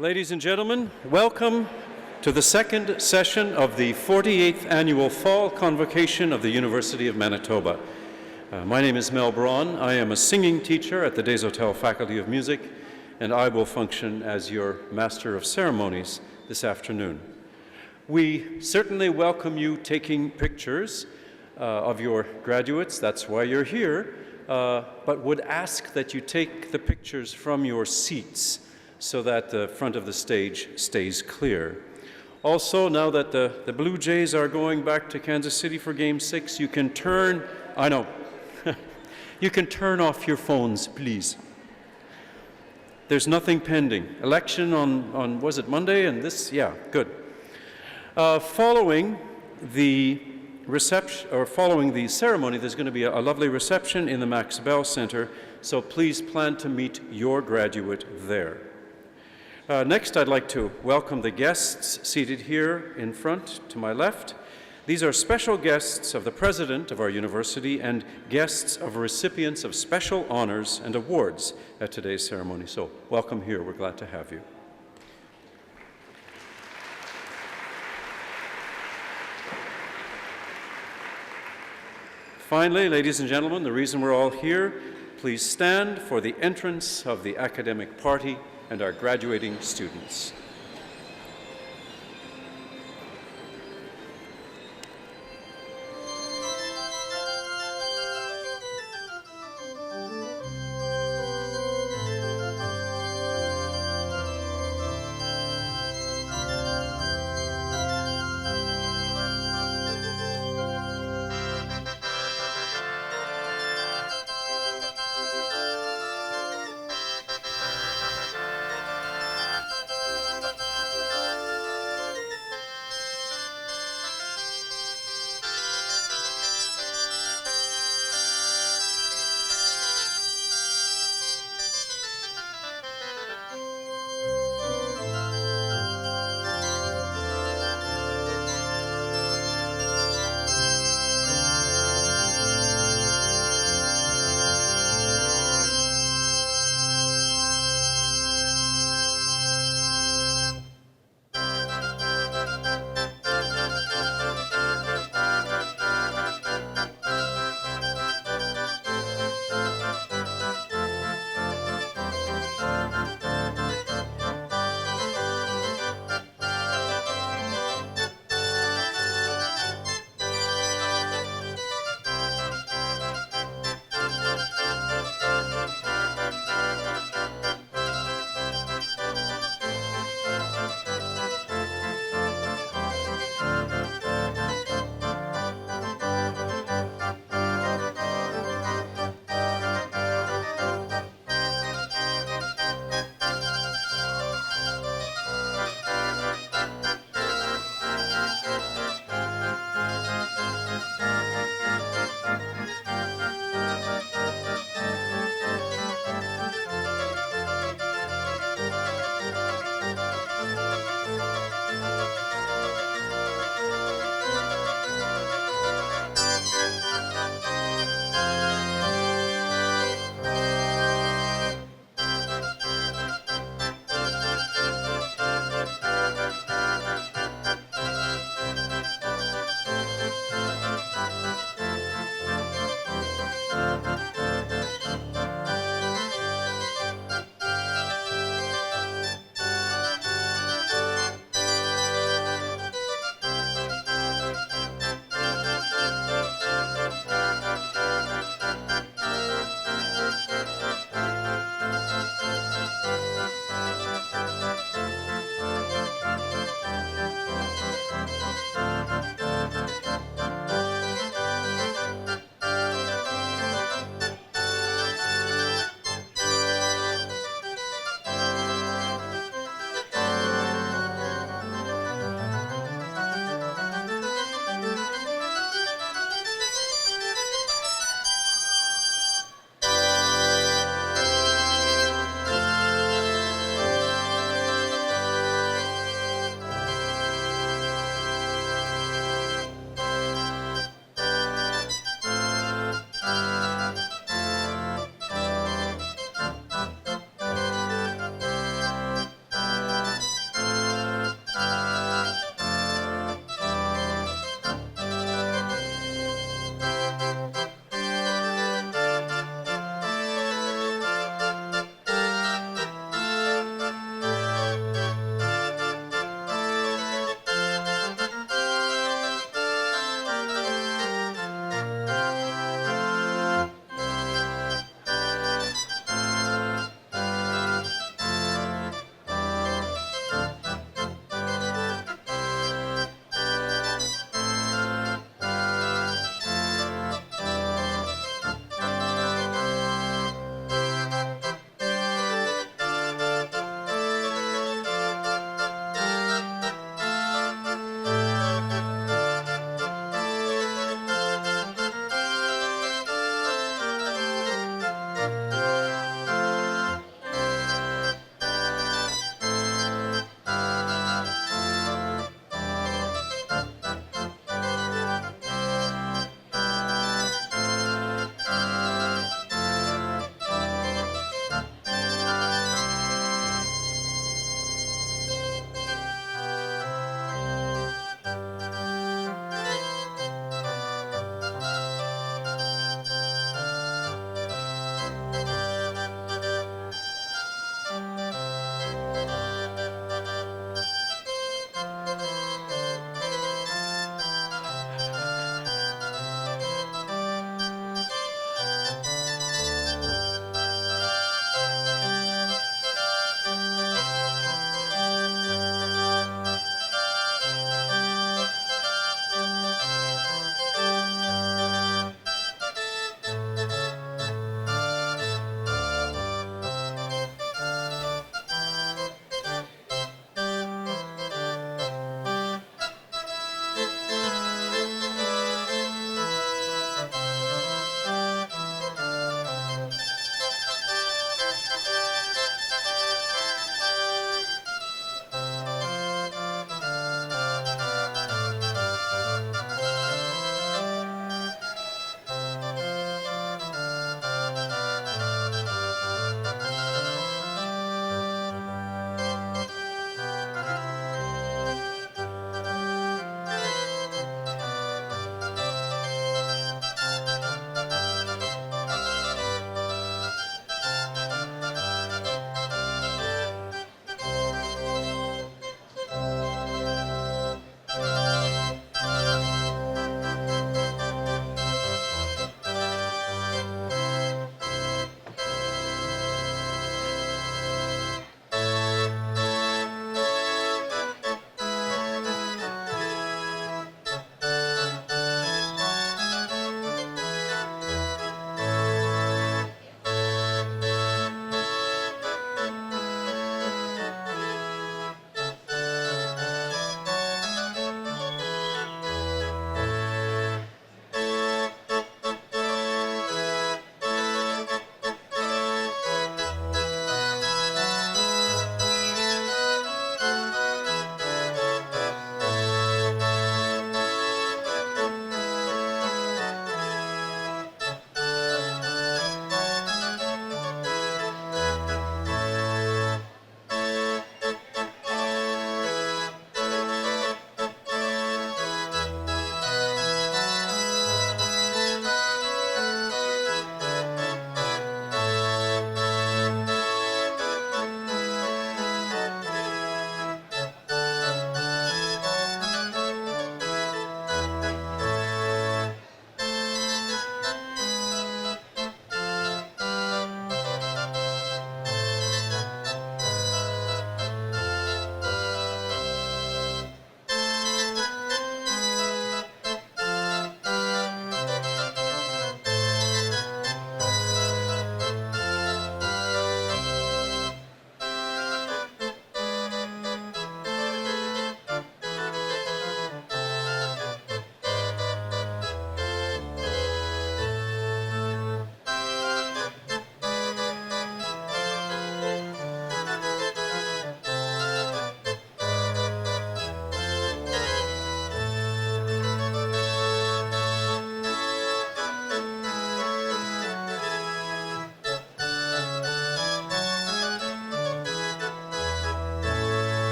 Ladies and gentlemen, welcome to the second session of the 48th Annual Fall Convocation of the University of Manitoba. My name is Mel Braun. I am a singing teacher at the Des Hotels Faculty of Music, and I will function as your Master of Ceremonies this afternoon. We certainly welcome you taking pictures of your graduates. That's why you're here, but would ask that you take the pictures from your seats so that the front of the stage stays clear. Also, now that the Blue Jays are going back to Kansas City for Game 6, you can turn, I know, you can turn off your phones, please. There's nothing pending. Election on was it Monday? And this, yeah, good. Following the reception, or following the ceremony, there's going to be a lovely reception in the Max Bell Center, so please plan to meet your graduate there. Next, I'd like to welcome the guests seated here in front to my left. These are special guests of the president of our university and guests of recipients of special honors and awards at today's ceremony. So welcome here. We're glad to have you. Finally, ladies and gentlemen, the reason we're all here, please stand for the entrance of the academic party and our graduating students.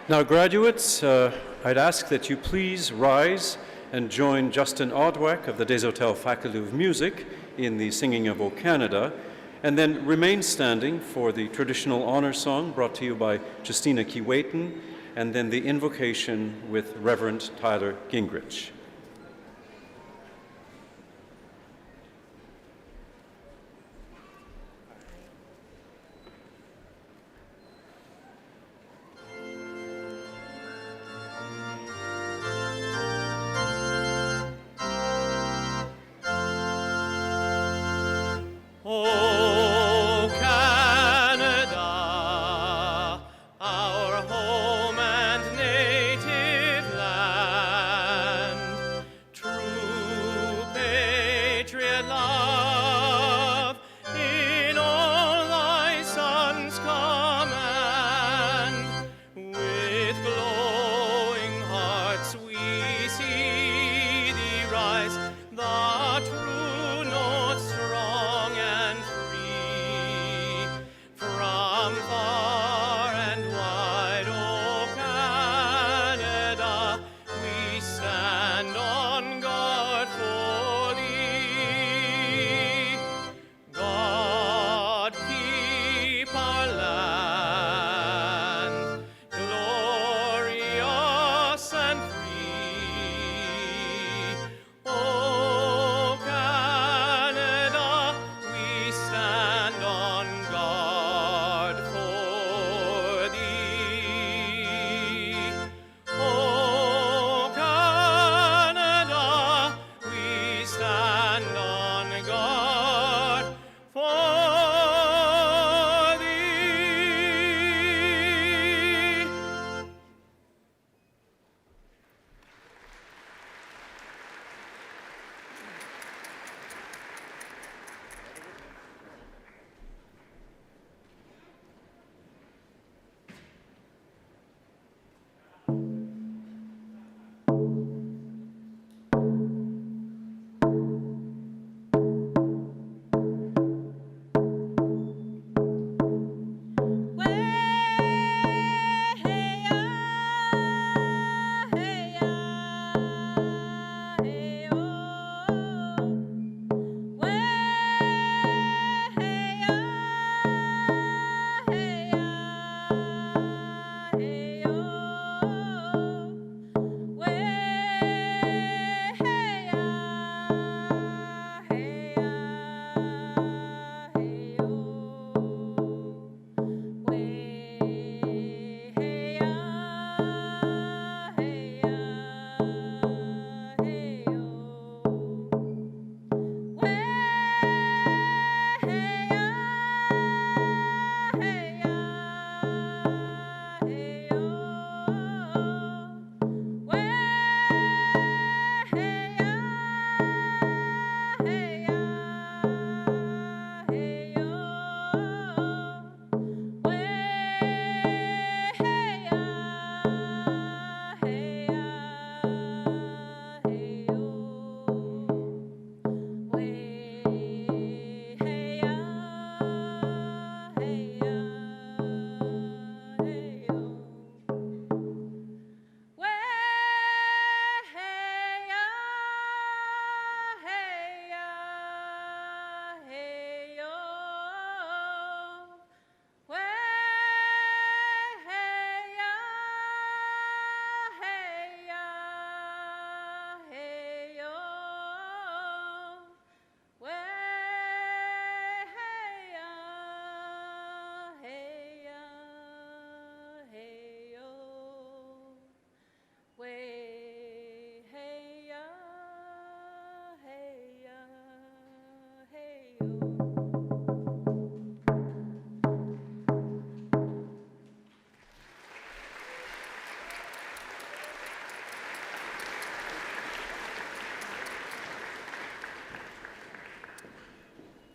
Now, graduates, I'd ask that you please rise and join Justin Odwack of the Des Hôtels Faculty of Music in the singing of O Canada, and then remain standing for the traditional honor song brought to you by Justina Kiwaitin, and then the invocation with Reverend Tyler Gingrich.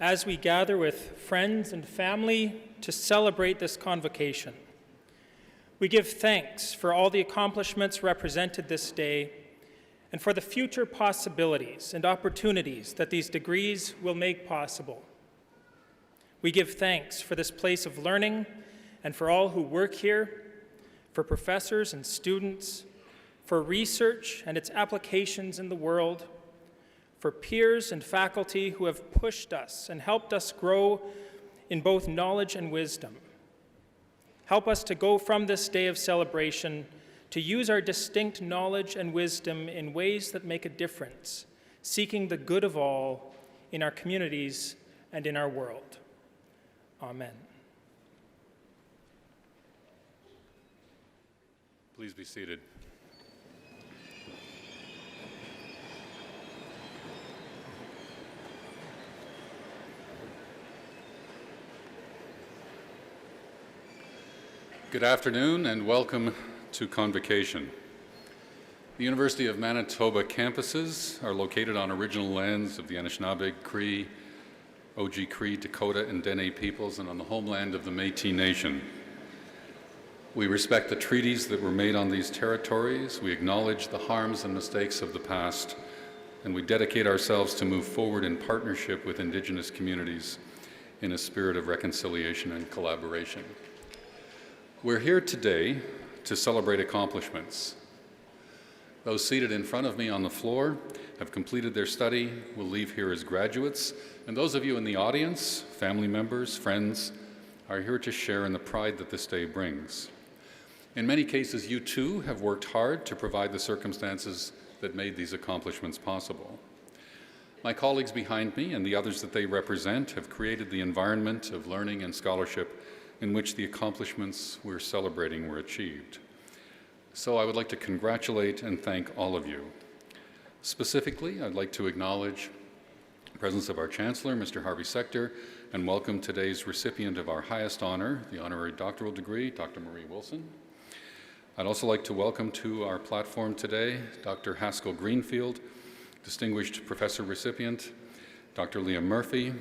As we gather with friends and family to celebrate this convocation, we give thanks for all the accomplishments represented this day and for the future possibilities and opportunities that these degrees will make possible. We give thanks for this place of learning and for all who work here, for professors and students, for research and its applications in the world, for peers and faculty who have pushed us and helped us grow in both knowledge and wisdom. Help us to go from this day of celebration to use our distinct knowledge and wisdom in ways that make a difference, seeking the good of all in our communities and in our world. Amen. Please be seated. Good afternoon and welcome to Convocation. The University of Manitoba campuses are located on original lands of the Anishinaabe, Cree, Oji-Cree, Dakota, and Dene peoples, and on the homeland of the Métis Nation. We respect the treaties that were made on these territories, we acknowledge the harms and mistakes of the past, and we dedicate ourselves to move forward in partnership with Indigenous communities in a spirit of reconciliation and collaboration. We're here today to celebrate accomplishments. Those seated in front of me on the floor have completed their study, will leave here as graduates, and those of you in the audience, family members, friends, are here to share in the pride that this day brings. In many cases, you too have worked hard to provide the circumstances that made these accomplishments possible. My colleagues behind me and the others that they represent have created the environment of learning and scholarship in which the accomplishments we're celebrating were achieved. So I would like to congratulate and thank all of you. Specifically, I'd like to acknowledge the presence of our Chancellor, Mr. Harvey Sector, and welcome today's recipient of our highest honor, the honorary doctoral degree, Dr. Marie Wilson. I'd also like to welcome to our platform today Dr. Haskell Greenfield, Distinguished Professor Recipient, Dr. Leah Murphy,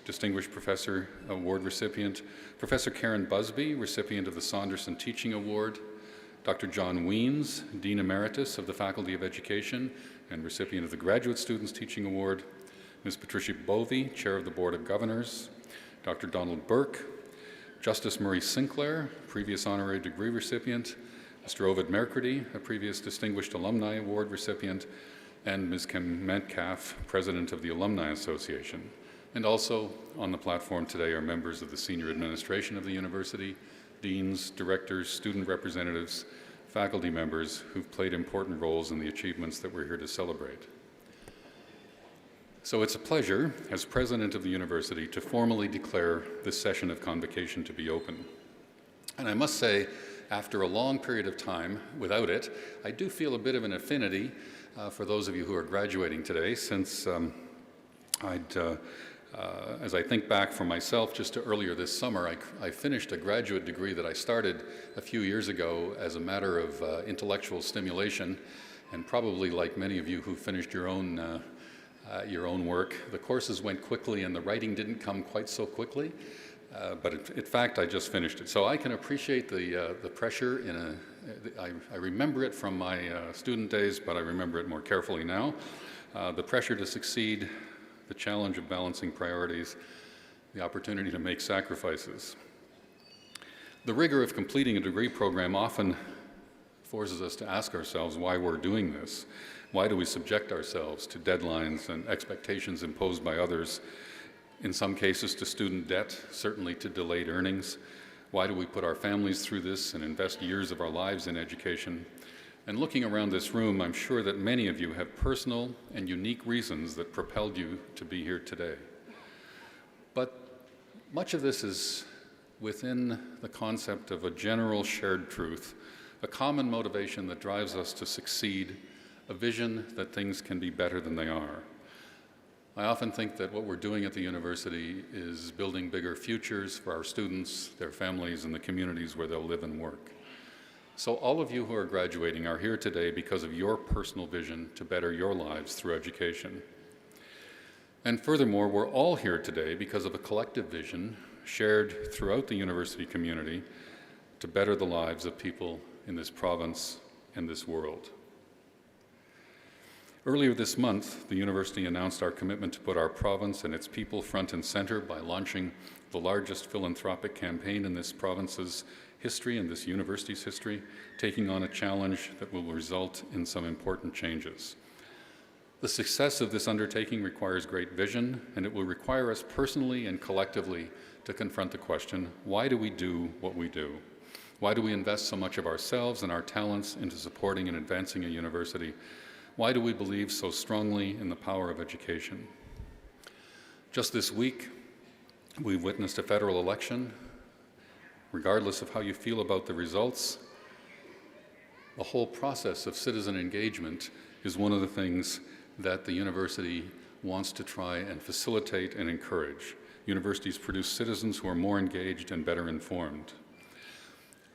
Distinguished Professor Award Recipient, Professor Karen Busby, recipient of the Saunderson Teaching Award, Dr. John Weens, Dean Emeritus of the Faculty of Education and recipient of the Graduate Students Teaching Award, Ms. Patricia Bovey, Chair of the Board of Governors, Dr. Donald Burke, Justice Marie Sinclair, previous honorary degree recipient, Mr. Ovid Mercredi, a previous Distinguished Alumni Award recipient, and Ms. Kim Metcalf, President of the Alumni Association. And also on the platform today are members of the senior administration of the university, deans, directors, student representatives, faculty members who've played important roles in the achievements that we're here to celebrate. So it's a pleasure, as president of the university, to formally declare this session of convocation to be open. And I must say, after a long period of time without it, I do feel a bit of an affinity for those of you who are graduating today, since as I think back for myself, just to earlier this summer, I finished a graduate degree that I started a few years ago as a matter of intellectual stimulation, and probably like many of you who finished your own work, the courses went quickly and the writing didn't come quite so quickly. But in fact, I just finished it. So I can appreciate the pressure I remember it from my student days, but I remember it more carefully now. The pressure to succeed, the challenge of balancing priorities, the opportunity to make sacrifices. The rigor of completing a degree program often forces us to ask ourselves why we're doing this. Why do we subject ourselves to deadlines and expectations imposed by others? In some cases to student debt, certainly to delayed earnings. Why do we put our families through this and invest years of our lives in education? And looking around this room, I'm sure that many of you have personal and unique reasons that propelled you to be here today. But much of this is within the concept of a general shared truth, a common motivation that drives us to succeed, a vision that things can be better than they are. I often think that what we're doing at the university is building bigger futures for our students, their families, and the communities where they'll live and work. So all of you who are graduating are here today because of your personal vision to better your lives through education. And furthermore, we're all here today because of a collective vision shared throughout the university community to better the lives of people in this province and this world. Earlier this month, the university announced our commitment to put our province and its people front and center by launching the largest philanthropic campaign in this province's history and this university's history, taking on a challenge that will result in some important changes. The success of this undertaking requires great vision, and it will require us personally and collectively to confront the question, why do we do what we do? Why do we invest so much of ourselves and our talents into supporting and advancing a university? Why do we believe so strongly in the power of education? Just this week, we've witnessed a federal election. Regardless of how you feel about the results, the whole process of citizen engagement is one of the things that the university wants to try and facilitate and encourage. Universities produce citizens who are more engaged and better informed.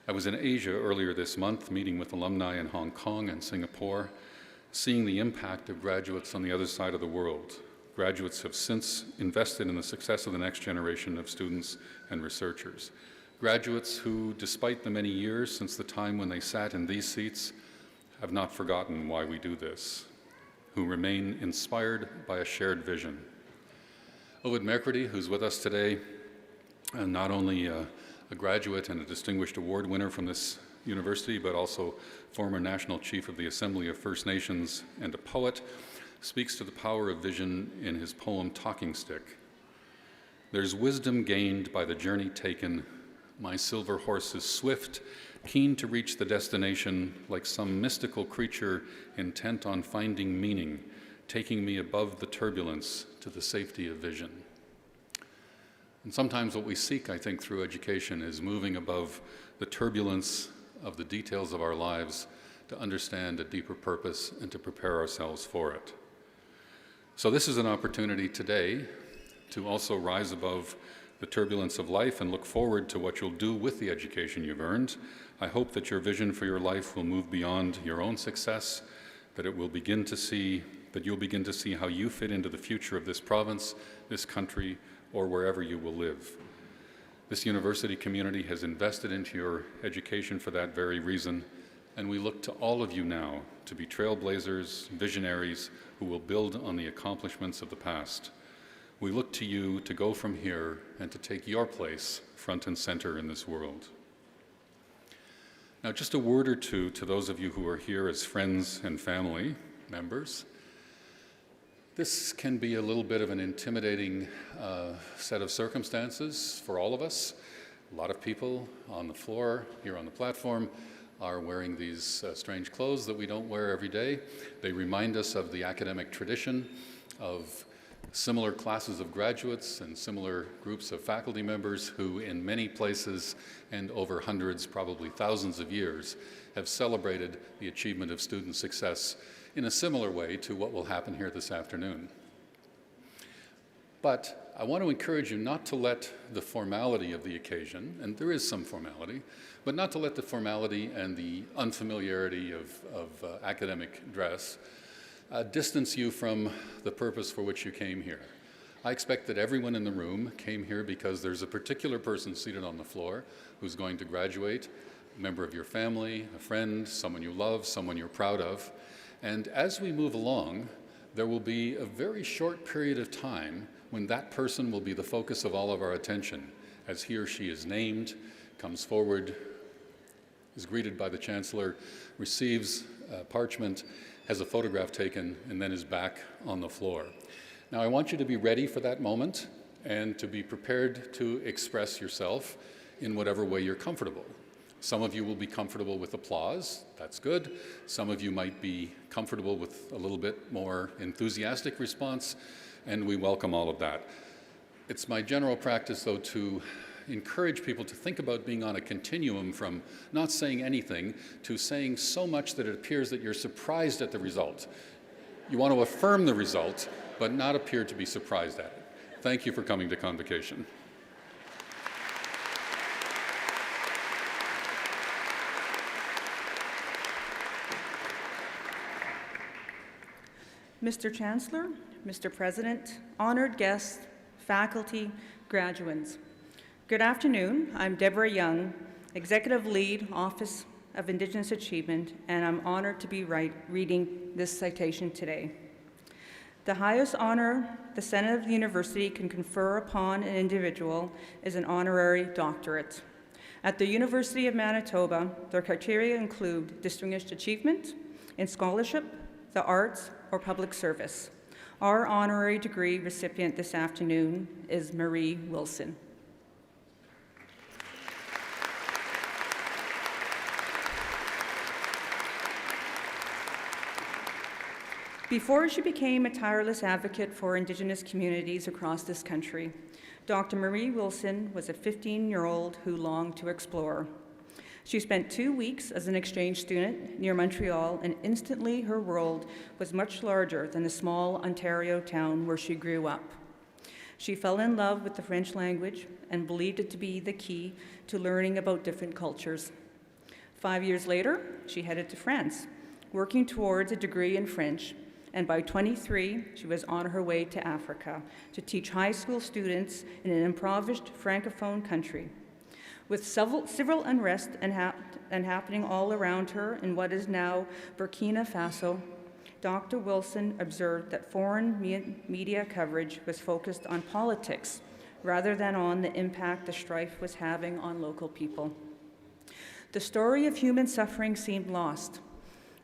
I was in Asia earlier this month, meeting with alumni in Hong Kong and Singapore, seeing the impact of graduates on the other side of the world. Graduates have since invested in the success of the next generation of students and researchers. Graduates who, despite the many years since the time when they sat in these seats, have not forgotten why we do this, who remain inspired by a shared vision. Ovid Mercredi, who's with us today, not only a graduate and a distinguished award winner from this university, but also former National Chief of the Assembly of First Nations and a poet, speaks to the power of vision in his poem Talking Stick. There's wisdom gained by the journey taken. My silver horse is swift, keen to reach the destination, like some mystical creature intent on finding meaning, taking me above the turbulence to the safety of vision. And sometimes what we seek, I think, through education is moving above the turbulence of the details of our lives to understand a deeper purpose and to prepare ourselves for it. So this is an opportunity today to also rise above the turbulence of life and look forward to what you'll do with the education you've earned. I hope that your vision for your life will move beyond your own success, that you'll begin to see how you fit into the future of this province, this country, or wherever you will live. This university community has invested into your education for that very reason, and we look to all of you now to be trailblazers, visionaries who will build on the accomplishments of the past. We look to you to go from here and to take your place front and center in this world. Now, just a word or two to those of you who are here as friends and family members. This can be a little bit of an intimidating set of circumstances for all of us. A lot of people on the floor, here on the platform, are wearing these strange clothes that we don't wear every day. They remind us of the academic tradition of similar classes of graduates and similar groups of faculty members who in many places and over hundreds, probably thousands of years, have celebrated the achievement of student success in a similar way to what will happen here this afternoon. But I want to encourage you not to let the formality of the occasion, and there is some formality, but not to let the formality and the unfamiliarity of academic dress distance you from the purpose for which you came here. I expect that everyone in the room came here because there's a particular person seated on the floor who's going to graduate, a member of your family, a friend, someone you love, someone you're proud of. And as we move along, there will be a very short period of time when that person will be the focus of all of our attention, as he or she is named, comes forward, is greeted by the Chancellor, receives parchment, has a photograph taken, and then is back on the floor. Now, I want you to be ready for that moment and to be prepared to express yourself in whatever way you're comfortable. Some of you will be comfortable with applause. That's good. Some of you might be comfortable with a little bit more enthusiastic response, and we welcome all of that. It's my general practice, though, to encourage people to think about being on a continuum from not saying anything to saying so much that it appears that you're surprised at the result. You want to affirm the result, but not appear to be surprised at it. Thank you for coming to Convocation. Mr. Chancellor, Mr. President, honored guests, faculty, graduates. Good afternoon. I'm Deborah Young, Executive Lead, Office of Indigenous Achievement, and I'm honored to be reading this citation today. The highest honor the Senate of the University can confer upon an individual is an honorary doctorate. At the University of Manitoba, their criteria include distinguished achievement in scholarship, the arts, or public service. Our honorary degree recipient this afternoon is Marie Wilson. Before she became a tireless advocate for Indigenous communities across this country, Dr. Marie Wilson was a 15-year-old who longed to explore. She spent 2 weeks as an exchange student near Montreal, and instantly her world was much larger than the small Ontario town where she grew up. She fell in love with the French language and believed it to be the key to learning about different cultures. 5 years later, she headed to France, working towards a degree in French, and by 23, she was on her way to Africa to teach high school students in an impoverished Francophone country. With civil unrest and happening all around her in what is now Burkina Faso, Dr. Wilson observed that foreign media coverage was focused on politics rather than on the impact the strife was having on local people. The story of human suffering seemed lost.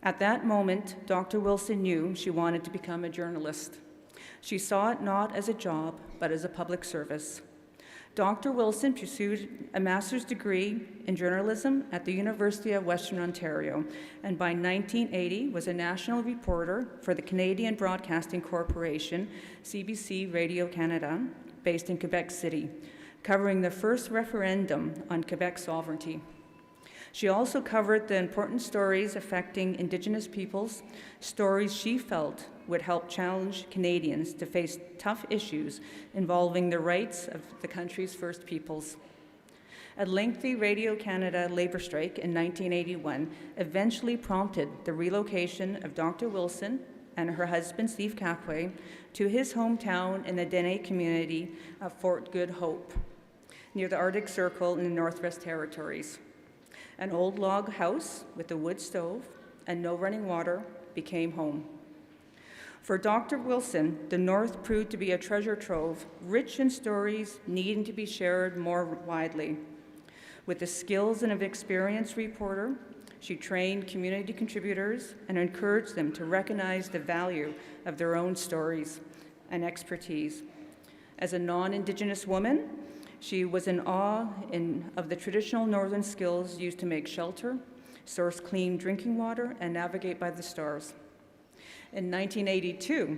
At that moment, Dr. Wilson knew she wanted to become a journalist. She saw it not as a job, but as a public service. Dr. Wilson pursued a master's degree in journalism at the University of Western Ontario, and by 1980 was a national reporter for the Canadian Broadcasting Corporation, CBC Radio Canada, based in Quebec City, covering the first referendum on Quebec sovereignty. She also covered the important stories affecting Indigenous peoples, stories she felt would help challenge Canadians to face tough issues involving the rights of the country's First Peoples. A lengthy Radio Canada labor strike in 1981 eventually prompted the relocation of Dr. Wilson and her husband, Steve Capway, to his hometown in the Dene community of Fort Good Hope, near the Arctic Circle in the Northwest Territories. An old log house with a wood stove and no running water became home. For Dr. Wilson, the North proved to be a treasure trove, rich in stories needing to be shared more widely. With the skills of an experienced reporter, she trained community contributors and encouraged them to recognize the value of their own stories and expertise. As a non-Indigenous woman, she was in awe of the traditional Northern skills used to make shelter, source clean drinking water, and navigate by the stars. In 1982,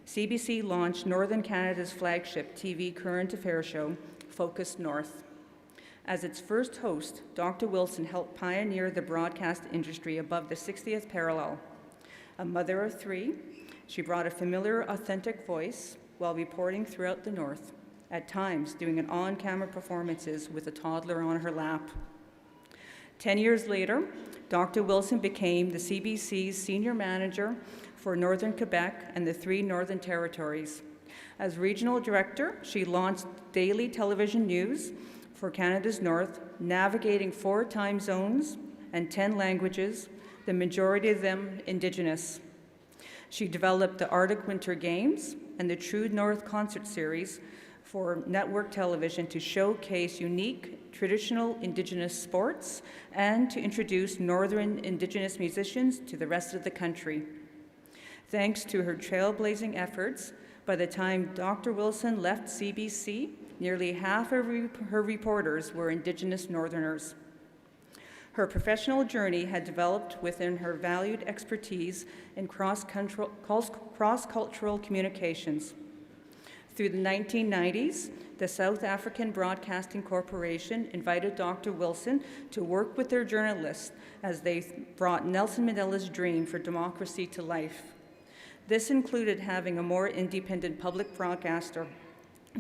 CBC launched Northern Canada's flagship TV current affairs show, Focus North. As its first host, Dr. Wilson helped pioneer the broadcast industry above the 60th parallel. A mother of three, she brought a familiar, authentic voice while reporting throughout the North, at times doing an on-camera performances with a toddler on her lap. 10 years later, Dr. Wilson became the CBC's senior manager for Northern Quebec and the 3 Northern Territories. As regional director, she launched daily television news for Canada's North, navigating 4 time zones and 10 languages, the majority of them Indigenous. She developed the Arctic Winter Games and the True North concert series for network television to showcase unique traditional Indigenous sports and to introduce Northern Indigenous musicians to the rest of the country. Thanks to her trailblazing efforts, by the time Dr. Wilson left CBC, nearly half of her reporters were Indigenous Northerners. Her professional journey had developed within her valued expertise in cross-cultural communications. Through the 1990s, the South African Broadcasting Corporation invited Dr. Wilson to work with their journalists as they brought Nelson Mandela's dream for democracy to life. This included having a more independent public broadcaster.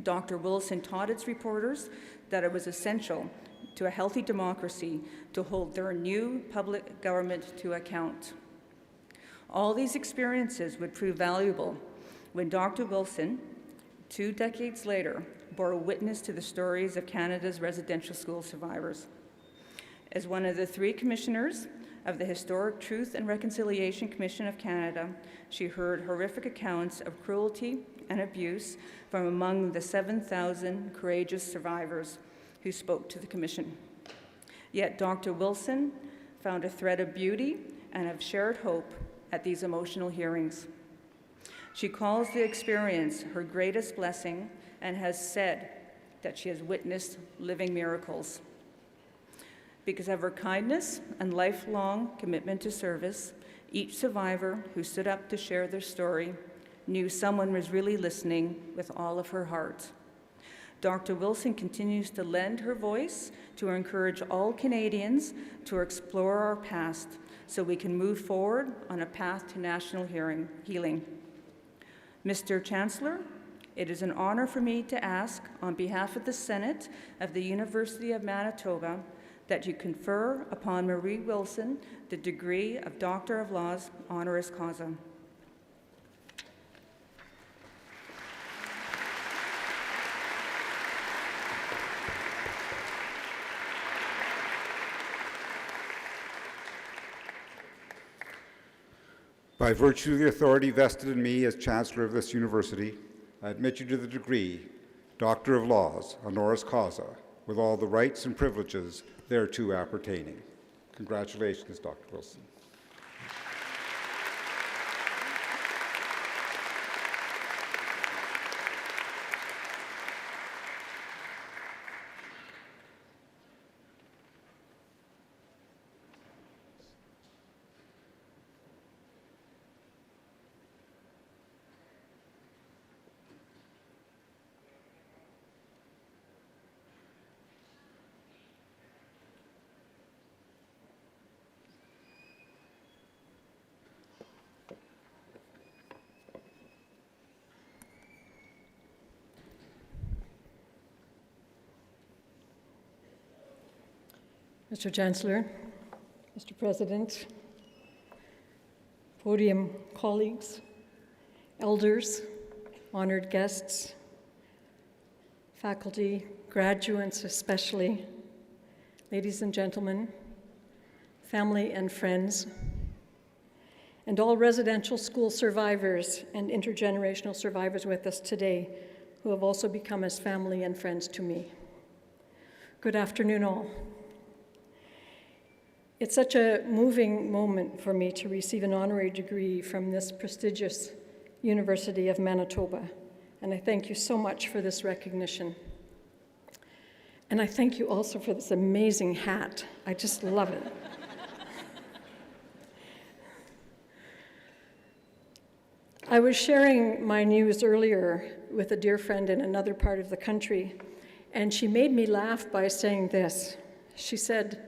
Dr. Wilson taught its reporters that it was essential to a healthy democracy to hold their new public government to account. All these experiences would prove valuable when Dr. Wilson, 2 decades later, bore witness to the stories of Canada's residential school survivors. As one of the 3 commissioners of the historic Truth and Reconciliation Commission of Canada, she heard horrific accounts of cruelty and abuse from among the 7,000 courageous survivors who spoke to the Commission. Yet Dr. Wilson found a thread of beauty and of shared hope at these emotional hearings. She calls the experience her greatest blessing and has said that she has witnessed living miracles. Because of her kindness and lifelong commitment to service, each survivor who stood up to share their story knew someone was really listening with all of her heart. Dr. Wilson continues to lend her voice to encourage all Canadians to explore our past so we can move forward on a path to national healing. Mr. Chancellor, it is an honor for me to ask, on behalf of the Senate of the University of Manitoba, that you confer upon Marie Wilson the degree of Doctor of Laws honoris causa. By virtue of the authority vested in me as Chancellor of this university, I admit you to the degree Doctor of Laws honoris causa, with all the rights and privileges thereto appertaining. Congratulations, Dr. Wilson. Mr. Chancellor, Mr. President, podium colleagues, elders, honored guests, faculty, graduates especially, ladies and gentlemen, family and friends, and all residential school survivors and intergenerational survivors with us today who have also become as family and friends to me. Good afternoon, all. It's such a moving moment for me to receive an honorary degree from this prestigious University of Manitoba, and I thank you so much for this recognition. And I thank you also for this amazing hat. I just love it. I was sharing my news earlier with a dear friend in another part of the country, and she made me laugh by saying this. She said,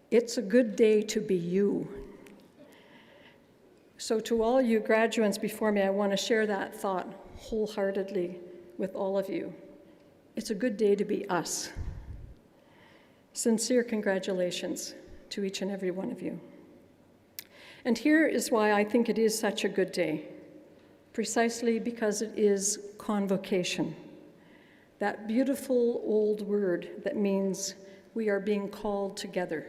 "It's a good day to be you." So to all you graduates before me, I want to share that thought wholeheartedly with all of you. It's a good day to be us. Sincere congratulations to each and every one of you. And here is why I think it is such a good day. Precisely because it is convocation. That beautiful old word that means we are being called together.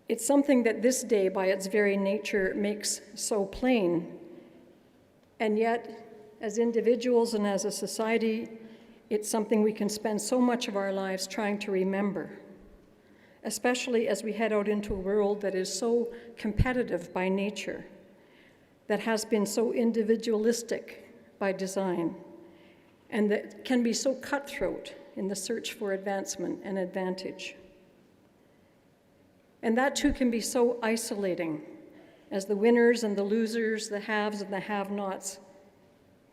It's something that this day, by its very nature, makes so plain. And yet, as individuals and as a society, it's something we can spend so much of our lives trying to remember, especially as we head out into a world that is so competitive by nature, that has been so individualistic by design, and that can be so cutthroat in the search for advancement and advantage. And that too can be so isolating as the winners and the losers, the haves and the have-nots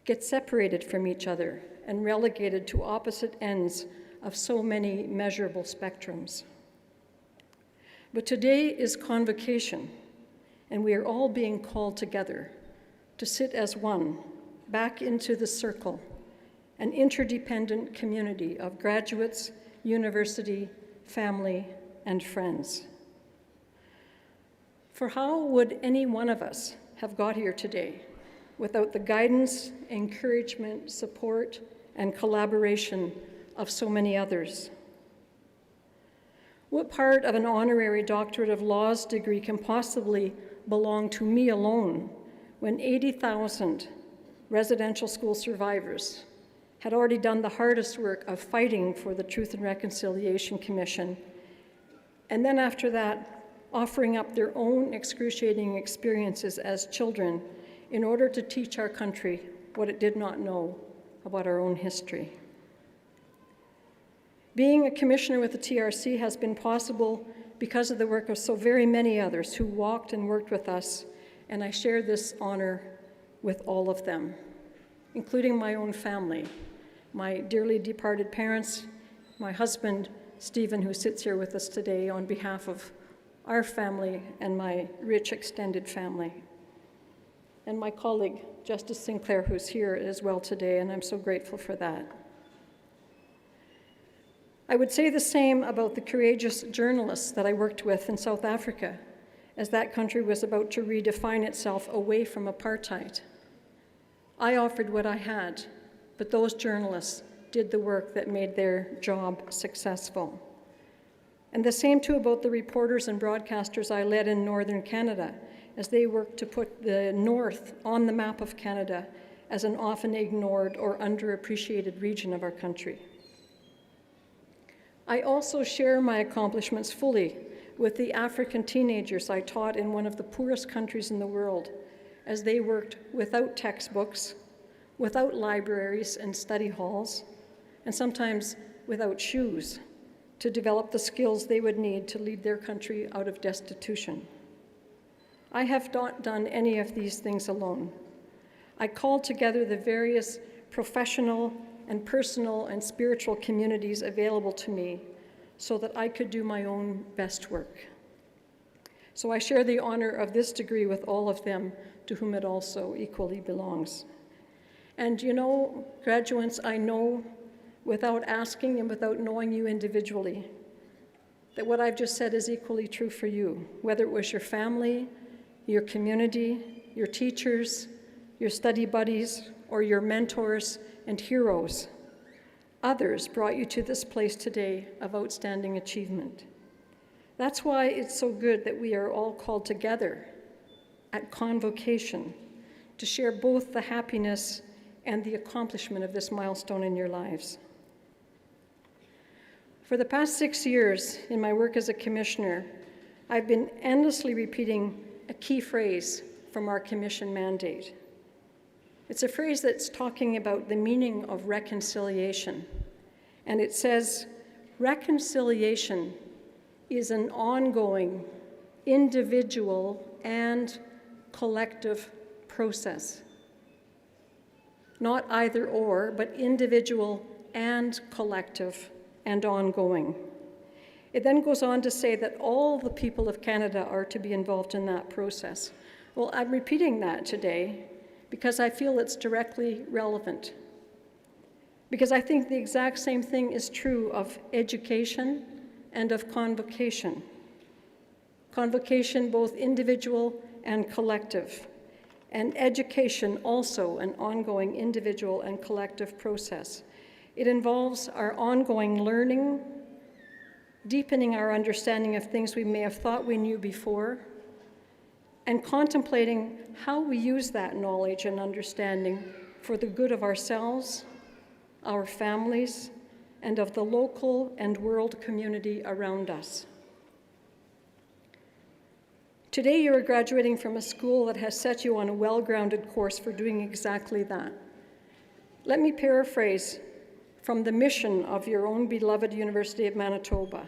get separated from each other and relegated to opposite ends of so many measurable spectrums. But today is convocation, and we are all being called together to sit as one, back into the circle, an interdependent community of graduates, university, family, and friends. For how would any one of us have got here today without the guidance, encouragement, support, and collaboration of so many others? What part of an honorary Doctorate of Laws degree can possibly belong to me alone when 80,000 residential school survivors had already done the hardest work of fighting for the Truth and Reconciliation Commission, and then after that, offering up their own excruciating experiences as children in order to teach our country what it did not know about our own history. Being a commissioner with the TRC has been possible because of the work of so very many others who walked and worked with us, and I share this honor with all of them, including my own family, my dearly departed parents, my husband, Stephen, who sits here with us today on behalf of our family and my rich extended family, and my colleague, Justice Sinclair, who's here as well today, and I'm so grateful for that. I would say the same about the courageous journalists that I worked with in South Africa, as that country was about to redefine itself away from apartheid. I offered what I had, but those journalists did the work that made their job successful. And the same too about the reporters and broadcasters I led in Northern Canada, as they worked to put the North on the map of Canada as an often ignored or underappreciated region of our country. I also share my accomplishments fully with the African teenagers I taught in one of the poorest countries in the world, as they worked without textbooks, without libraries and study halls, and sometimes without shoes, to develop the skills they would need to lead their country out of destitution. I have not done any of these things alone. I called together the various professional and personal and spiritual communities available to me so that I could do my own best work. So I share the honor of this degree with all of them, to whom it also equally belongs. And you know, graduates, I know without asking and without knowing you individually, that what I've just said is equally true for you, whether it was your family, your community, your teachers, your study buddies, or your mentors and heroes. Others brought you to this place today of outstanding achievement. That's why it's so good that we are all called together at convocation to share both the happiness and the accomplishment of this milestone in your lives. For the past 6 years in my work as a commissioner, I've been endlessly repeating a key phrase from our commission mandate. It's a phrase that's talking about the meaning of reconciliation. And it says, reconciliation is an ongoing, individual and collective process. Not either or, but individual and collective and ongoing. It then goes on to say that all the people of Canada are to be involved in that process. Well, I'm repeating that today because I feel it's directly relevant. Because I think the exact same thing is true of education and of convocation. Convocation, both individual and collective, and education also an ongoing individual and collective process. It involves our ongoing learning, deepening our understanding of things we may have thought we knew before, and contemplating how we use that knowledge and understanding for the good of ourselves, our families, and of the local and world community around us. Today you are graduating from a school that has set you on a well-grounded course for doing exactly that. Let me paraphrase from the mission of your own beloved University of Manitoba.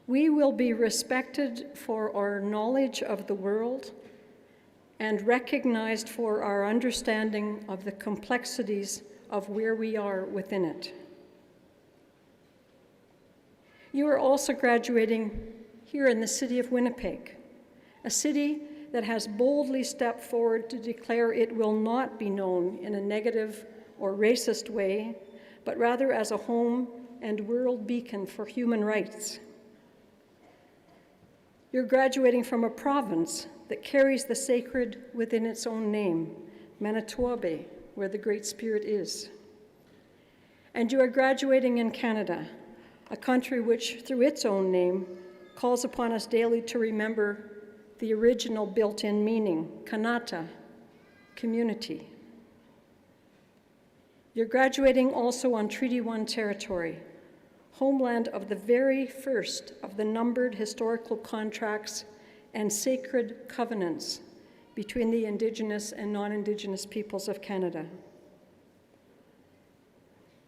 We will be respected for our knowledge of the world and recognized for our understanding of the complexities of where we are within it. You are also graduating here in the city of Winnipeg, a city that has boldly stepped forward to declare it will not be known in a negative or racist way, but rather as a home and world beacon for human rights. You're graduating from a province that carries the sacred within its own name, Manitoba, where the Great Spirit is. And you are graduating in Canada, a country which, through its own name, calls upon us daily to remember the original built-in meaning, kanata, community. You're graduating also on Treaty 1 territory, homeland of the very first of the numbered historical contracts and sacred covenants between the Indigenous and non-Indigenous peoples of Canada.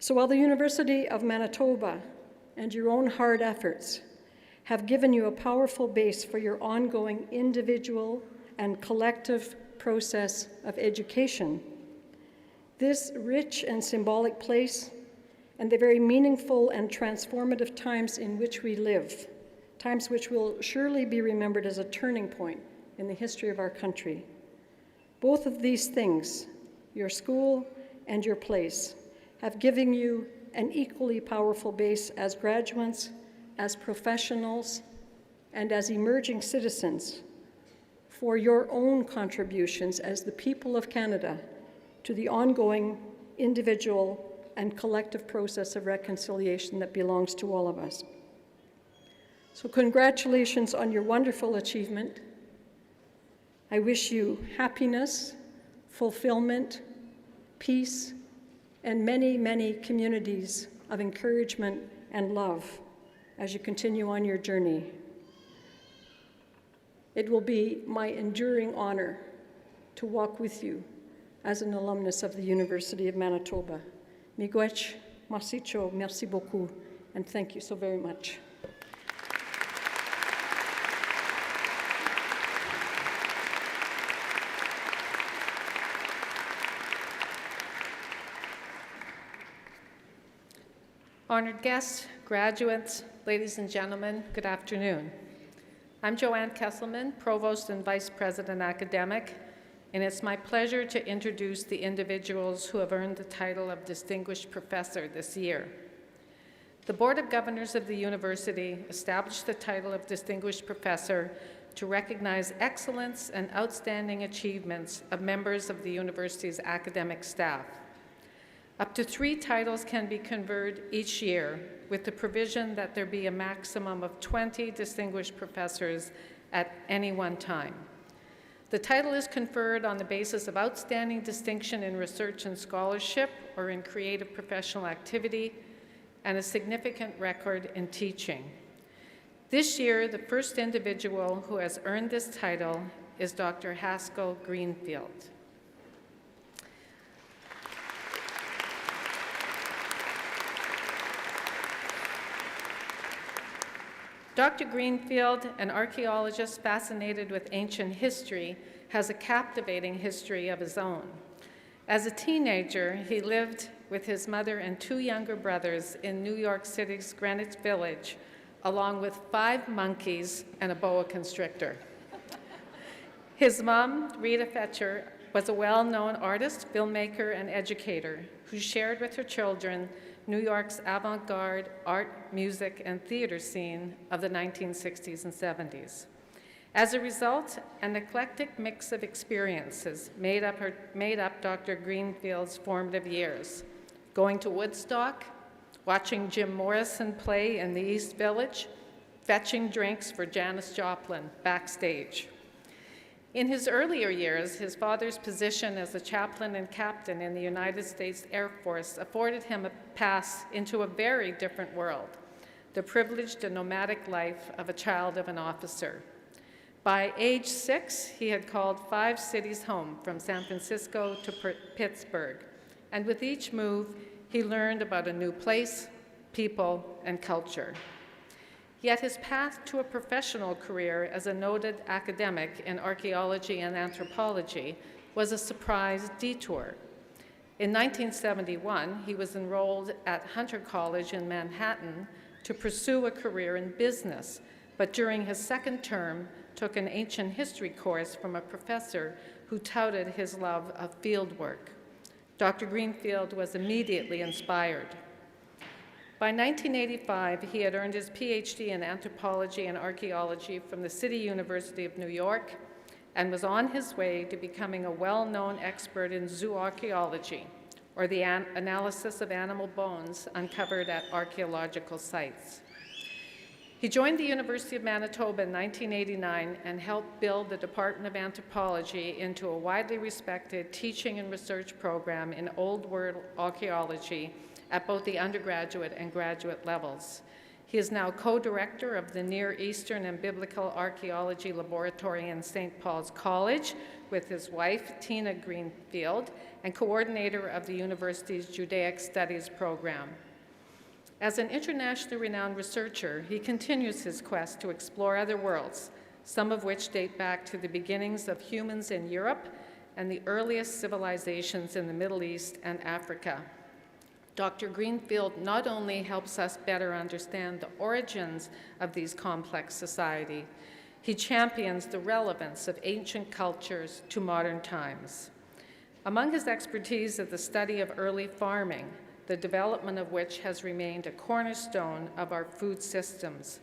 So while the University of Manitoba and your own hard efforts have given you a powerful base for your ongoing individual and collective process of education, this rich and symbolic place and the very meaningful and transformative times in which we live, times which will surely be remembered as a turning point in the history of our country. Both of these things, your school and your place, have given you an equally powerful base as graduates, as professionals, and as emerging citizens for your own contributions as the people of Canada to the ongoing individual and collective process of reconciliation that belongs to all of us. So congratulations on your wonderful achievement. I wish you happiness, fulfillment, peace, and many, many communities of encouragement and love as you continue on your journey. It will be my enduring honor to walk with you as an alumnus of the University of Manitoba. Miigwech, masicho, merci beaucoup, and thank you so very much. Honored guests, graduates, ladies and gentlemen, good afternoon. I'm Joanne Kesselman, Provost and Vice President Academic, and it's my pleasure to introduce the individuals who have earned the title of Distinguished Professor this year. The Board of Governors of the University established the title of Distinguished Professor to recognize excellence and outstanding achievements of members of the university's academic staff. Up to 3 titles can be conferred each year, with the provision that there be a maximum of 20 distinguished professors at any one time. The title is conferred on the basis of outstanding distinction in research and scholarship or in creative professional activity, and a significant record in teaching. This year, the first individual who has earned this title is Dr. Haskell Greenfield. Dr. Greenfield, an archaeologist fascinated with ancient history, has a captivating history of his own. As a teenager, he lived with his mother and 2 younger brothers in New York City's Greenwich Village, along with 5 monkeys and a boa constrictor. His mom, Rita Fetcher, was a well-known artist, filmmaker, and educator who shared with her children New York's avant-garde art, music, and theater scene of the 1960s and 70s. As a result, an eclectic mix of experiences made up Dr. Greenfield's formative years: going to Woodstock, watching Jim Morrison play in the East Village, fetching drinks for Janis Joplin backstage. In his earlier years, his father's position as a chaplain and captain in the United States Air Force afforded him a pass into a very different world, the privileged and nomadic life of a child of an officer. By age 6, he had called 5 cities home, from San Francisco to Pittsburgh, and with each move, he learned about a new place, people, and culture. Yet his path to a professional career as a noted academic in archaeology and anthropology was a surprise detour. In 1971, he was enrolled at Hunter College in Manhattan to pursue a career in business, but during his second term, took an ancient history course from a professor who touted his love of field work. Dr. Greenfield was immediately inspired. By 1985, he had earned his PhD in anthropology and archaeology from the City University of New York and was on his way to becoming a well-known expert in zooarchaeology, or the analysis of animal bones uncovered at archaeological sites. He joined the University of Manitoba in 1989 and helped build the Department of Anthropology into a widely respected teaching and research program in Old World archaeology at both the undergraduate and graduate levels. He is now co-director of the Near Eastern and Biblical Archaeology Laboratory in St. Paul's College with his wife, Tina Greenfield, and coordinator of the university's Judaic Studies program. As an internationally renowned researcher, he continues his quest to explore other worlds, some of which date back to the beginnings of humans in Europe and the earliest civilizations in the Middle East and Africa. Dr. Greenfield not only helps us better understand the origins of these complex societies, he champions the relevance of ancient cultures to modern times. Among his expertise is the study of early farming, the development of which has remained a cornerstone of our food systems.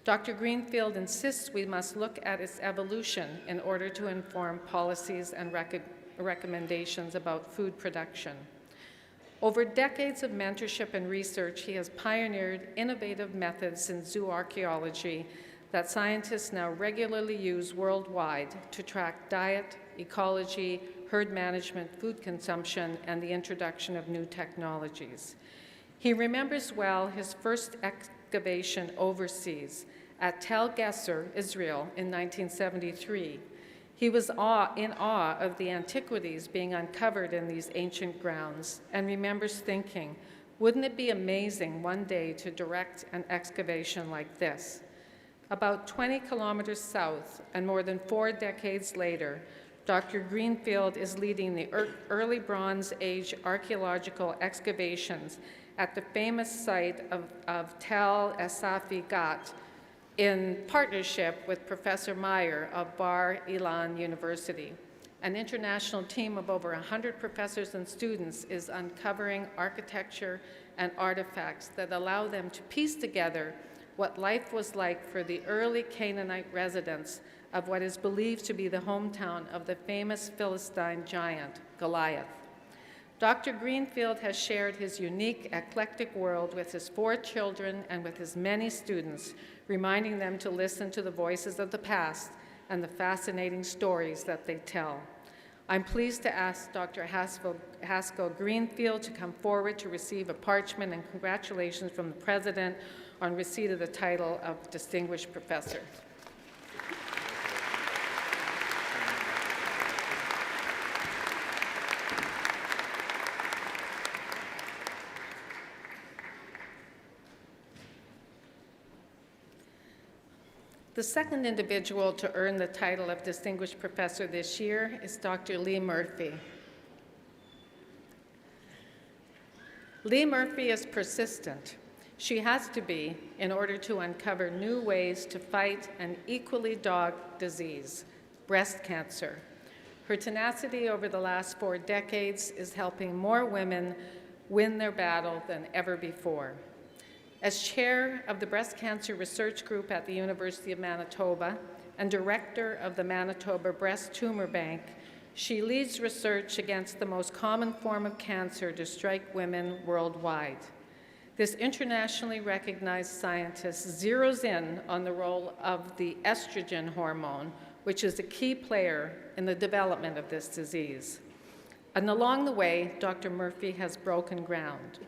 Dr. Greenfield insists we must look at its evolution in order to inform policies and recommendations about food production. Over decades of mentorship and research, he has pioneered innovative methods in zooarchaeology that scientists now regularly use worldwide to track diet, ecology, herd management, food consumption, and the introduction of new technologies. He remembers well his first excavation overseas at Tel Geser, Israel, in 1973. He was in awe of the antiquities being uncovered in these ancient grounds and remembers thinking, wouldn't it be amazing one day to direct an excavation like this? About 20 kilometers south and more than 4 decades later, Dr. Greenfield is leading the early Bronze Age archaeological excavations at the famous site of Tel Esafi Gat in partnership with Professor Meyer of Bar Ilan University. An international team of over 100 professors and students is uncovering architecture and artifacts that allow them to piece together what life was like for the early Canaanite residents of what is believed to be the hometown of the famous Philistine giant, Goliath. Dr. Greenfield has shared his unique, eclectic world with his 4 children and with his many students, reminding them to listen to the voices of the past and the fascinating stories that they tell. I'm pleased to ask Dr. Haskell Greenfield to come forward to receive a parchment, and congratulations from the President on receipt of the title of Distinguished Professor. The second individual to earn the title of Distinguished Professor this year is Dr. Lee Murphy. Lee Murphy is persistent. She has to be in order to uncover new ways to fight an equally dogged disease, breast cancer. Her tenacity over the last 4 decades is helping more women win their battle than ever before. As chair of the Breast Cancer Research Group at the University of Manitoba and director of the Manitoba Breast Tumor Bank, she leads research against the most common form of cancer to strike women worldwide. This internationally recognized scientist zeroes in on the role of the estrogen hormone, which is a key player in the development of this disease. And along the way, Dr. Murphy has broken ground.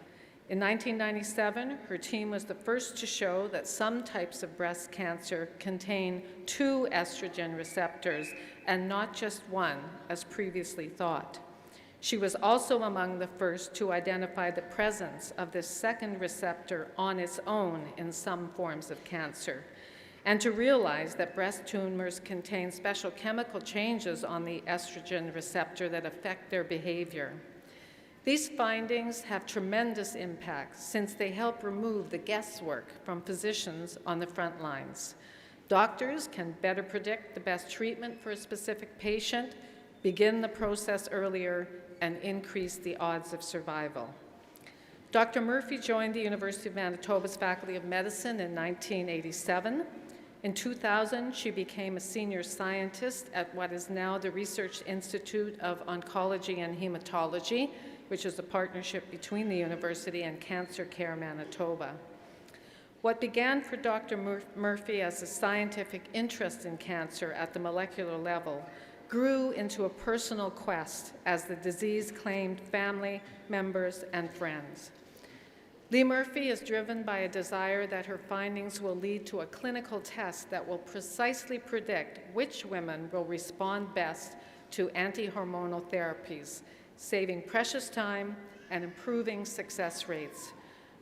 In 1997, her team was the first to show that some types of breast cancer contain 2 estrogen receptors and not just one, as previously thought. She was also among the first to identify the presence of this second receptor on its own in some forms of cancer, and to realize that breast tumors contain special chemical changes on the estrogen receptor that affect their behavior. These findings have tremendous impact since they help remove the guesswork from physicians on the front lines. Doctors can better predict the best treatment for a specific patient, begin the process earlier, and increase the odds of survival. Dr. Murphy joined the University of Manitoba's Faculty of Medicine in 1987. In 2000, she became a senior scientist at what is now the Research Institute of Oncology and Hematology, which is a partnership between the university and Cancer Care Manitoba. What began for Dr. Murphy as a scientific interest in cancer at the molecular level grew into a personal quest as the disease claimed family, members, and friends. Lee Murphy is driven by a desire that her findings will lead to a clinical test that will precisely predict which women will respond best to anti-hormonal therapies, saving precious time and improving success rates.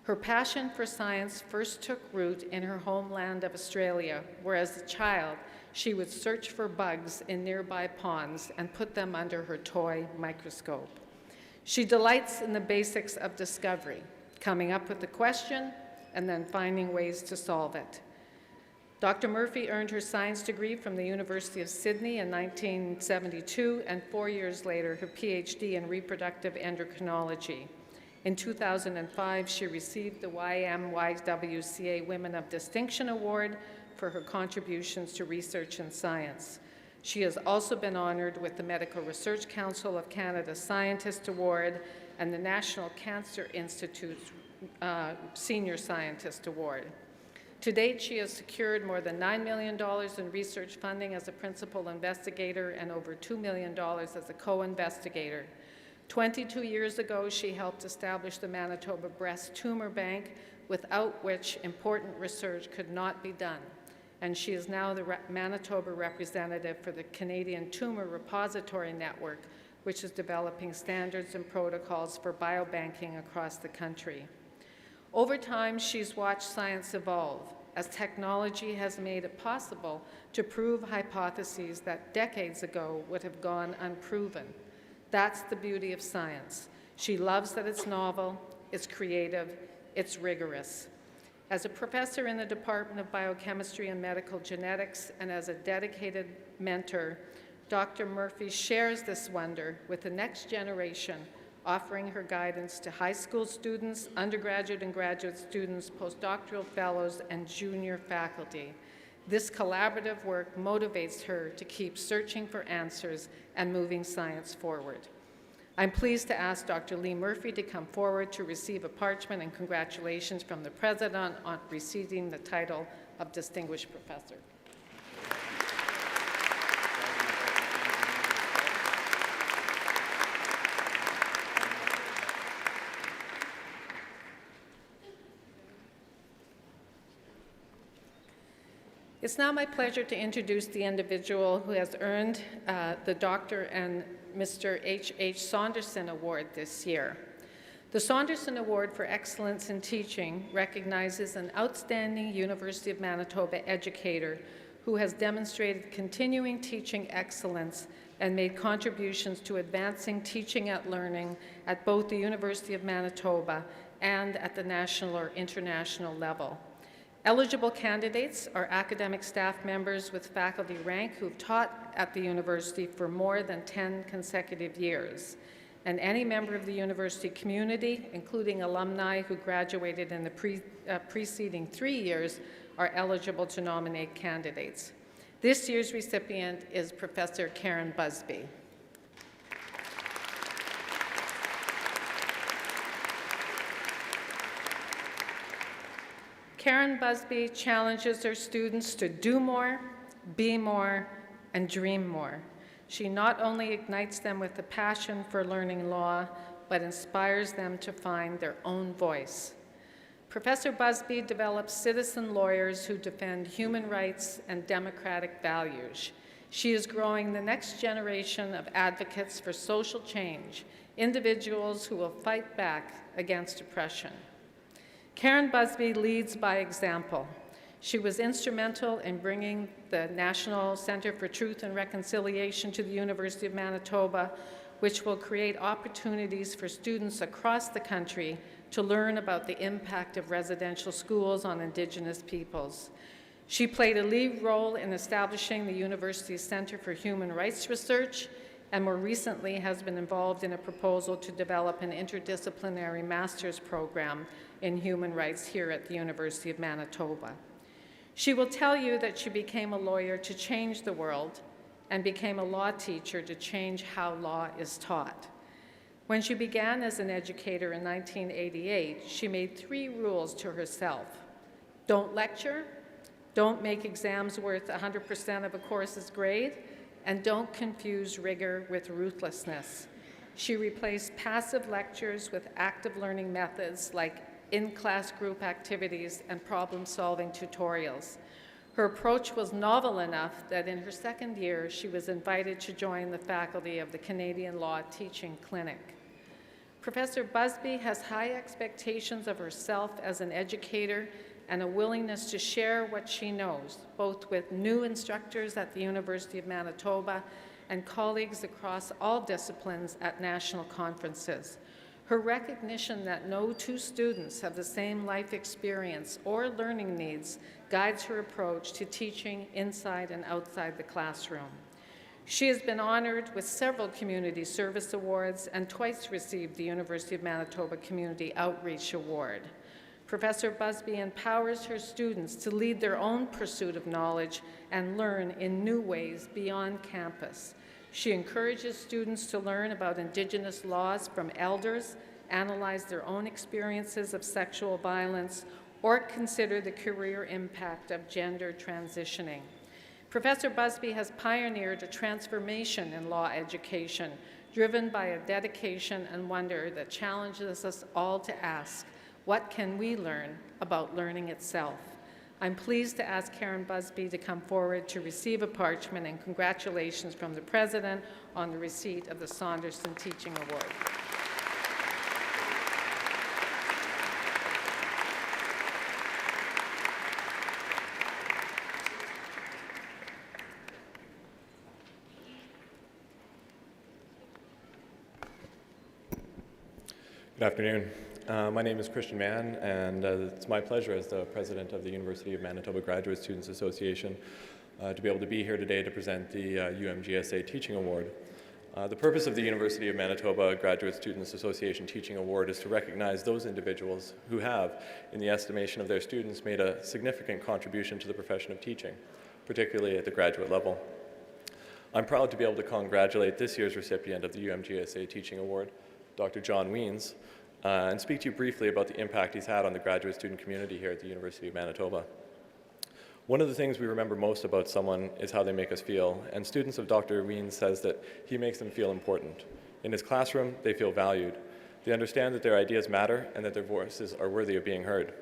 Her passion for science first took root in her homeland of Australia, where as a child, she would search for bugs in nearby ponds and put them under her toy microscope. She delights in the basics of discovery, coming up with the question and then finding ways to solve it. Dr. Murphy earned her science degree from the University of Sydney in 1972, and 4 years later, her PhD in reproductive endocrinology. In 2005, she received the YMYWCA Women of Distinction Award for her contributions to research and science. She has also been honored with the Medical Research Council of Canada Scientist Award and the National Cancer Institute's Senior Scientist Award. To date, she has secured more than $9 million in research funding as a principal investigator and over $2 million as a co-investigator. 22 years ago, she helped establish the Manitoba Breast Tumor Bank, without which important research could not be done. And she is now the Manitoba representative for the Canadian Tumor Repository Network, which is developing standards and protocols for biobanking across the country. Over time, she's watched science evolve as technology has made it possible to prove hypotheses that decades ago would have gone unproven. That's the beauty of science. She loves that it's novel, it's creative, it's rigorous. As a professor in the Department of Biochemistry and Medical Genetics and as a dedicated mentor, Dr. Murphy shares this wonder with the next generation, offering her guidance to high school students, undergraduate and graduate students, postdoctoral fellows, and junior faculty. This collaborative work motivates her to keep searching for answers and moving science forward. I'm pleased to ask Dr. Lee Murphy to come forward to receive a parchment and congratulations from the President on receiving the title of Distinguished Professor. It's now my pleasure to introduce the individual who has earned the Dr. and Mr. H.H. Saunderson Award this year. The Saunderson Award for Excellence in Teaching recognizes an outstanding University of Manitoba educator who has demonstrated continuing teaching excellence and made contributions to advancing teaching and learning at both the University of Manitoba and at the national or international level. Eligible candidates are academic staff members with faculty rank who've taught at the university for more than 10 consecutive years. And any member of the university community, including alumni who graduated in the preceding 3 years, are eligible to nominate candidates. This year's recipient is Professor Karen Busby. Karen Busby challenges her students to do more, be more, and dream more. She not only ignites them with a passion for learning law, but inspires them to find their own voice. Professor Busby develops citizen lawyers who defend human rights and democratic values. She is growing the next generation of advocates for social change, individuals who will fight back against oppression. Karen Busby leads by example. She was instrumental in bringing the National Center for Truth and Reconciliation to the University of Manitoba, which will create opportunities for students across the country to learn about the impact of residential schools on Indigenous peoples. She played a lead role in establishing the university's Center for Human Rights Research, and more recently has been involved in a proposal to develop an interdisciplinary master's program in human rights here at the University of Manitoba. She will tell you that she became a lawyer to change the world and became a law teacher to change how law is taught. When she began as an educator in 1988, she made 3 rules to herself: Don't lecture, don't make exams worth 100% of a course's grade, and don't confuse rigor with ruthlessness. She replaced passive lectures with active learning methods like in-class group activities and problem-solving tutorials. Her approach was novel enough that in her second year, she was invited to join the faculty of the Canadian Law Teaching Clinic. Professor Busby has high expectations of herself as an educator and a willingness to share what she knows, both with new instructors at the University of Manitoba and colleagues across all disciplines at national conferences. Her recognition that no two students have the same life experience or learning needs guides her approach to teaching inside and outside the classroom. She has been honored with several community service awards and twice received the University of Manitoba Community Outreach Award. Professor Busby empowers her students to lead their own pursuit of knowledge and learn in new ways beyond campus. She encourages students to learn about Indigenous laws from elders, analyze their own experiences of sexual violence, or consider the career impact of gender transitioning. Professor Busby has pioneered a transformation in law education, driven by a dedication and wonder that challenges us all to ask, what can we learn about learning itself? I'm pleased to ask Karen Busby to come forward to receive a parchment, and congratulations from the President on the receipt of the Saunderson Teaching Award. Good afternoon. My name is Christian Mann, and it's my pleasure as the President of the University of Manitoba Graduate Students Association to be able to be here today to present the UMGSA Teaching Award. The purpose of the University of Manitoba Graduate Students Association Teaching Award is to recognize those individuals who have, in the estimation of their students, made a significant contribution to the profession of teaching, particularly at the graduate level. I'm proud to be able to congratulate this year's recipient of the UMGSA Teaching Award, Dr. John Wiens, and speak to you briefly about the impact he's had on the graduate student community here at the University of Manitoba. One of the things we remember most about someone is how they make us feel, and students of Dr. Wiens says that he makes them feel important. In his classroom, they feel valued. They understand that their ideas matter and that their voices are worthy of being heard.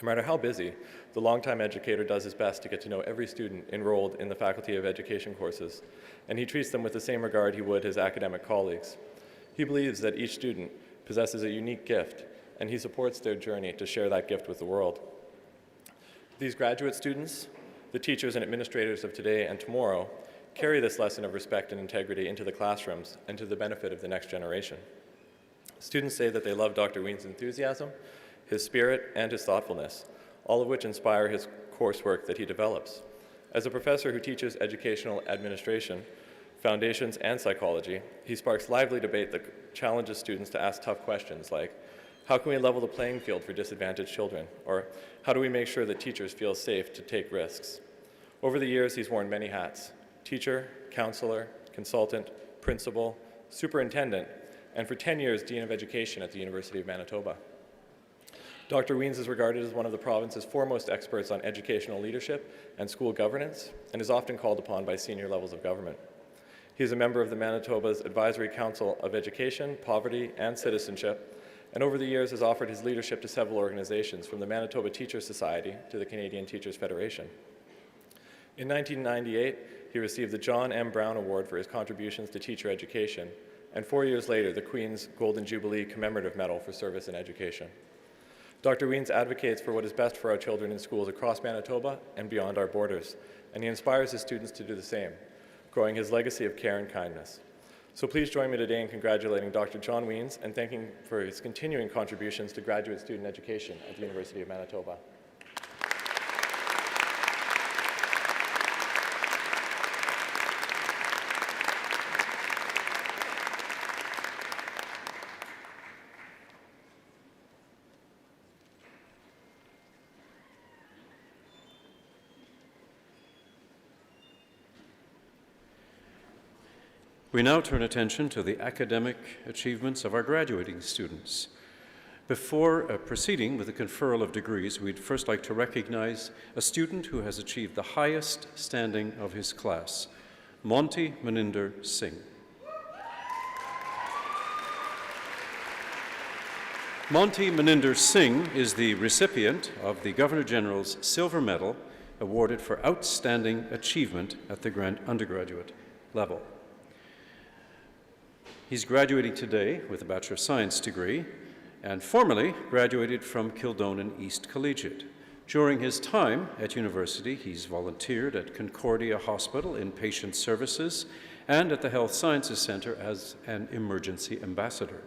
No matter how busy, the longtime educator does his best to get to know every student enrolled in the Faculty of Education courses, and he treats them with the same regard he would his academic colleagues. He believes that each student possesses a unique gift, and he supports their journey to share that gift with the world. These graduate students, the teachers and administrators of today and tomorrow, carry this lesson of respect and integrity into the classrooms and to the benefit of the next generation. Students say that they love Dr. Wiens' enthusiasm, his spirit, and his thoughtfulness, all of which inspire his coursework that he develops. As a professor who teaches educational administration, foundations, and psychology, he sparks lively debate that challenges students to ask tough questions like, how can we level the playing field for disadvantaged children? Or how do we make sure that teachers feel safe to take risks? Over the years, he's worn many hats: teacher, counselor, consultant, principal, superintendent, and for 10 years, Dean of Education at the University of Manitoba. Dr. Wiens is regarded as one of the province's foremost experts on educational leadership and school governance, and is often called upon by senior levels of government. He is a member of the Manitoba's Advisory Council of Education, Poverty, and Citizenship, and over the years has offered his leadership to several organizations, from the Manitoba Teachers Society to the Canadian Teachers Federation. In 1998, he received the John M. Brown Award for his contributions to teacher education, and 4 years later, the Queen's Golden Jubilee Commemorative Medal for service in education. Dr. Wiens advocates for what is best for our children in schools across Manitoba and beyond our borders, and he inspires his students to do the same, growing his legacy of care and kindness. So please join me today in congratulating Dr. John Wiens and thanking him for his continuing contributions to graduate student education at the University of Manitoba. We now turn attention to the academic achievements of our graduating students. Before proceeding with the conferral of degrees, we'd first like to recognize a student who has achieved the highest standing of his class, Monty Maninder Singh. Monty Maninder Singh is the recipient of the Governor-General's Silver Medal awarded for outstanding achievement at the undergraduate level. He's graduating today with a Bachelor of Science degree and formerly graduated from Kildonan East Collegiate. During his time at university, he's volunteered at Concordia Hospital in patient services and at the Health Sciences Center as an emergency ambassador.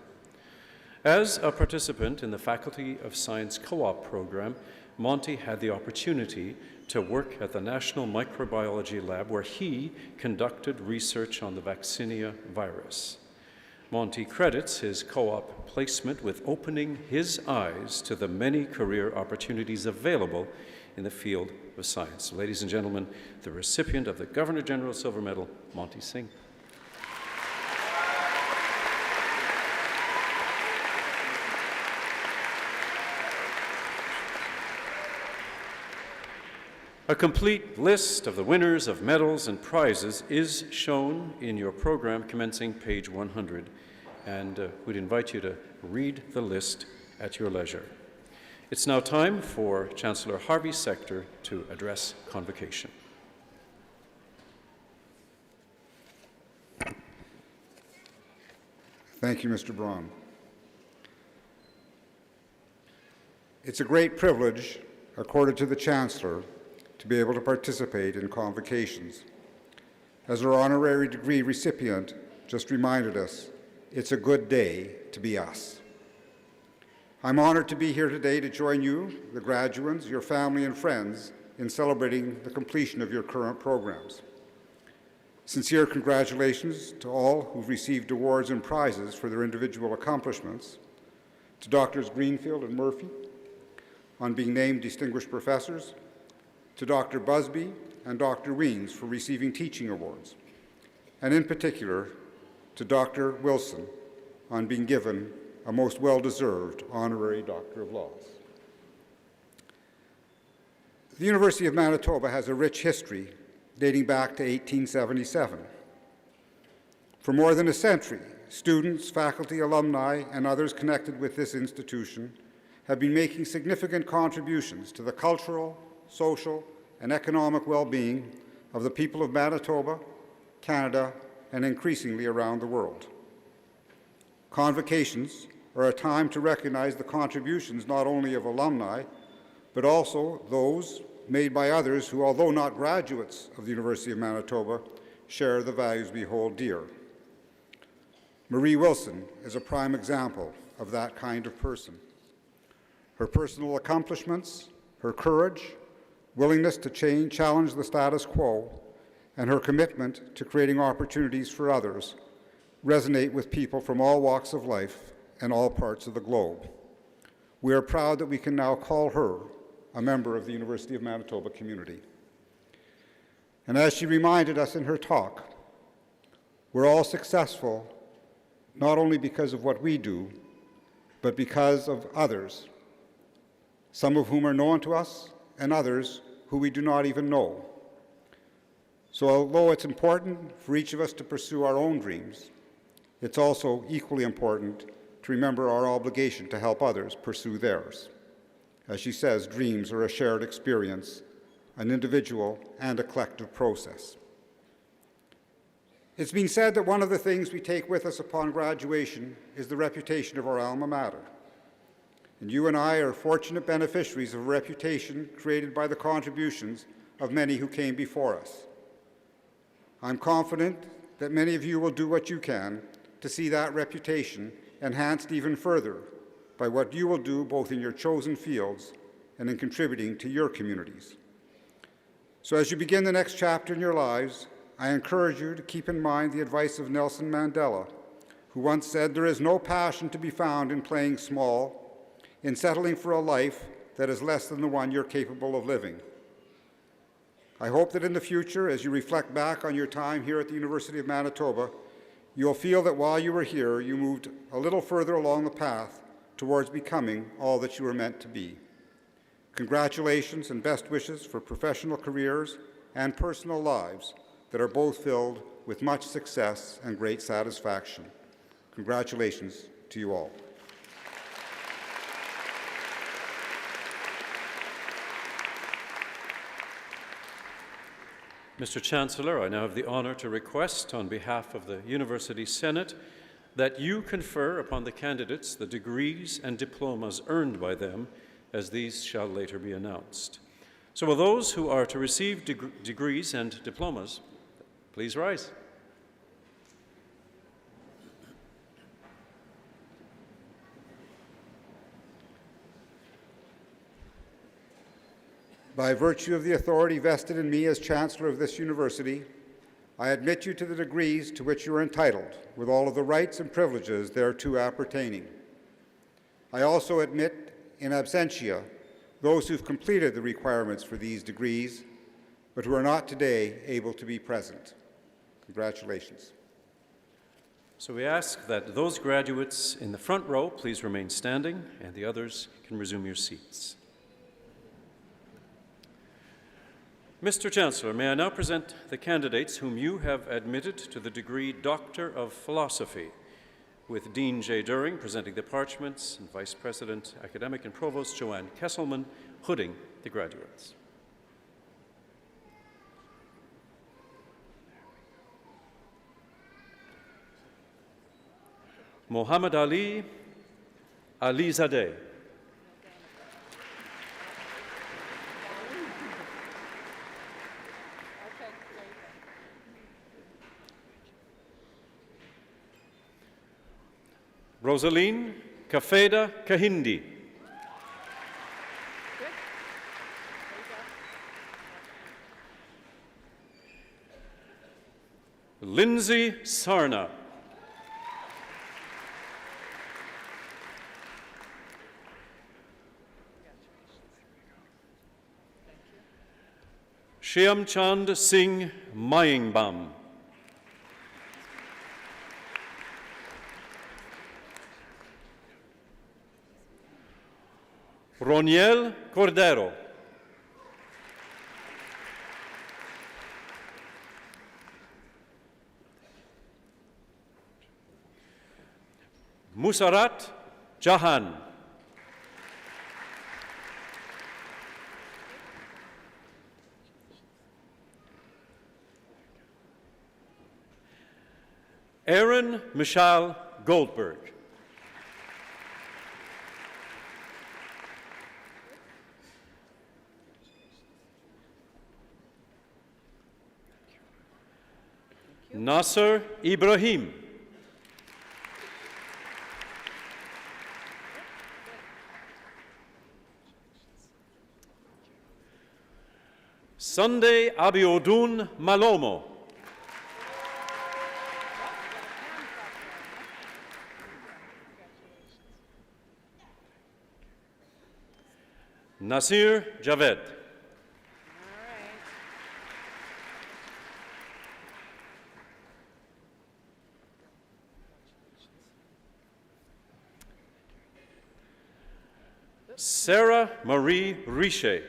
As a participant in the Faculty of Science co-op program, Monty had the opportunity to work at the National Microbiology Lab where he conducted research on the vaccinia virus. Monty credits his co-op placement with opening his eyes to the many career opportunities available in the field of science. Ladies and gentlemen, the recipient of the Governor-General Silver Medal, Monty Singh. A complete list of the winners of medals and prizes is shown in your program commencing page 100, and we'd invite you to read the list at your leisure. It's now time for Chancellor Harvey Sector to address convocation. Thank you, Mr. Braun. It's a great privilege accorded to the Chancellor to be able to participate in convocations. As our honorary degree recipient just reminded us, it's a good day to be us. I'm honored to be here today to join you, the graduates, your family and friends, in celebrating the completion of your current programs. Sincere congratulations to all who've received awards and prizes for their individual accomplishments, to Drs. Greenfield and Murphy on being named distinguished professors, to Dr. Busby and Dr. Weens for receiving teaching awards, and in particular to Dr. Wilson on being given a most well-deserved honorary Doctor of Laws. The University of Manitoba has a rich history dating back to 1877. For more than a century, students, faculty, alumni, and others connected with this institution have been making significant contributions to the cultural, social, and economic well-being of the people of Manitoba, Canada, and increasingly around the world. Convocations are a time to recognize the contributions not only of alumni, but also those made by others who, although not graduates of the University of Manitoba, share the values we hold dear. Marie Wilson is a prime example of that kind of person. Her personal accomplishments, her courage, willingness to challenge the status quo, and her commitment to creating opportunities for others resonate with people from all walks of life and all parts of the globe. We are proud that we can now call her a member of the University of Manitoba community. And as she reminded us in her talk, we're all successful not only because of what we do, but because of others, some of whom are known to us and others who we do not even know. So although it's important for each of us to pursue our own dreams, it's also equally important to remember our obligation to help others pursue theirs. As she says, dreams are a shared experience, an individual and a collective process. It's been said that one of the things we take with us upon graduation is the reputation of our alma mater. And you and I are fortunate beneficiaries of a reputation created by the contributions of many who came before us. I'm confident that many of you will do what you can to see that reputation enhanced even further by what you will do both in your chosen fields and in contributing to your communities. So as you begin the next chapter in your lives, I encourage you to keep in mind the advice of Nelson Mandela, who once said, "There is no passion to be found in playing small, in settling for a life that is less than the one you're capable of living." I hope that in the future, as you reflect back on your time here at the University of Manitoba, you'll feel that while you were here, you moved a little further along the path towards becoming all that you were meant to be. Congratulations and best wishes for professional careers and personal lives that are both filled with much success and great satisfaction. Congratulations to you all. Mr. Chancellor, I now have the honor to request on behalf of the University Senate that you confer upon the candidates the degrees and diplomas earned by them, as these shall later be announced. So will those who are to receive degrees and diplomas please rise. By virtue of the authority vested in me as Chancellor of this university, I admit you to the degrees to which you are entitled, with all of the rights and privileges thereto appertaining. I also admit, in absentia, those who've completed the requirements for these degrees, but who are not today able to be present. Congratulations. So we ask that those graduates in the front row please remain standing, and the others can resume your seats. Mr. Chancellor, may I now present the candidates whom you have admitted to the degree Doctor of Philosophy, with Dean J. During presenting the parchments and Vice President, Academic and Provost Joanne Kesselman hooding the graduates. Mohammed Ali Alizadeh. Rosaline Kafeda Kahindi. Lindsay Sarna. Shyamchand Singh Mayingbam. Roniel Cordero. Musarat Jahan. Aaron Michal Goldberg. Nasser Ibrahim. Sunday Abiodun Malomo. Nasir Javed. Sarah Marie Riche.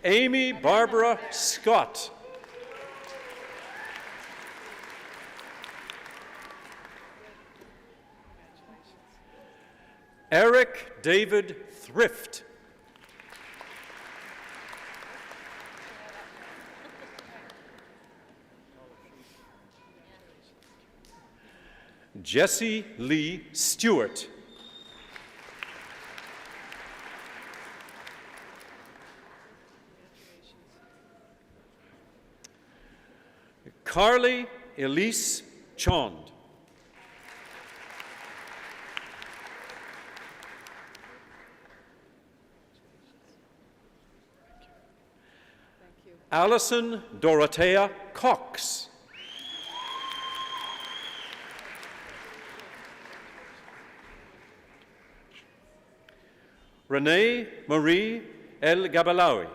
Amy Barbara Scott. Eric David Thrift. Jesse Lee Stewart. Carly Elise Chond. Allison Dorothea Cox. Renee Marie El Gabalawi.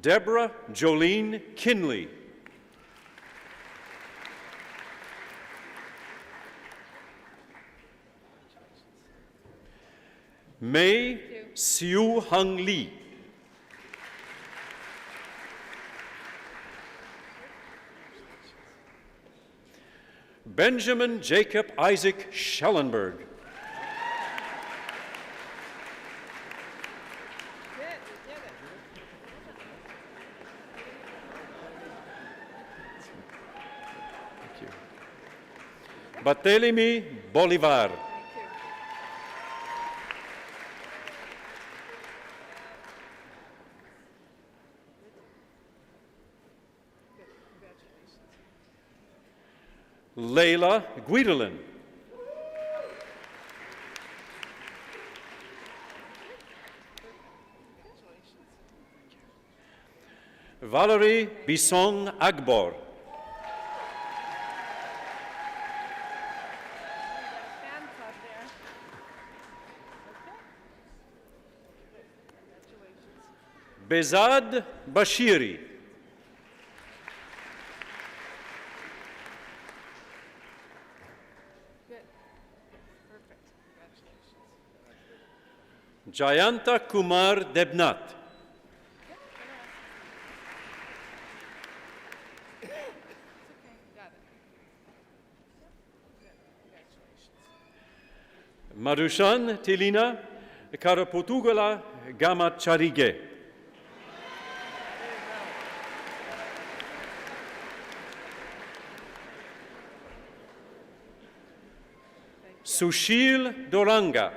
Deborah Jolene Kinley. Mei Siu Hung Lee. Benjamin Jacob Isaac Schellenberg. Barthélemy Bolivar. Leila Guidelin. Valerie Bisson Agbor. Bezad Bashiri. Jayanta Kumar Debnath. Madushan Tilina Karapotugala Gamacharige. Sushil Doranga.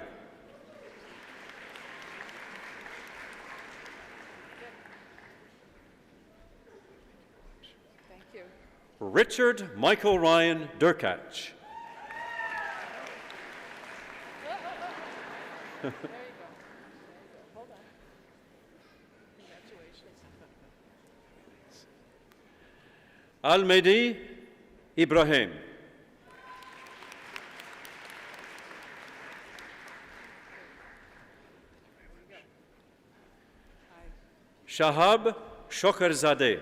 Richard Michael Ryan Durkach. Almedi Ibrahim. Shahab Shokarzadeh.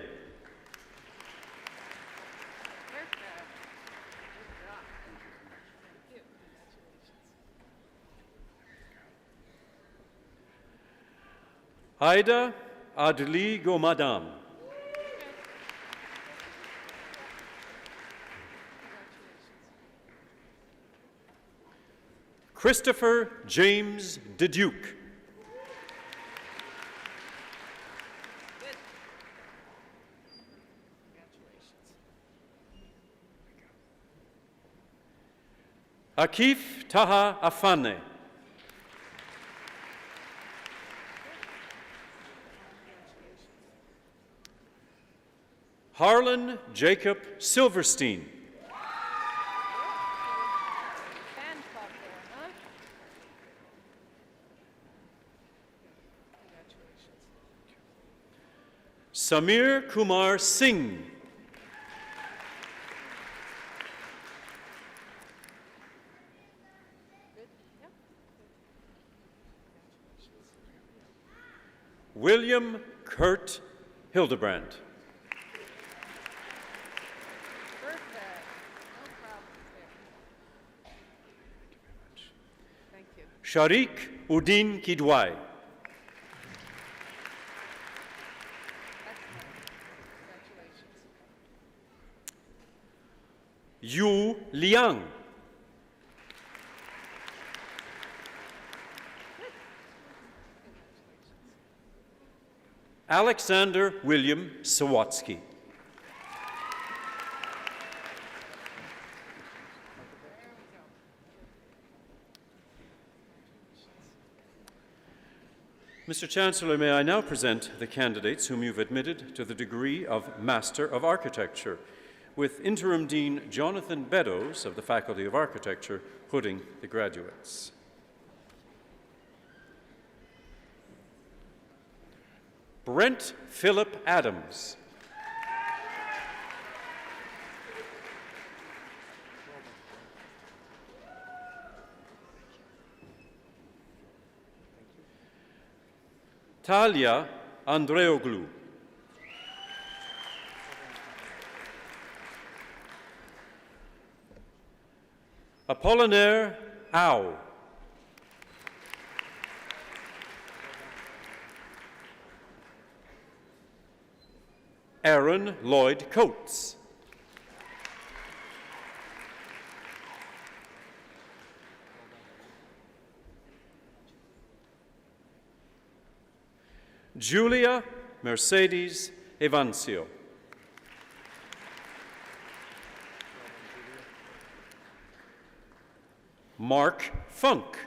Haida Adli Gomadam. Christopher James DeDuke. Akif Taha Afane. Harlan Jacob Silverstein. Samir Kumar Singh. William Kurt Hildebrand. Sharik Udin Kidwai. Yu Liang. Alexander William Sawatsky. Mr. Chancellor, may I now present the candidates whom you've admitted to the degree of Master of Architecture, with Interim Dean Jonathan Beddoes of the Faculty of Architecture hooding the graduates. Brent Philip Adams. Talia Andreoglu. Apollinaire Au. Aaron Lloyd Coates. Julia Mercedes Evancio. Mark Funk.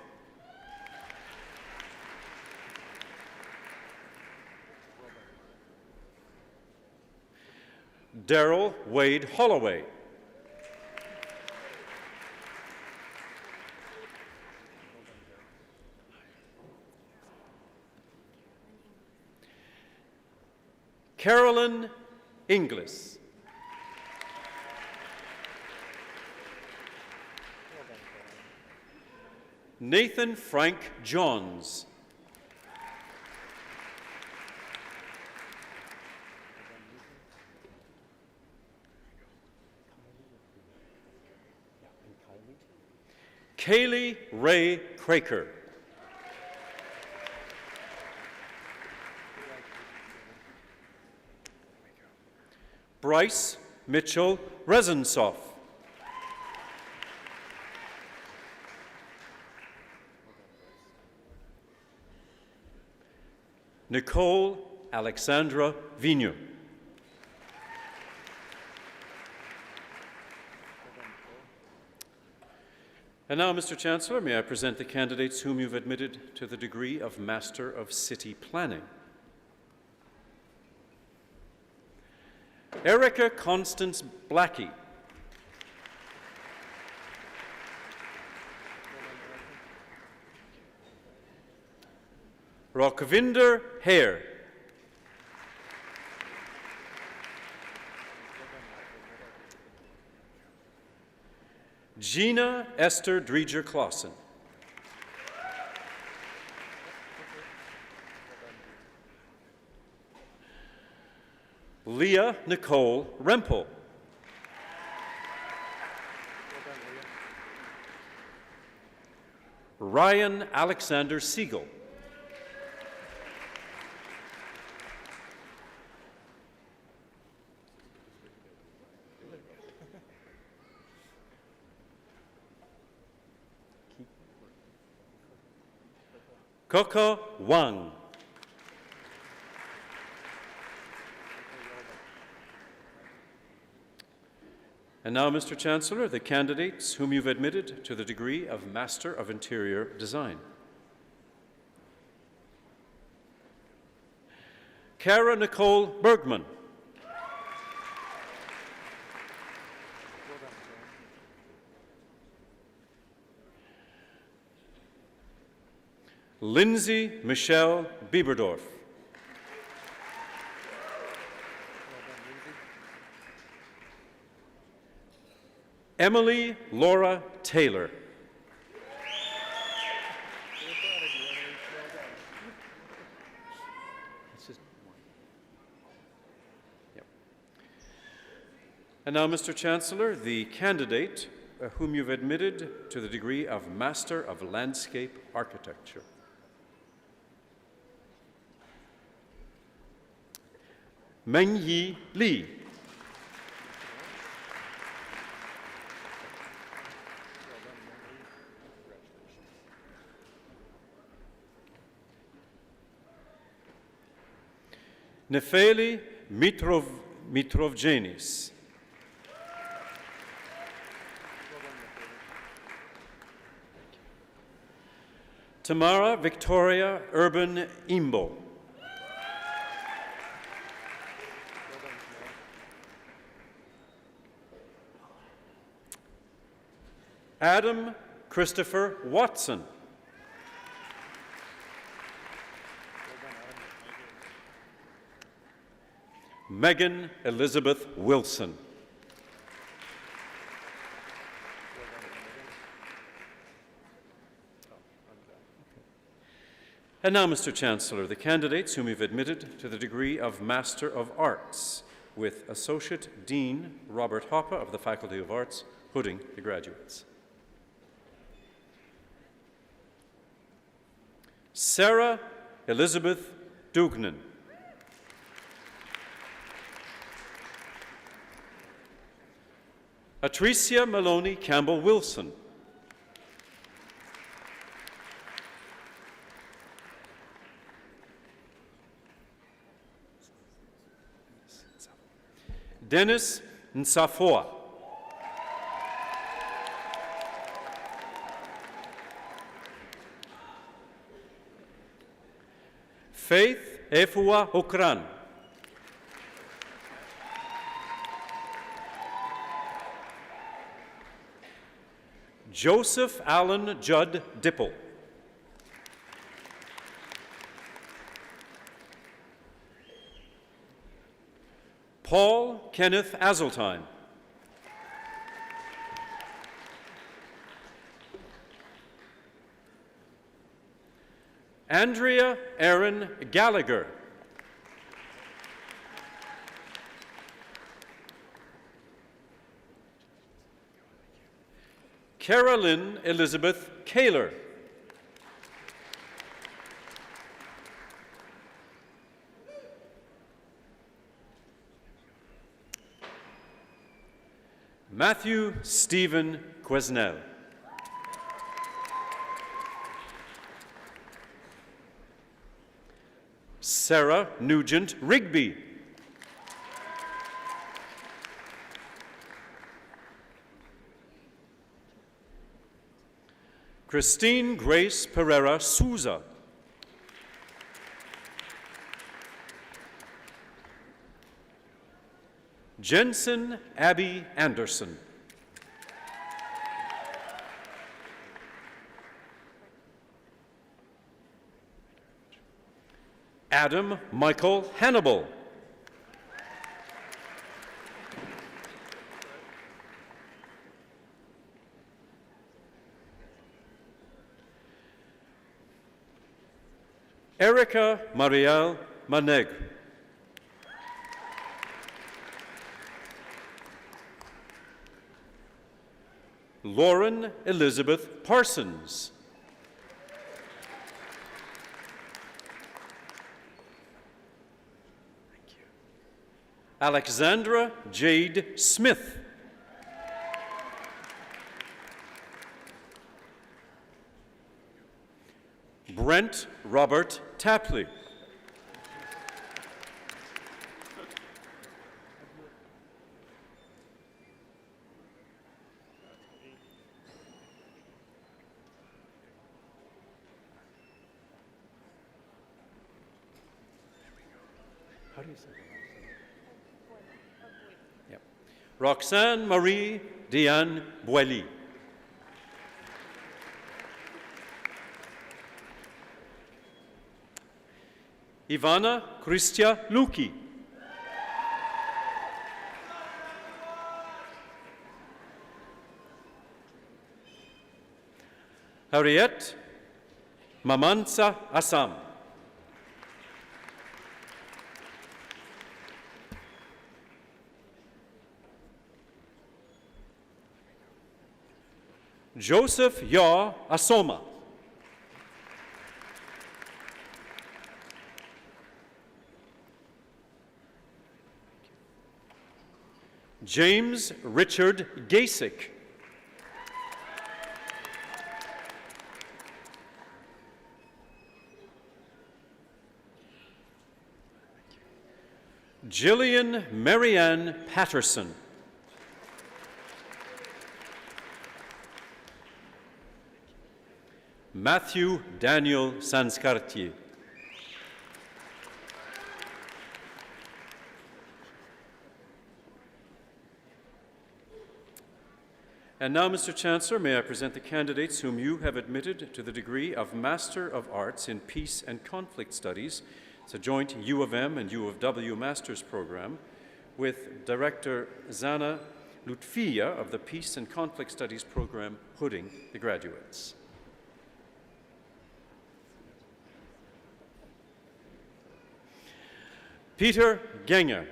Daryl Wade Holloway. Carolyn Inglis. Nathan Frank Johns. Kaylee Ray Craker. Bryce Mitchell Rezensoff. Nicole Alexandra Vigneault. And now, Mr. Chancellor, may I present the candidates whom you've admitted to the degree of Master of City Planning. Erica Constance Blackie. Rockvinder Hare. Gina Esther Dreger Clausen. Leah Nicole Rempel. Ryan Alexander Siegel. Coco Wang. And now, Mr. Chancellor, the candidates whom you've admitted to the degree of Master of Interior Design. Cara Nicole Bergman. Lindsay Michelle Bieberdorf. Emily Laura Taylor. And now, Mr. Chancellor, the candidate whom you've admitted to the degree of Master of Landscape Architecture. Mengyi Li. Nefeli Mitrovgenis. Tamara Victoria Urban Imbo. Adam Christopher Watson. Megan Elizabeth Wilson. And now, Mr. Chancellor, the candidates whom you've admitted to the degree of Master of Arts, with Associate Dean Robert Hoppe of the Faculty of Arts, hooding the graduates. Sarah Elizabeth Dugnan. Atricia Maloney Campbell-Wilson. Dennis Nsafoa. Faith Efua Okran. Joseph Allen Judd Dipple. Paul Kenneth Azeltine. Andrea Erin Gallagher. Carolyn Elizabeth Kaler. Matthew Stephen Quesnel. Sarah Nugent Rigby. Christine Grace Pereira Souza. Jensen Abby Anderson. Adam Michael Hannibal. Erica Marielle Maneg. Lauren Elizabeth Parsons. Alexandra Jade Smith. Brent Robert Tapley. How do you say that? Yep. Roxanne Marie Diane Boilly. Ivana Christia Luki. Harriet Mamansa Assam. Joseph Yaw Asoma. James Richard Gasick. Jillian Marianne Patterson. Matthew Daniel Sanscartier. And now, Mr. Chancellor, may I present the candidates whom you have admitted to the degree of Master of Arts in Peace and Conflict Studies. It's a joint U of M and U of W master's program with Director Zana Lutfia of the Peace and Conflict Studies program, hooding the graduates. Peter Genger.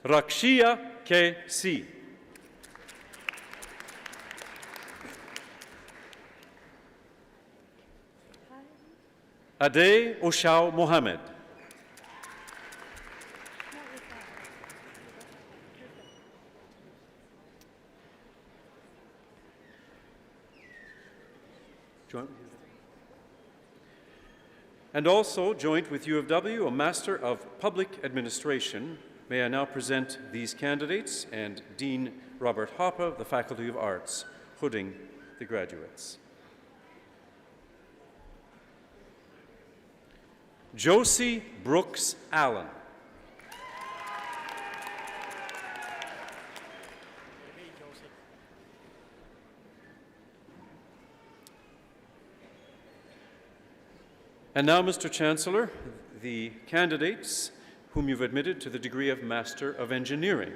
Rakshia K. C. Ade Oshao Mohammed. And also, joint with U of W, a Master of Public Administration. May I now present these candidates and Dean Robert Hoppe, the Faculty of Arts, hooding the graduates. Josie Brooks Allen. And now, Mr. Chancellor, the candidates whom you've admitted to the degree of Master of Engineering,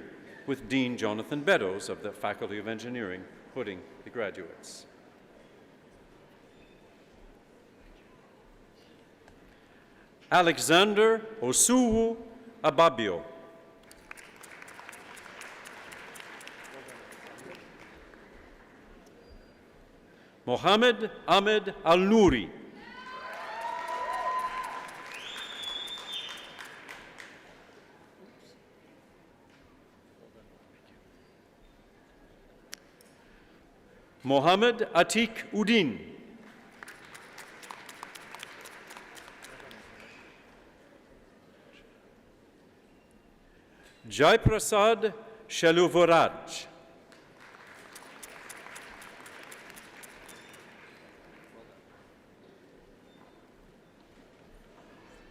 with Dean Jonathan Beddoes of the Faculty of Engineering hooding the graduates. Alexander Osuwu Ababio. Mohammed Ahmed Al-Nouri. Mohammed Atik Udin. Jaiprasad Shaluvoraj.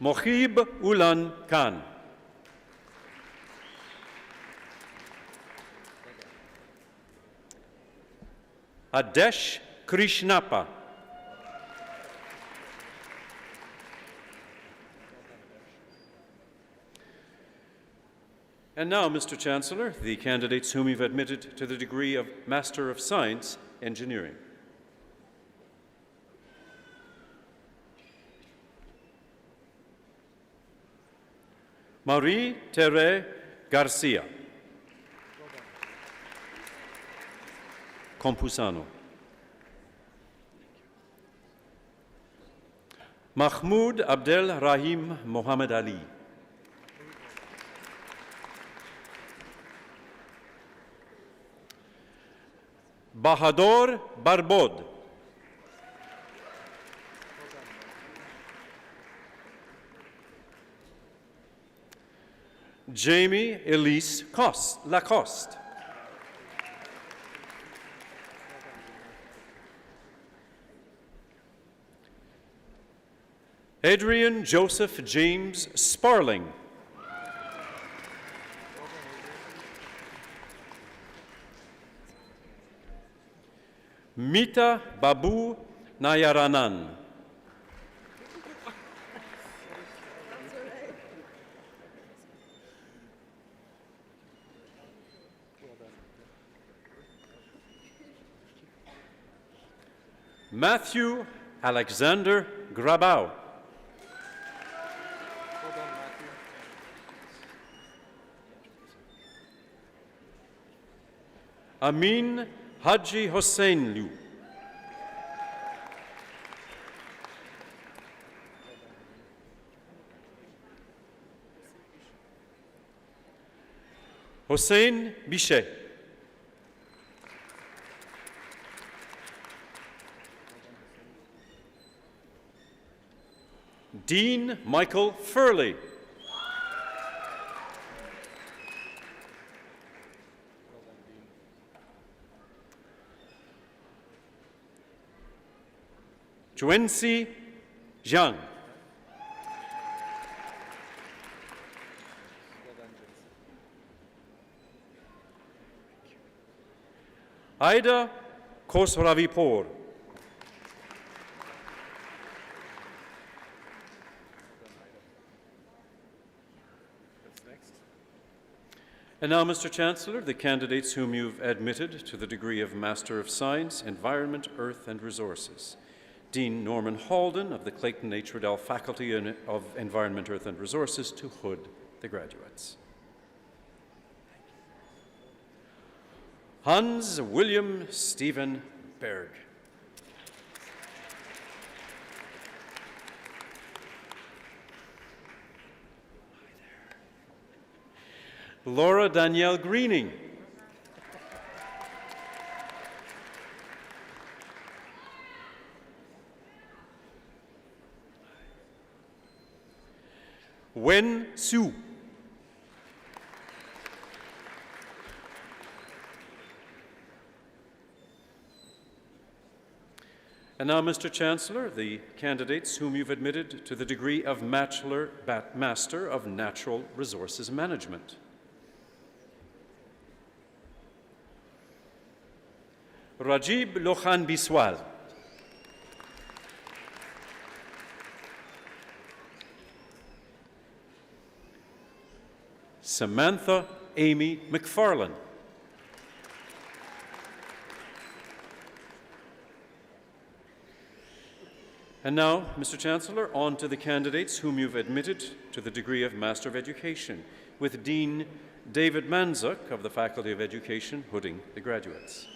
Mohib Ulan Khan. Adesh Krishnappa. And now, Mr. Chancellor, the candidates whom you've admitted to the degree of Master of Science, Engineering. Marie Tere Garcia. Compusano. Mahmoud Abdel Rahim Mohammed Ali. Bahadur Barbod. Jamie Elise Lacoste. Adrian Joseph James Sparling. Mita Babu Nayaranan. Matthew Alexander Grabau. Amin Haji Hossein. Hossein Bichet. Dean Michael Furley. Juency Zhang. Aida Khosravipur. And now, Mr. Chancellor, the candidates whom you've admitted to the degree of Master of Science, Environment, Earth and Resources. Dean Norman Halden of the Clayton H. Riddell Faculty of Environment, Earth and Resources to hood the graduates. Hans William Stephen Berg. Laura Danielle Greening. Wen Su. And now, Mr. Chancellor, the candidates whom you've admitted to the degree of Master of Natural Resources Management. Rajib Lohan Biswal. Samantha Amy McFarlane. And now, Mr. Chancellor, on to the candidates whom you've admitted to the degree of Master of Education, with Dean David Manzuk of the Faculty of Education hooding the graduates.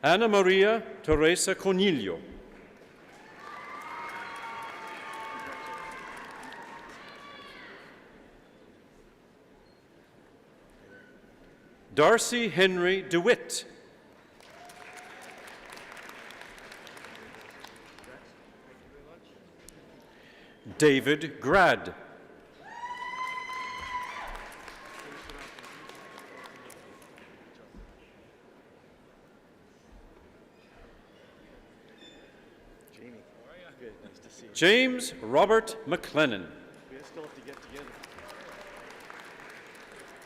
Ana Maria Teresa Conillo. Darcy Henry DeWitt. David Grad. James Robert McLennan. We still have to get together.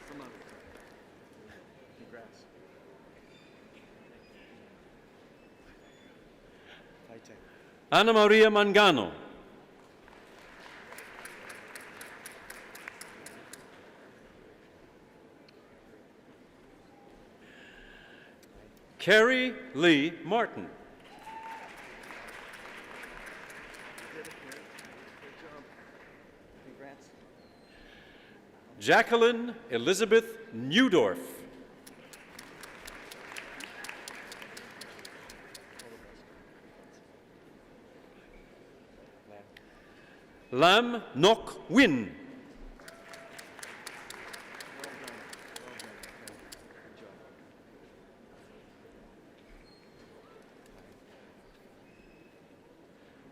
Come on. Congrats. Fighting. Ana Maria Mangano. Carrie Lee Martin. Jacqueline Elizabeth Newdorf. Lam Nok Win.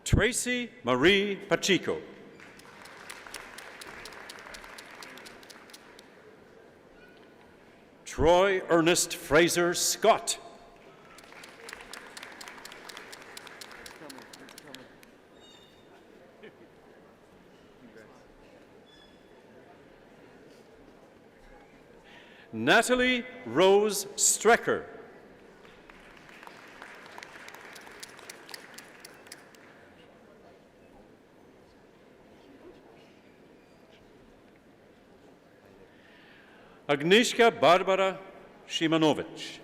Tracy Marie Pacheco. Troy Ernest Fraser Scott. Natalie Rose Strecker. Agnieszka Barbara Shimanovich.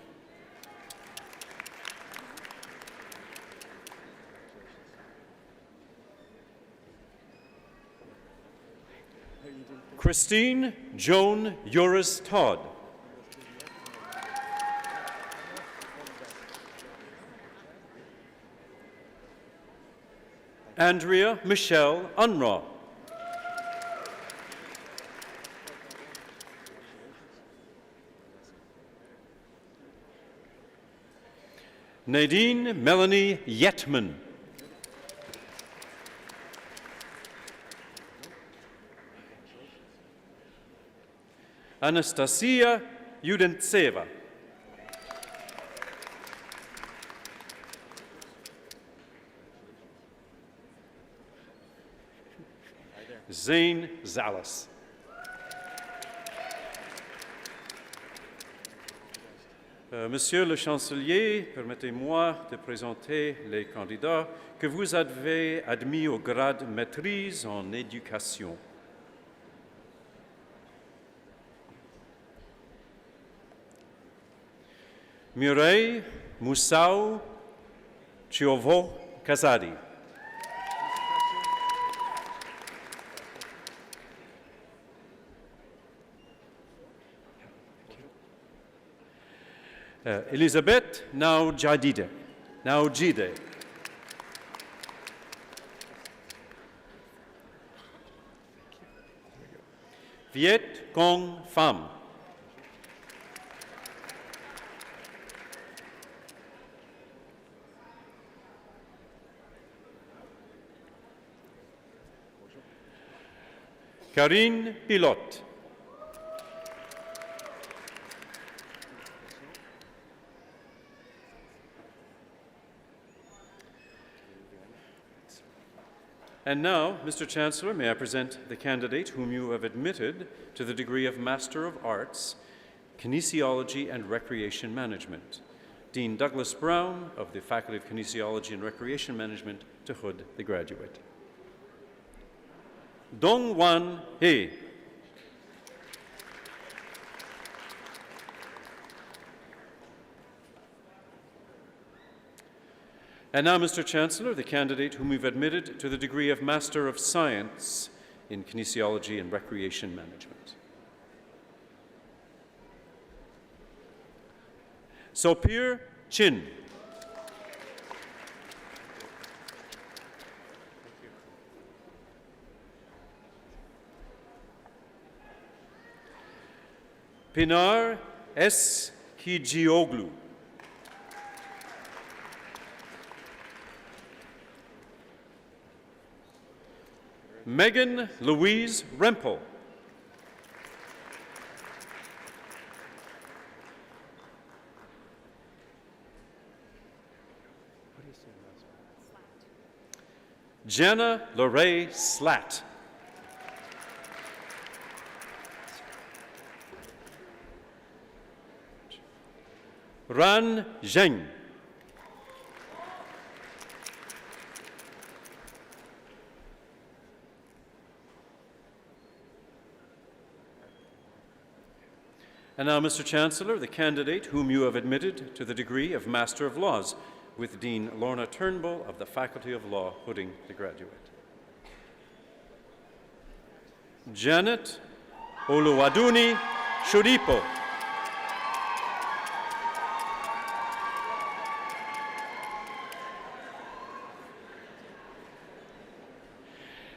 Christine Joan Uris Todd. Andrea Michelle Unraw. Nadine Melanie Yetman. Anastasia Yudentseva. Zane Zalas. Monsieur le Chancelier, permettez-moi de présenter les candidats que vous avez admis au grade maîtrise en éducation. Mireille Musau Chiovo Kazadi. Elizabeth Naujide. Viet Cong Pham. Karine Pilote. And now, Mr. Chancellor, may I present the candidate whom you have admitted to the degree of Master of Arts, Kinesiology and Recreation Management. Dean Douglas Brown of the Faculty of Kinesiology and Recreation Management to hood the graduate. Dong Wan He. And now, Mr. Chancellor, the candidate whom we've admitted to the degree of Master of Science in Kinesiology and Recreation Management. Sopir Chin. Pinar S. Kijioglu. Megan Louise Rempel. Jenna Lorraine Slatt. Ran Zheng. And now, Mr. Chancellor, the candidate whom you have admitted to the degree of Master of Laws, with Dean Lorna Turnbull of the Faculty of Law hooding the graduate. Janet Oluwaduni Shodipo.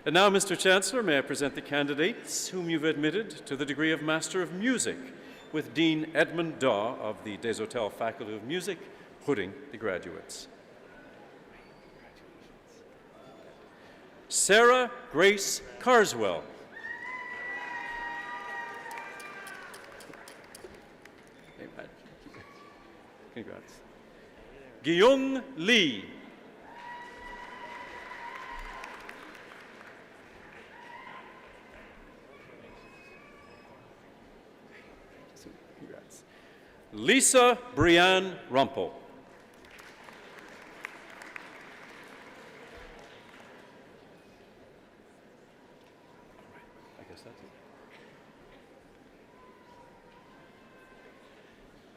And now, Mr. Chancellor, may I present the candidates whom you've admitted to the degree of Master of Music, with Dean Edmund Daw of the Des Hôtels Faculty of Music hooding the graduates. Sarah Grace Carswell. Congrats. Gyung Lee. Congrats. Lisa Brianne Rumpel.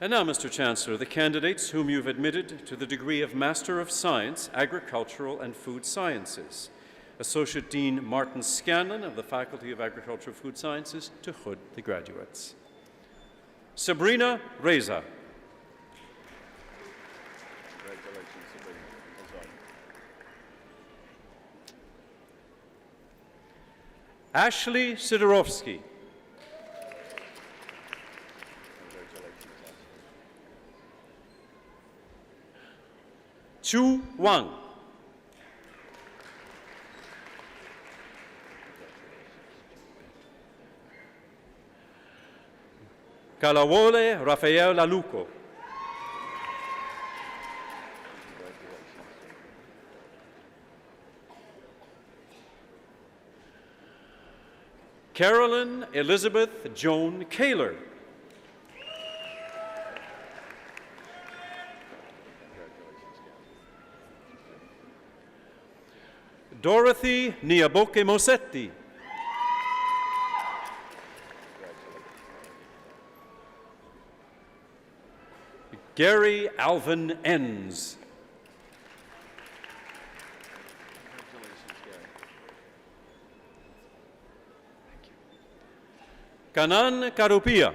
And now, Mr. Chancellor, the candidates whom you've admitted to the degree of Master of Science, Agricultural and Food Sciences. Associate Dean Martin Scanlon of the Faculty of Agricultural and Food Sciences to hood the graduates. Sabrina Reza. Congratulations, Sabrina. Well done. Ashley Sidorovsky. Chu Wang. Kalawole Rafael Laluco. Carolyn Elizabeth Joan Kaler. Dorothy Niaboke Mosetti. Gary Alvin Enns. Kanan Karupia.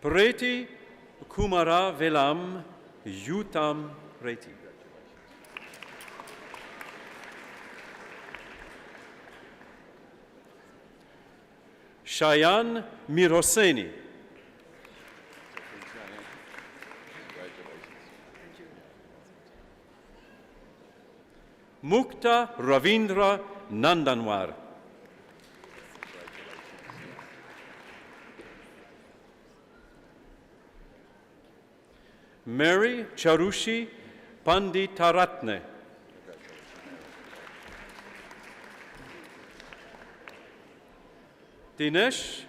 Preti Kumara Velam Yutam Preti. Shayan Miroseni. Mukta Ravindra Nandanwar. Mary Charushi Panditaratne. Dinesh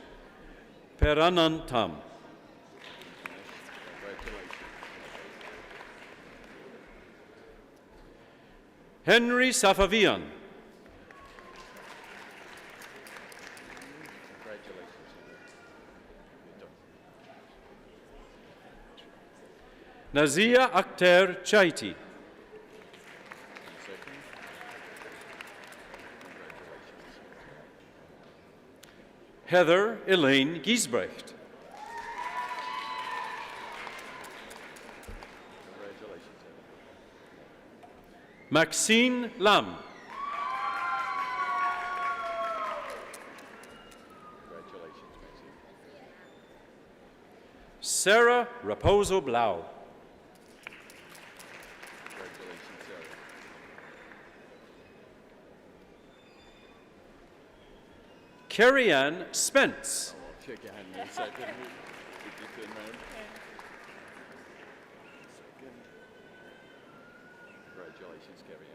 Peranantam. Henry Safavian. Nazia Akhter Chaiti. Heather Elaine Giesbrecht. Maxine Lam. Sarah Raposo Blau. Carrie Ann Spence. Shake your hand in a second. Would you turn around? Second. Congratulations, Carrie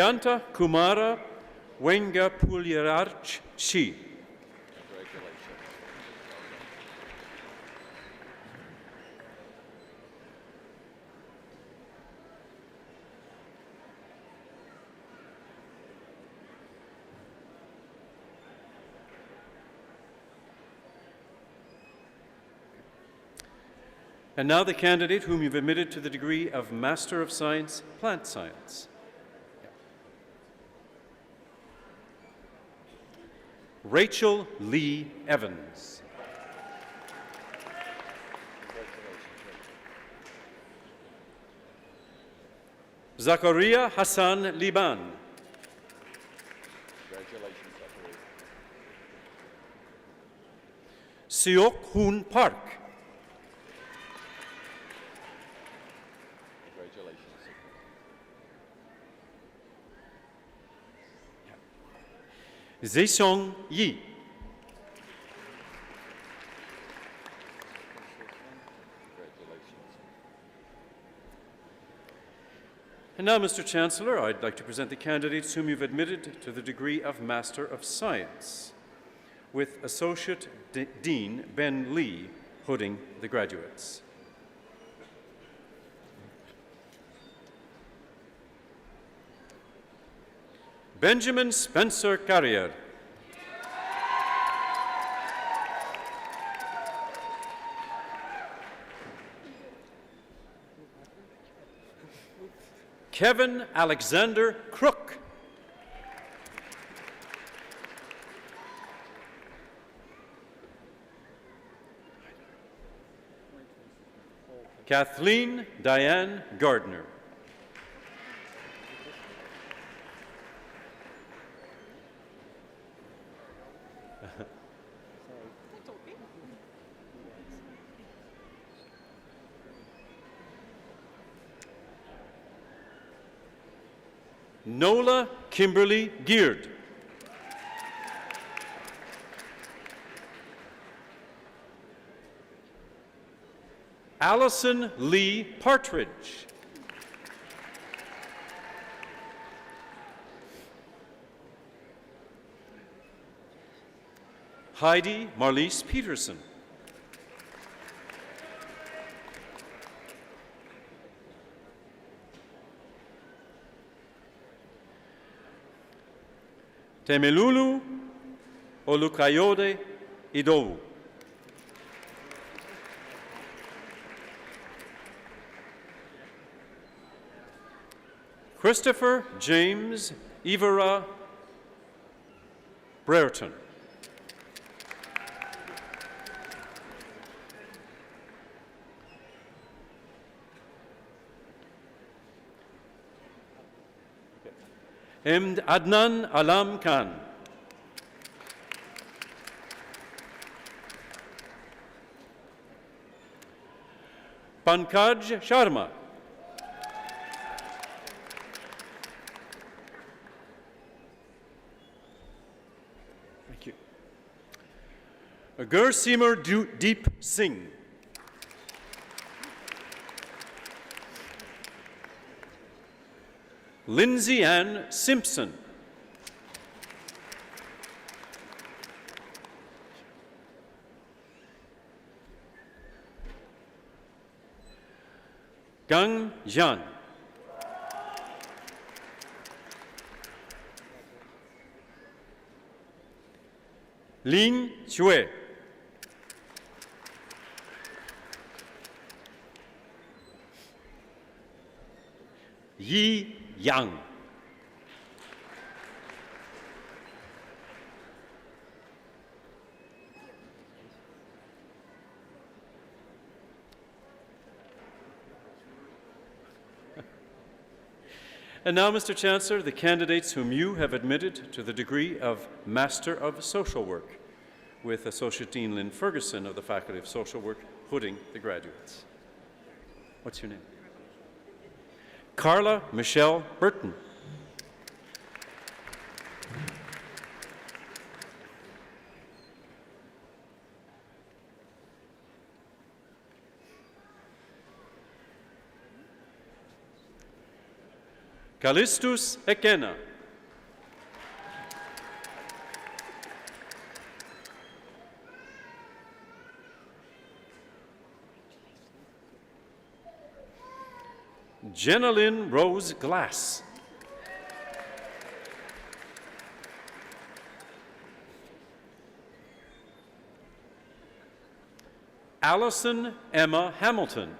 Ann. Priyanta Kumara Wenga Pulyarach Shi. Congratulations. And now the candidate whom you've admitted to the degree of Master of Science, Plant Science. Rachel Lee Evans. Zakaria Hassan Liban. Congratulations, Zachary. Siok Hoon Park. Congratulations. Zesong Yi. Congratulations. And now, Mr. Chancellor, I'd like to present the candidates whom you've admitted to the degree of Master of Science, with Associate Dean Ben Lee hooding the graduates. Benjamin Spencer Carrier. Kevin Alexander Crook. Kathleen Diane Gardner. Nola Kimberly Geard. Allison Lee Partridge. Heidi Marlise Peterson. Temelulu Olukayode Idowu. Christopher James Ivera Brereton. Emd Adnan Alam Khan. Pankaj Sharma. Thank you. Gursimar Deep Singh. Lindsay Ann Simpson. Gang Jian. Lin Xue. Yi Yang. And now, Mr. Chancellor, the candidates whom you have admitted to the degree of Master of Social Work, with Associate Dean Lynn Ferguson of the Faculty of Social Work hooding the graduates. What's your name? Carla Michelle Burton. Callistus Ekena. Jenalyn Rose Glass. Allison Emma Hamilton.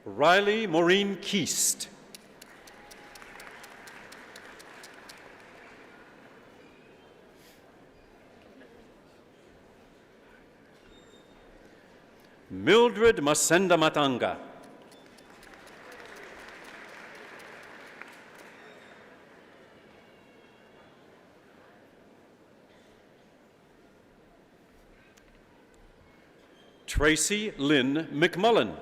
Riley Maureen Keast. Mildred Masenda Matanga. Tracy Lynn McMullen.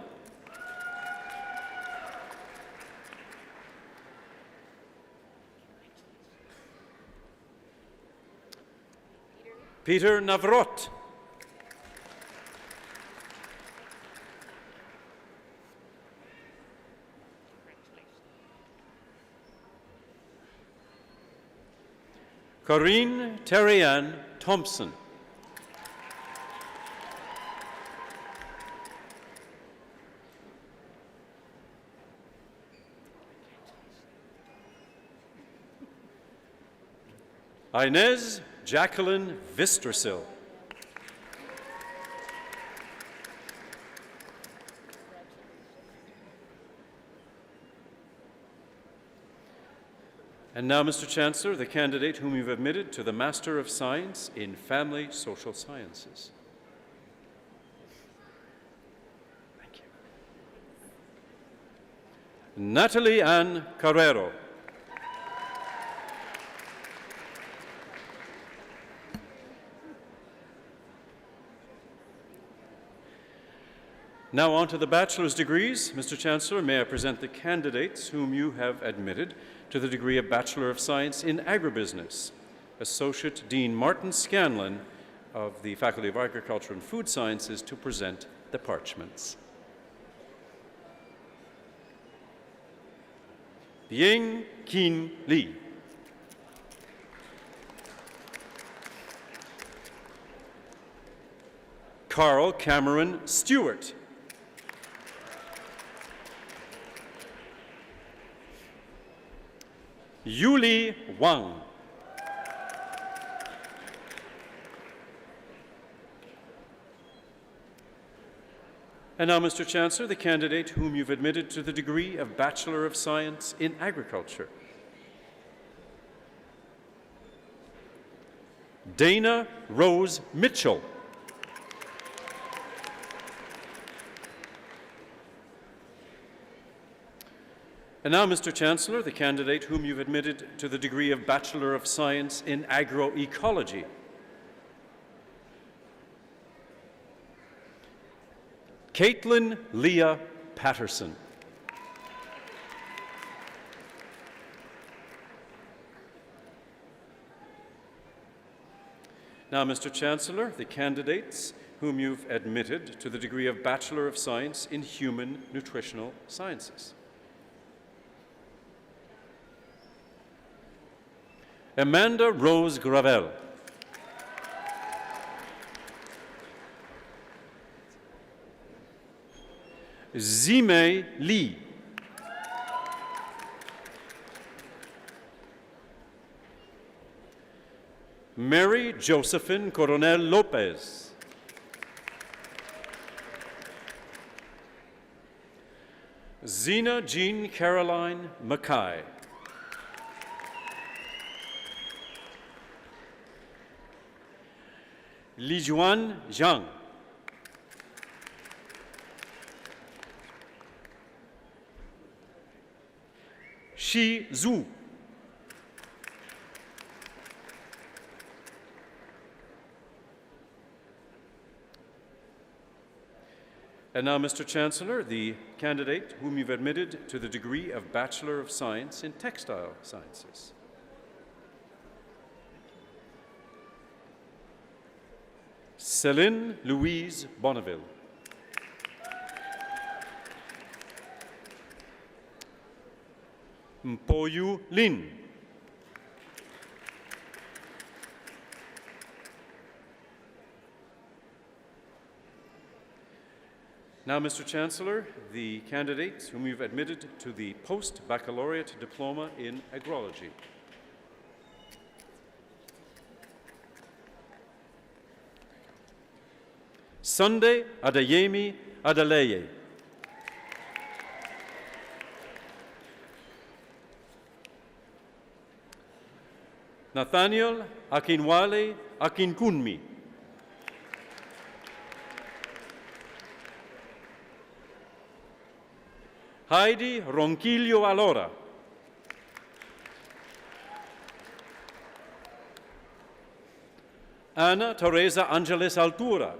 Peter Navrot. Corinne Terry-Ann Thompson. Inez Jacqueline Vistrasil. And now, Mr. Chancellor, the candidate whom you've admitted to the Master of Science in Family Social Sciences. Thank you. Natalie Ann Carrero. Now on to the bachelor's degrees. Mr. Chancellor, may I present the candidates whom you have admitted to the degree of Bachelor of Science in Agribusiness. Associate Dean Martin Scanlon of the Faculty of Agriculture and Food Sciences to present the parchments. Ying Kin Lee. Carl Cameron Stewart. Yuli Wang. And now, Mr. Chancellor, the candidate whom you've admitted to the degree of Bachelor of Science in Agriculture. Dana Rose Mitchell. And now, Mr. Chancellor, the candidate whom you've admitted to the degree of Bachelor of Science in Agroecology. Caitlin Leah Patterson. Now, Mr. Chancellor, the candidates whom you've admitted to the degree of Bachelor of Science in Human Nutritional Sciences. Amanda Rose Gravel. Zimei Li. Mary Josephine Coronel Lopez. Zena Jean Caroline Mackay. Lijuan Zhang. Shi Zhu. And now, Mr. Chancellor, the candidate whom you've admitted to the degree of Bachelor of Science in Textile Sciences. Céline Louise Bonneville. Mpoyu Lin. Now, Mr. Chancellor, the candidates whom you've admitted to the post-baccalaureate diploma in agrology. Sunday Adeyemi Adeleye. Nathaniel Akinwale Akinkunmi. Heidi Ronquillo Alora. Ana Teresa Angeles Altura.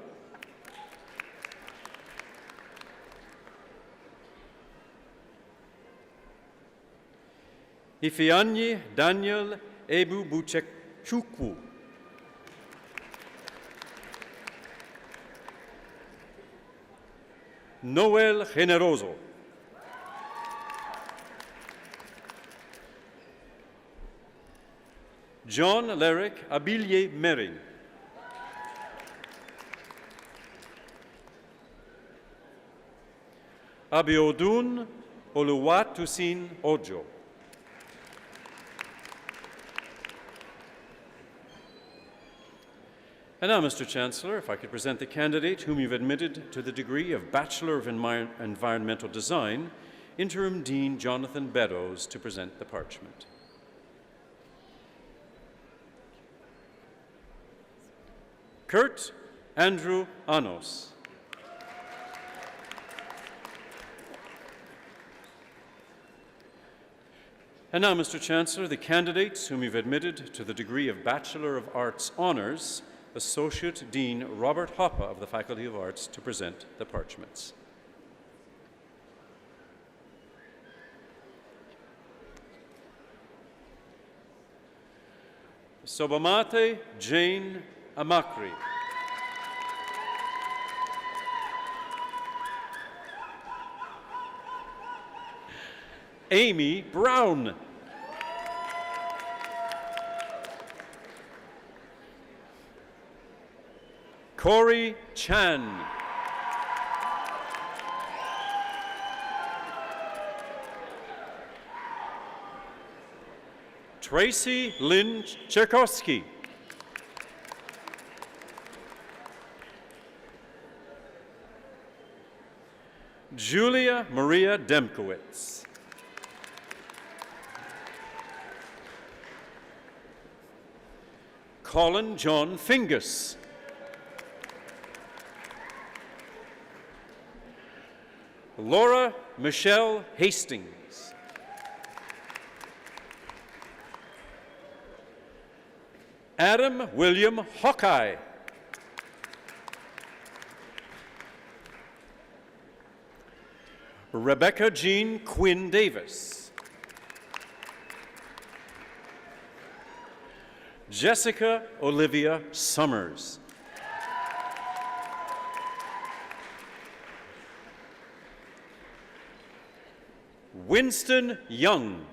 Ifeanyi Daniel Ebu Buchekchukwu. Noel Generoso. John Lerick Abilye Mering. Abiodun Oluwatosin Ojo. And now, Mr. Chancellor, if I could present the candidate whom you've admitted to the degree of Bachelor of Environmental Design, Interim Dean Jonathan Beddoes, to present the parchment. Kurt Andrew Anos. And now, Mr. Chancellor, the candidates whom you've admitted to the degree of Bachelor of Arts Honours, Associate Dean Robert Hoppe of the Faculty of Arts, to present the parchments. Sobamate Jane Amakri. Amy Brown. Corey Chan. Tracy Lynn Cherkowski. Julia Maria Demkowitz. Colin John Fingus. Laura Michelle Hastings. Adam William Hawkeye. Rebecca Jean Quinn Davis. Jessica Olivia Summers. Winston Young.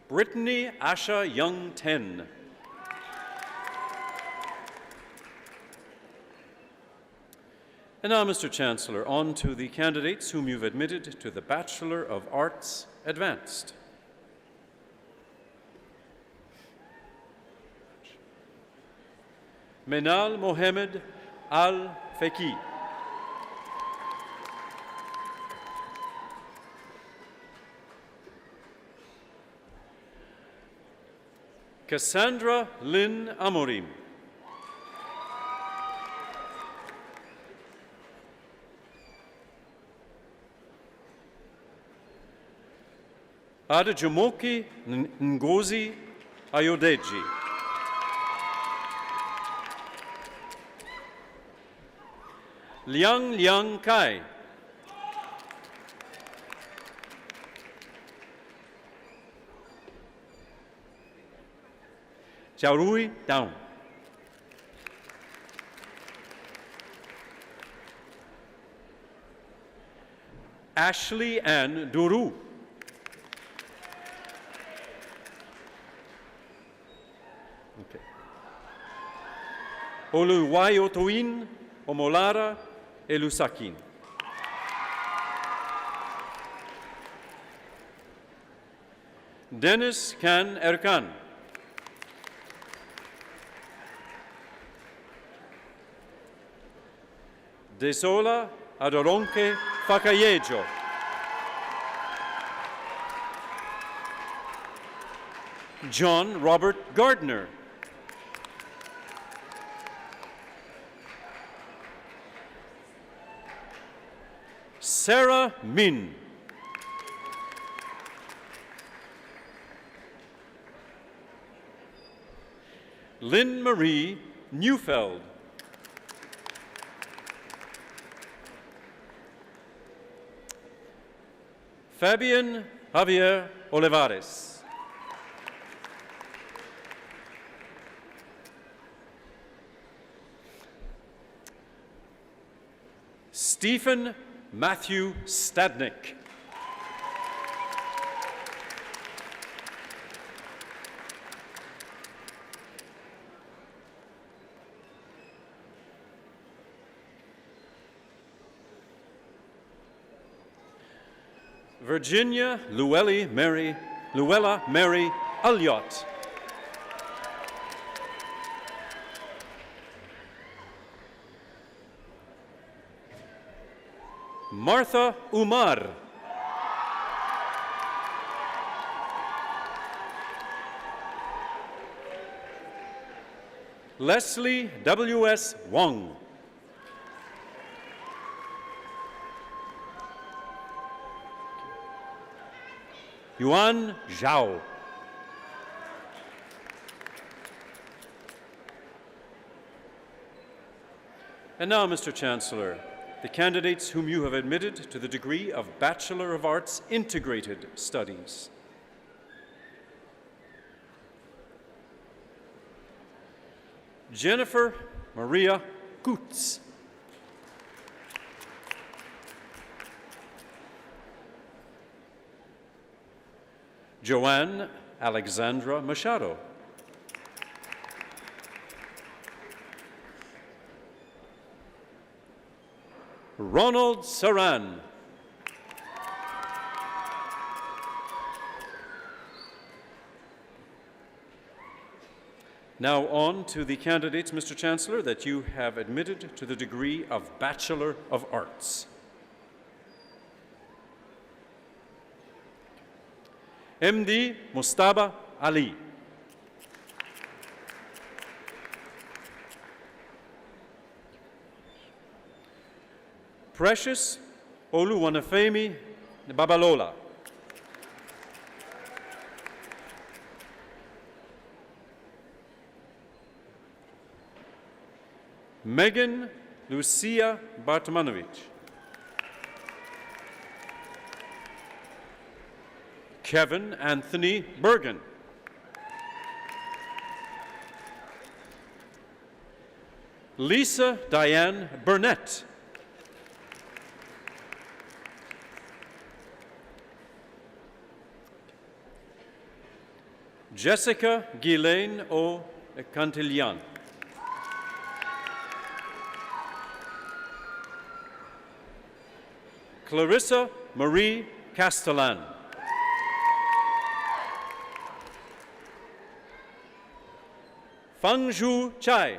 Brittany Asha Young 10. And now, Mr. Chancellor, on to the candidates whom you've admitted to the Bachelor of Arts Advanced. Menal Mohamed Al-Feki. Cassandra Lynn Amorim. Adejumoke Ngozi Ayodeji. Liang Liang Kai. Jiaorui Dao. Ashley Ann Duru. Okay. Oluwayotoin Omolara Elusakin. Dennis Khan Erkan. Desola Adoronke Fakayejo. John Robert Gardner. Sarah Min. Lynn Marie Neufeld. Fabian Javier Olivares. Stephen Matthew Stadnick. Virginia Luella Mary Ulyott. Martha Umar. Leslie W.S. Wong. Yuan Zhao. And now, Mr. Chancellor, the candidates whom you have admitted to the degree of Bachelor of Arts Integrated Studies. Jennifer Maria Kutz. Joanne Alexandra Machado. Ronald Saran. Now on to the candidates, Mr. Chancellor, that you have admitted to the degree of Bachelor of Arts. MD Mustaba Ali. Precious Oluwanifemi Babalola. Megan Lucia Bartmanovich. Kevin Anthony Bergen. Lisa Diane Burnett. Jessica Ghislaine O. Cantillon. Clarissa Marie Castellan. Fangzhu Chai.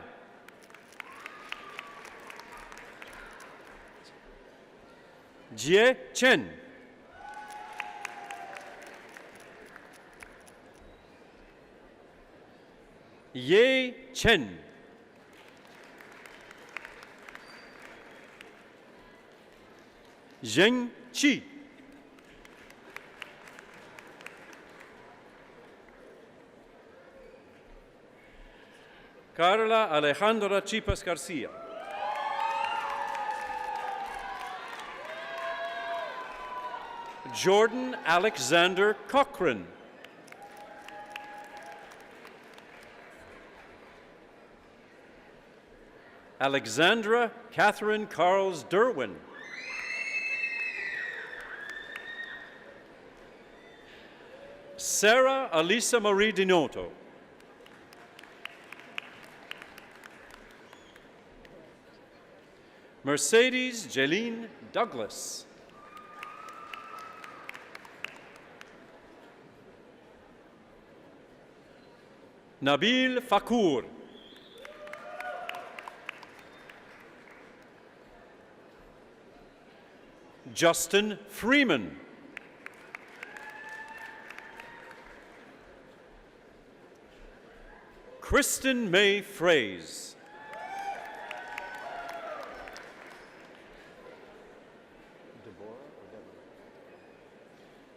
Jie Chen. Ye Chen. Zheng Qi. Carla Alejandra Chipas Garcia. Jordan Alexander Cochran. Alexandra Catherine Carls Derwin. Sarah Alisa Marie Dinoto. Mercedes Jeline Douglas. Nabil Fakour. Justin Freeman. Kristen May Fraze.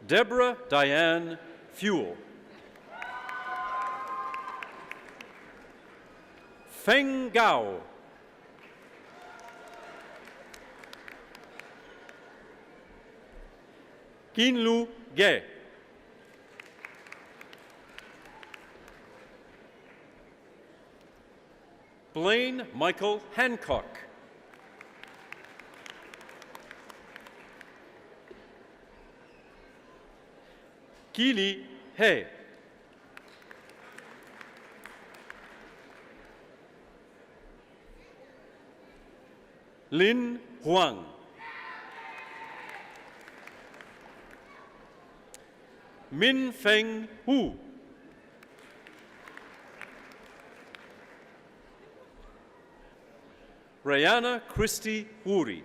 Deborah Diane Fuel. Feng Gao. Qinlu Ge. Blaine Michael Hancock. Kili He. Lin Huang. Min Feng Hu. Rayana Christy Wuri.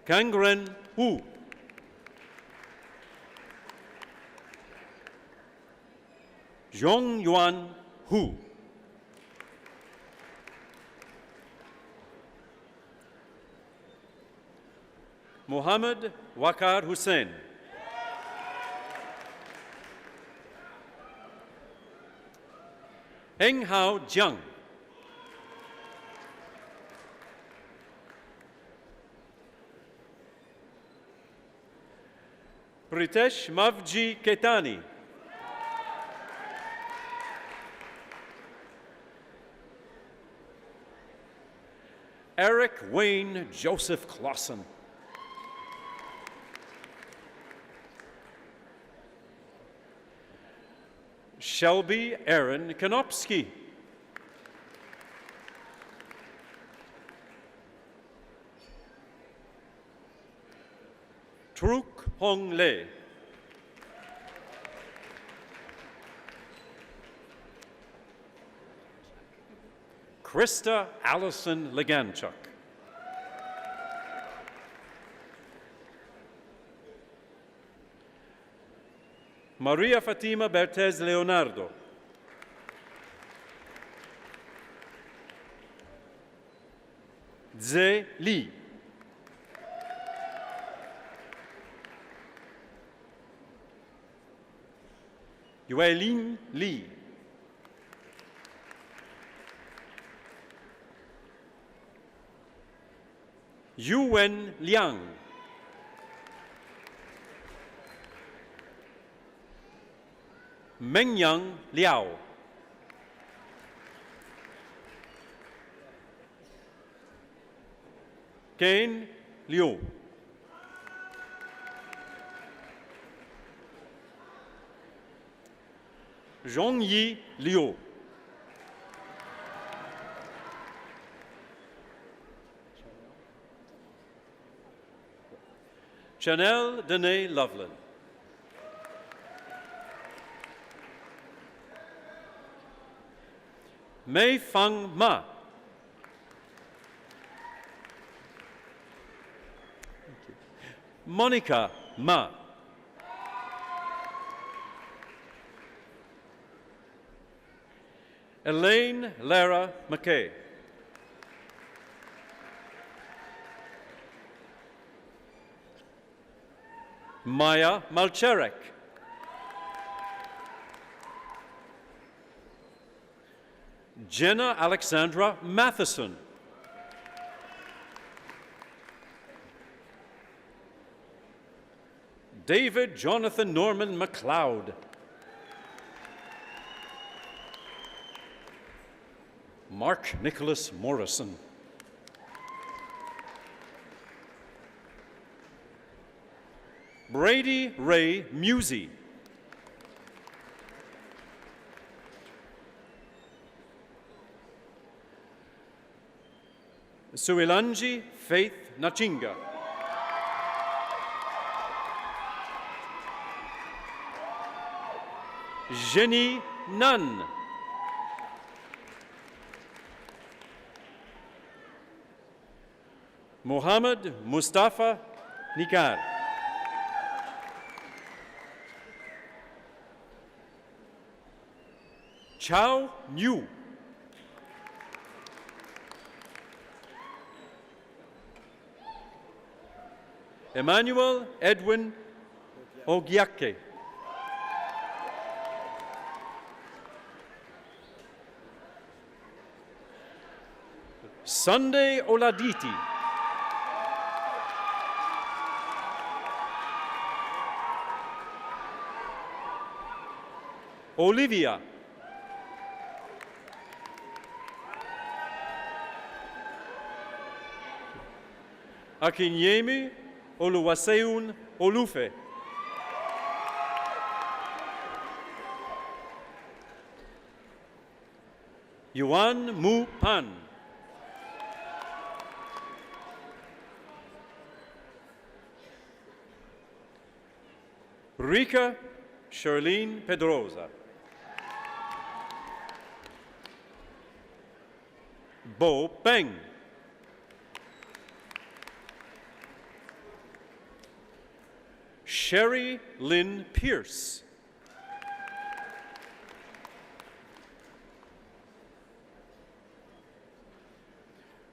Kangren Hu. Zhong Yuan Hu. Mohammed Wakar Hussein. Heng Hao Jiang. Pritesh Mavji Ketani. Eric Wayne Joseph Clausen. Shelby Aaron Konopsky. Truk Hong Le. Krista Allison Leganchuk. Maria Fatima Bertez Leonardo. Zhe Li. Yuelin Li. Yuwen Liang. Mengyang Liao. Kane Liu. Zhongyi Liu. Chanel Dene Loveland. Mei Fang Ma. Monica Ma. Elaine Lara McKay. Maya Malcherek. Jenna Alexandra Matheson. David Jonathan Norman McLeod. Mark Nicholas Morrison. Brady Ray Musey. Suilanji Faith Nachinga. Jenny Nunn. Mohammed Mustafa Nikar. Chao Niu. Emmanuel Edwin Ogiake. Sunday Oladiti. Olivia. Akinyemi Oluwaseun Olufe. Yuan Mu Pan. Rika Charlene Pedrosa. Bo Peng. Sherry Lynn Pierce.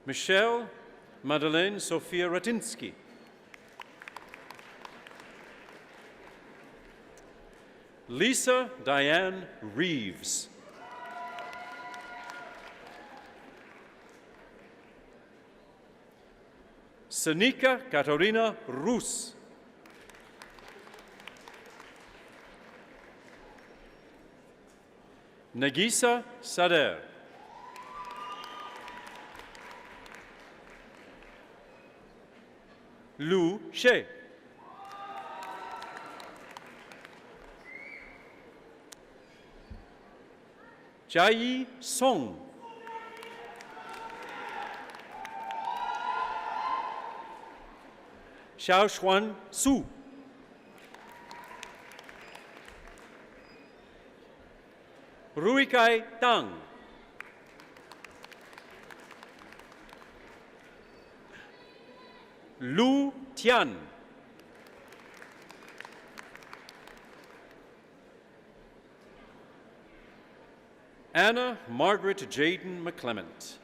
Michelle Madeleine Sophia Ratinsky. Lisa Diane Reeves. Sanika Katarina Rus. Nagisa Sader. Lu She. Jai Song. Xiao Xuan Su. Ruikai Tang. Lu Tian. Anna Margaret Jaden McClement.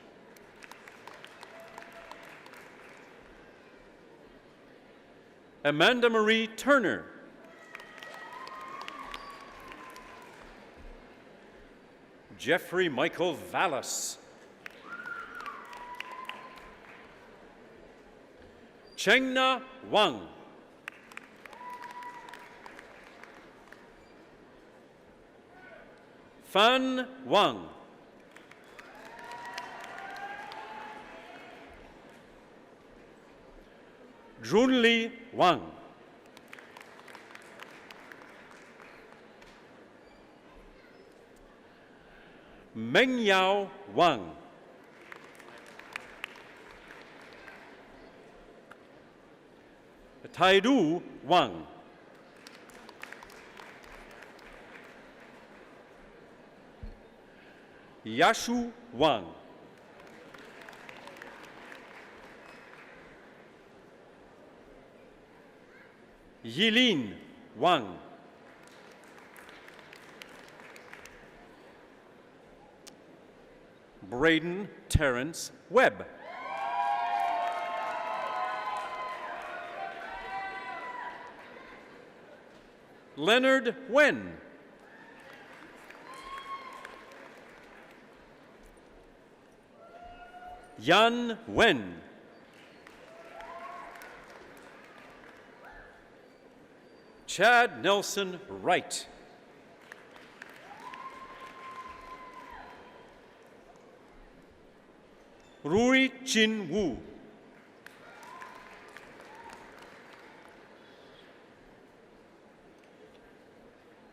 Amanda Marie Turner. Jeffrey Michael Vallis. Chengna Wang. Fan Wang. Junli Wang. Mengyao Wang. Taidu Wang. Yashu Wang. Yilin Wang. Braden Terrence Webb. Leonard Wen. Yan Wen. Chad Nelson Wright. Rui Chin Wu.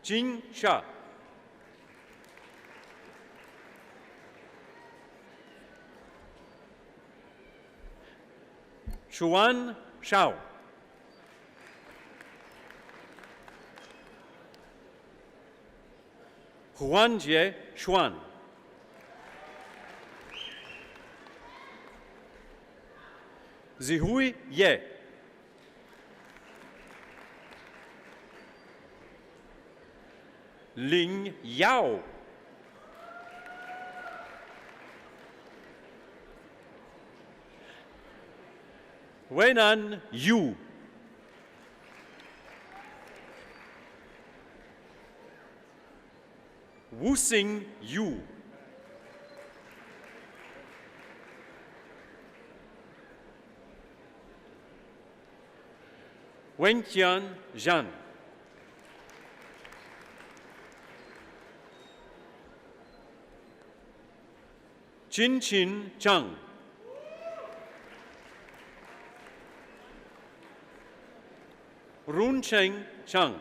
Jing Sha. Xuan Shao. Huanjie Xuan. Zihui Ye. Ling Yao. Wenan Yu. Wusing Yu. Wenqian Zhan. Chin Chin Chang. Run Cheng Chang.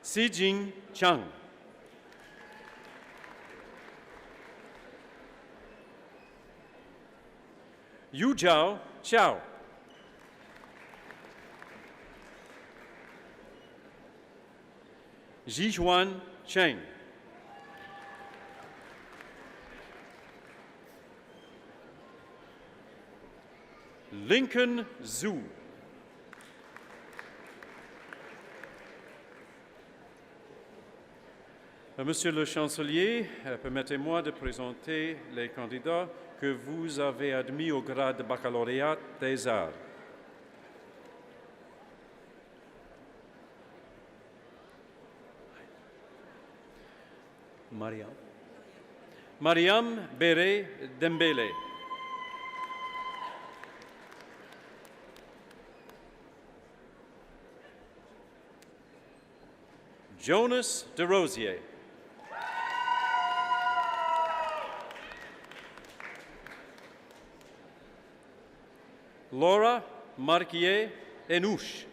Si Jing Chang. Yu Zhao Xiao. Zhihuan Cheng. Lincoln Zhu. Monsieur le Chancelier, permettez-moi de présenter les candidats que vous avez admis au grade de baccalauréat des arts. Mariam Bere Dembele. Jonas DeRosier. Laura Marquier Enouche.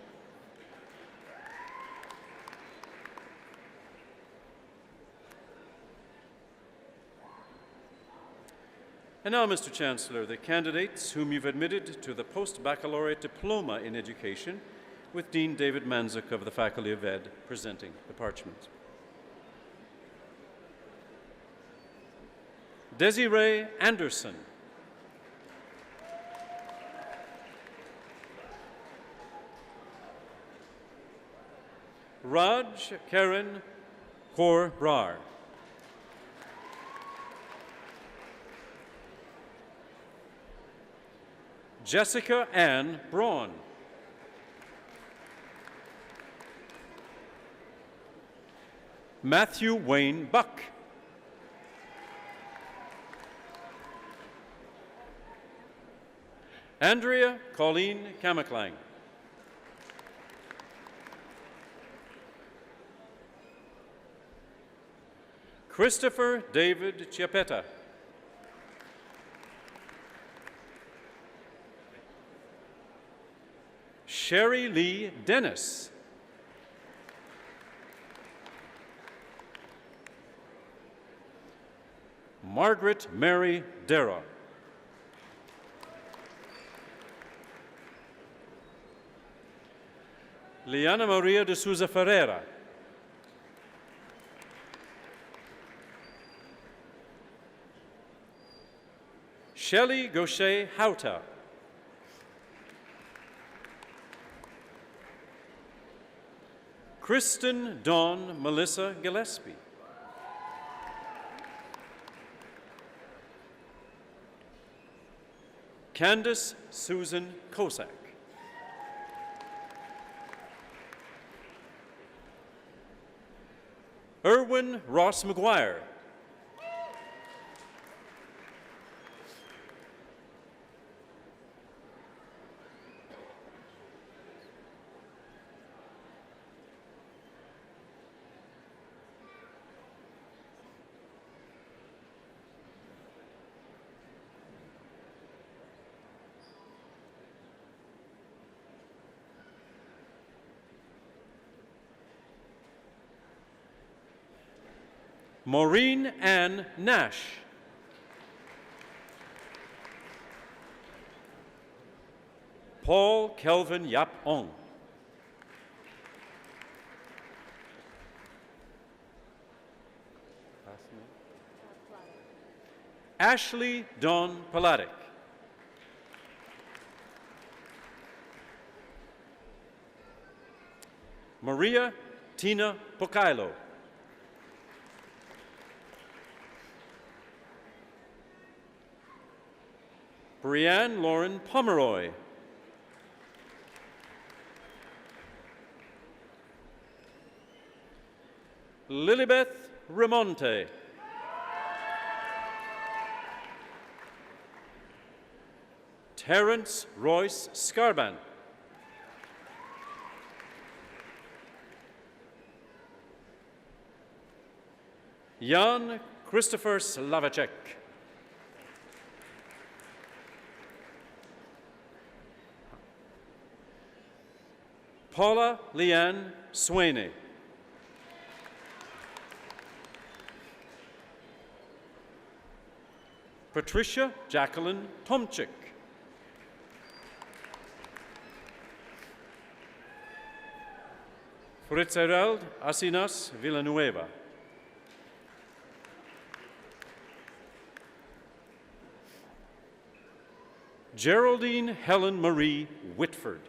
And now, Mr. Chancellor, the candidates whom you've admitted to the post-baccalaureate diploma in education, with Dean David Manzik of the Faculty of Ed presenting the parchment. Desiree Anderson. Raj Karen Kaur Brar. Jessica Ann Braun. Matthew Wayne Buck. Andrea Colleen Kamaklang. Christopher David Chiapetta. Sherry Lee Dennis. Margaret Mary Dera. Liana Maria de Souza Ferreira. Shelley Gaucher Hauta. Kristen Dawn Melissa Gillespie. Candace Susan Kosak. Erwin Ross McGuire. Maureen Ann Nash. Paul Kelvin Yap Ong. Ashley Dawn Paladik. Maria Tina Pocailo. Brianne Lauren Pomeroy. Lilibeth Remonte. Terrence Royce Scarban. Jan Christopher Slavacek. Paula Leanne Swaney. Patricia Jacqueline Tomchik. Fritzerald Asinas Villanueva. Geraldine Helen Marie Whitford.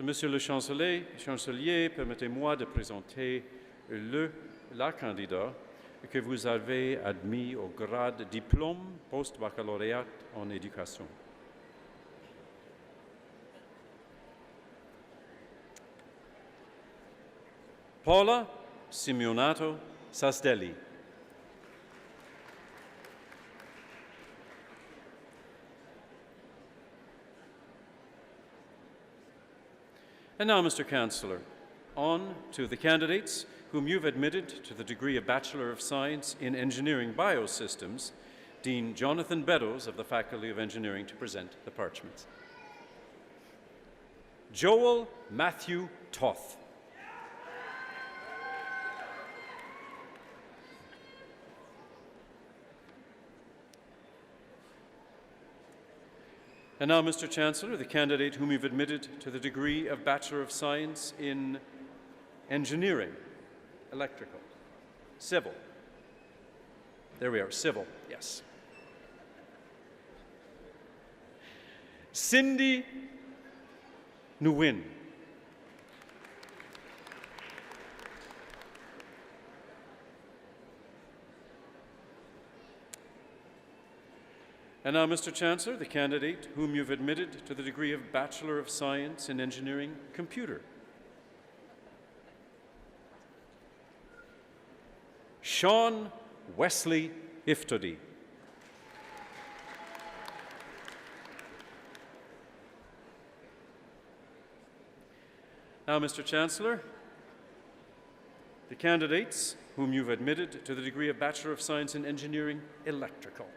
Monsieur le Chancelier, permettez-moi de présenter la candidat que vous avez admis au grade diplôme post-baccalauréat en éducation. Paula Simeonato Sasdelli. And now, Mr. Chancellor, on to the candidates whom you've admitted to the degree of Bachelor of Science in Engineering Biosystems, Dean Jonathan Beddoes of the Faculty of Engineering, to present the parchments. Joel Matthew Toth. And now, Mr. Chancellor, the candidate whom you've admitted to the degree of Bachelor of Science in engineering, electrical, civil. There we are, civil, yes. Cindy Nguyen. And now, Mr. Chancellor, the candidate whom you've admitted to the degree of Bachelor of Science in Engineering, Computer. Sean Wesley Iftody. Now, Mr. Chancellor, the candidates whom you've admitted to the degree of Bachelor of Science in Engineering, Electrical.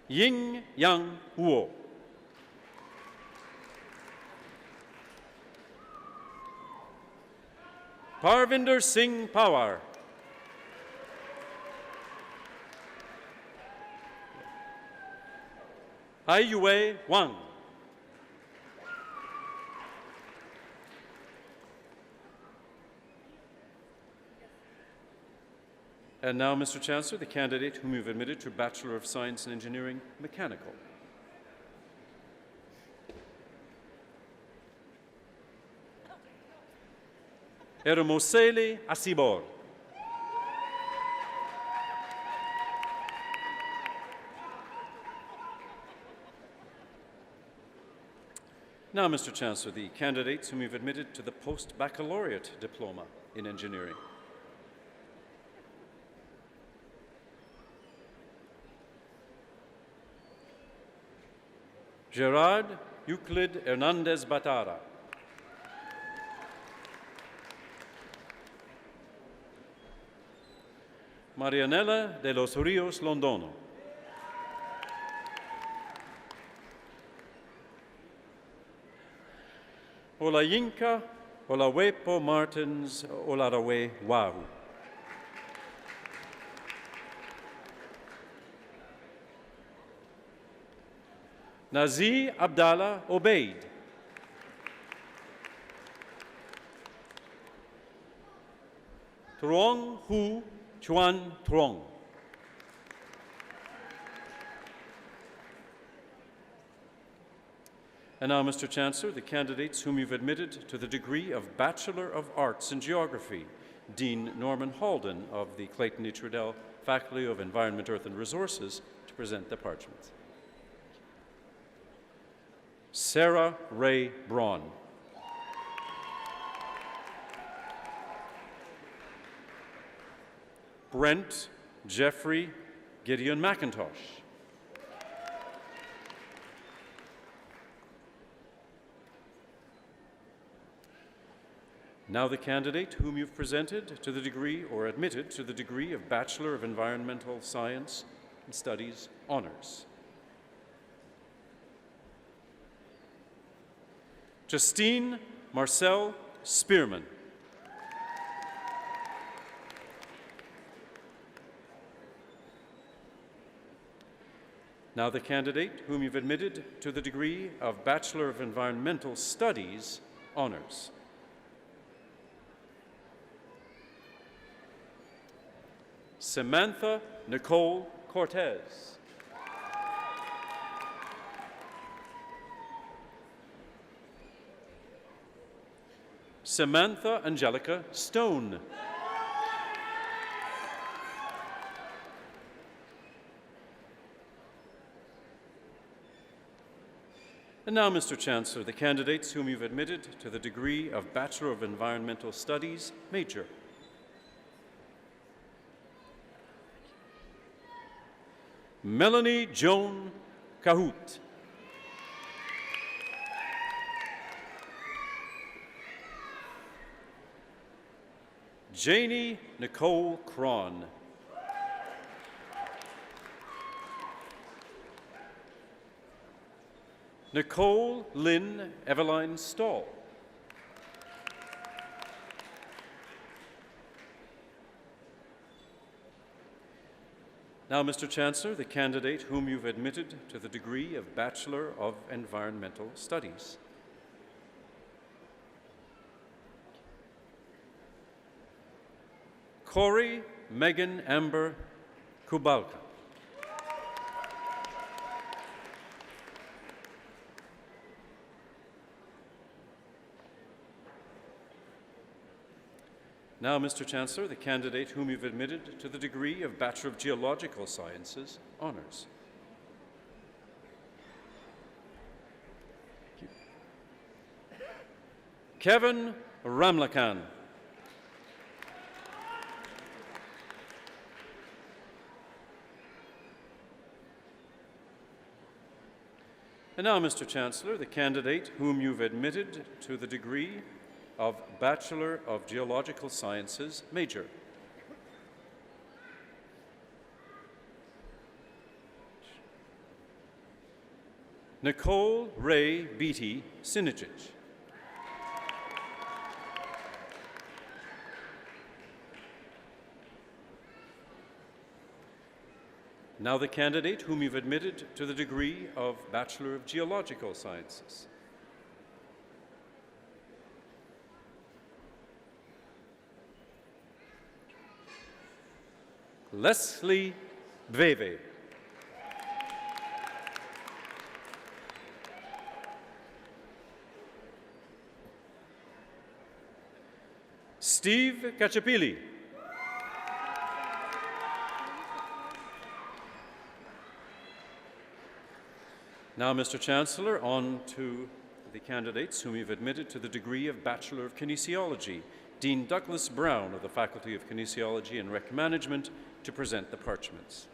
Ying Yang Wu. Parvinder Singh Pawar. Ai Yue Wang. And now, Mr. Chancellor, the candidate whom you've admitted to Bachelor of Science in Engineering, Mechanical. Ermosele Asibor. Now, Mr. Chancellor, the candidates whom you've admitted to the post-baccalaureate diploma in engineering. Gerard Euclid Hernandez Batara. Marianela de los Rios Londono. Olayinka Olawepo Martins Olarawe Wahu. Nazi Abdallah Obeid. Truong Hu Chuan Truong. And now, Mr. Chancellor, the candidates whom you've admitted to the degree of Bachelor of Arts in Geography, Dean Norman Halden of the Clayton E. Trudell Faculty of Environment, Earth and Resources, to present the parchments. Sarah Ray Braun. Brent Jeffrey Gideon McIntosh. Now the candidate whom you've presented to the degree or admitted to the degree of Bachelor of Environmental Science and Studies, Honors. Justine Marcel Spearman. Now the candidate whom you've admitted to the degree of Bachelor of Environmental Studies, Honors. Samantha Nicole Cortez. Samantha Angelica Stone. And now, Mr. Chancellor, the candidates whom you've admitted to the degree of Bachelor of Environmental Studies, Major. Melanie Joan Cahoot. Janie Nicole Cron. Nicole Lynn Eveline Stahl. Now, Mr. Chancellor, the candidate whom you've admitted to the degree of Bachelor of Environmental Studies. Corey Megan Amber Kubalka. Now, Mr. Chancellor, the candidate whom you've admitted to the degree of Bachelor of Geological Sciences, honours. Kevin Ramlakan. And now, Mr. Chancellor, the candidate whom you've admitted to the degree of Bachelor of Geological Sciences, Major. Nicole Ray Beatty Sinicic. Now the candidate whom you've admitted to the degree of Bachelor of Geological Sciences. Leslie Bveve. Steve Kachapili. Now, Mr. Chancellor, on to the candidates whom you've admitted to the degree of Bachelor of Kinesiology. Dean Douglas Brown of the Faculty of Kinesiology and Rec Management to present the parchments.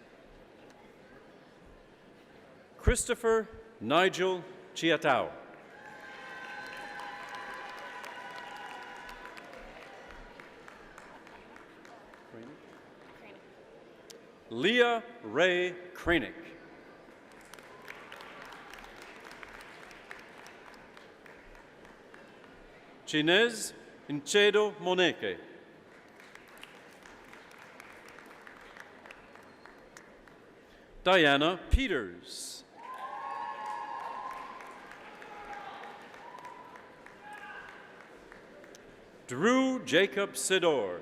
Christopher Nigel Chiatau. Leah Ray Kranick. Chinez Inchedo Moneke. Diana Peters. Drew Jacob Sidor.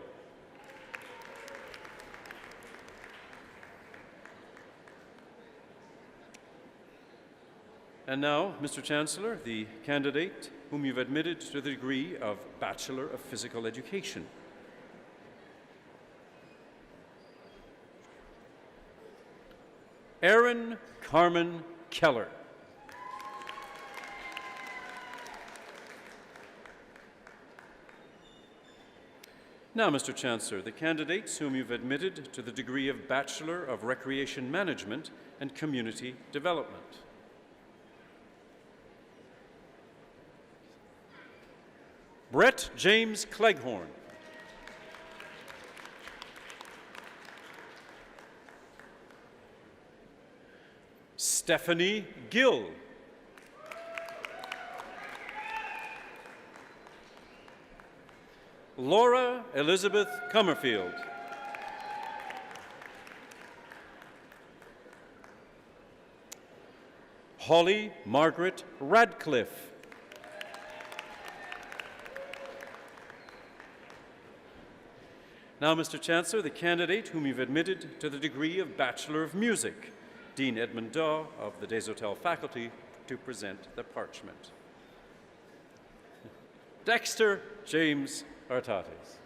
And now, Mr. Chancellor, the candidate whom you've admitted to the degree of Bachelor of Physical Education. Erin Carmen Keller. Now, Mr. Chancellor, the candidates whom you've admitted to the degree of Bachelor of Recreation Management and Community Development. Brett James Cleghorn. Stephanie Gill. Laura Elizabeth Comerfield. Holly Margaret Radcliffe. Now, Mr. Chancellor, the candidate whom you've admitted to the degree of Bachelor of Music, Dean Edmund Daw of the Des Hôtels faculty, to present the parchment. Dexter James Artates.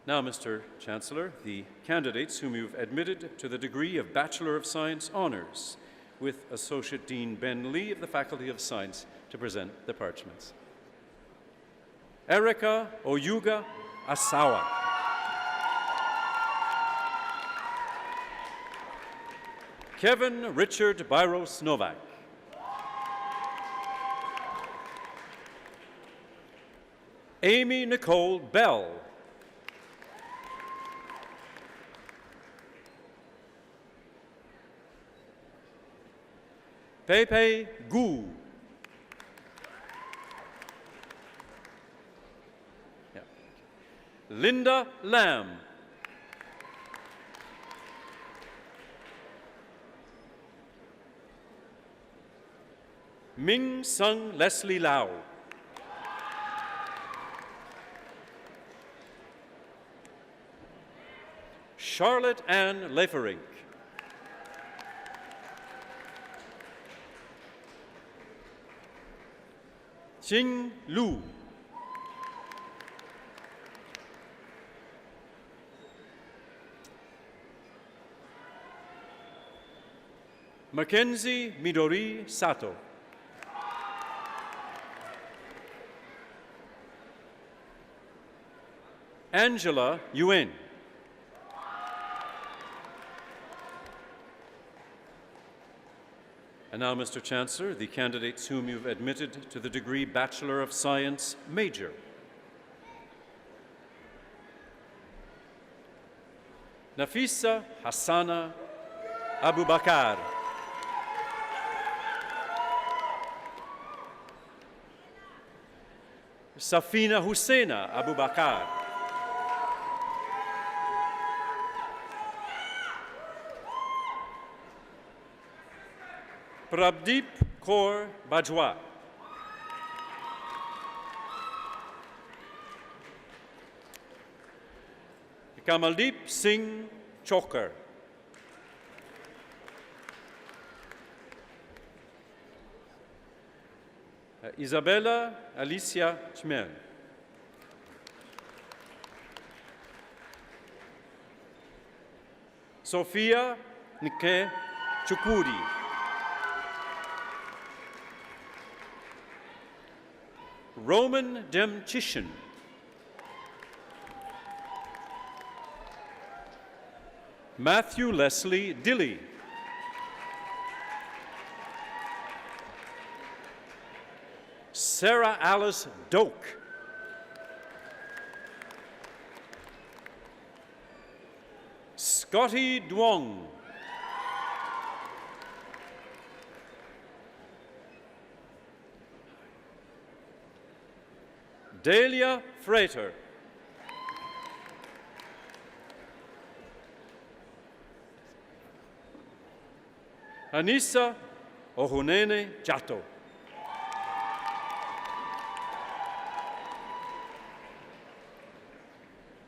Now, Mr. Chancellor, the candidates whom you've admitted to the degree of Bachelor of Science Honours, with Associate Dean Ben Lee of the Faculty of Science to present the parchments. Erica Oyuga Asawa. Kevin Richard Byros Novak. Amy Nicole Bell. Pepe Gu. Linda Lamb. Ming Sung Leslie Lau. Charlotte Ann Leferink. Jing Lu. Mackenzie Midori Sato. Angela Yuen. And now, Mr. Chancellor, the candidates whom you've admitted to the degree Bachelor of Science Major. Nafisa Hassana Abubakar. Safina Husseina Abubakar. Prabdeep Kaur Bajwa. Kamaldeep Singh Chokar. Isabella Alicia Chmel. Sophia Nke Chukuri. Roman Demchishin. Matthew Leslie Dilly. Sarah Alice Doak. Scotty Duong. Delia Frater. Anissa Ohunene Jato.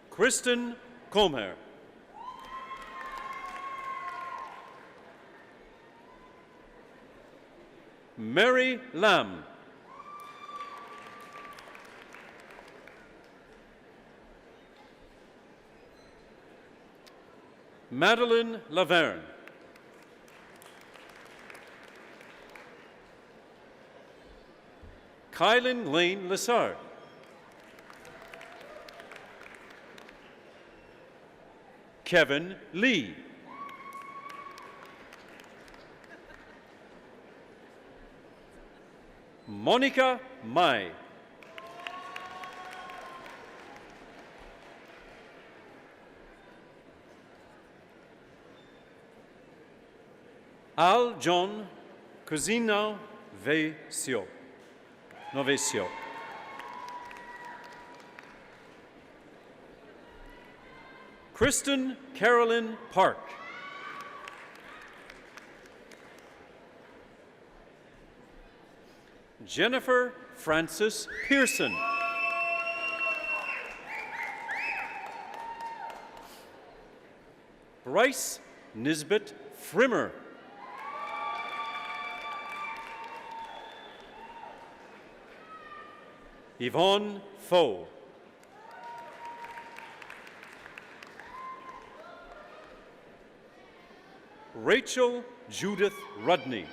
Kristen Comer. Mary Lamb. Madeline Laverne. Kylan Lane Lessard. Kevin Lee. Monica Mai. Al John Cusino Novesio. Kristen Carolyn Park. Jennifer Frances Pearson. Bryce Nisbet Frimmer. Yvonne Foe. Rachel Judith Rudney.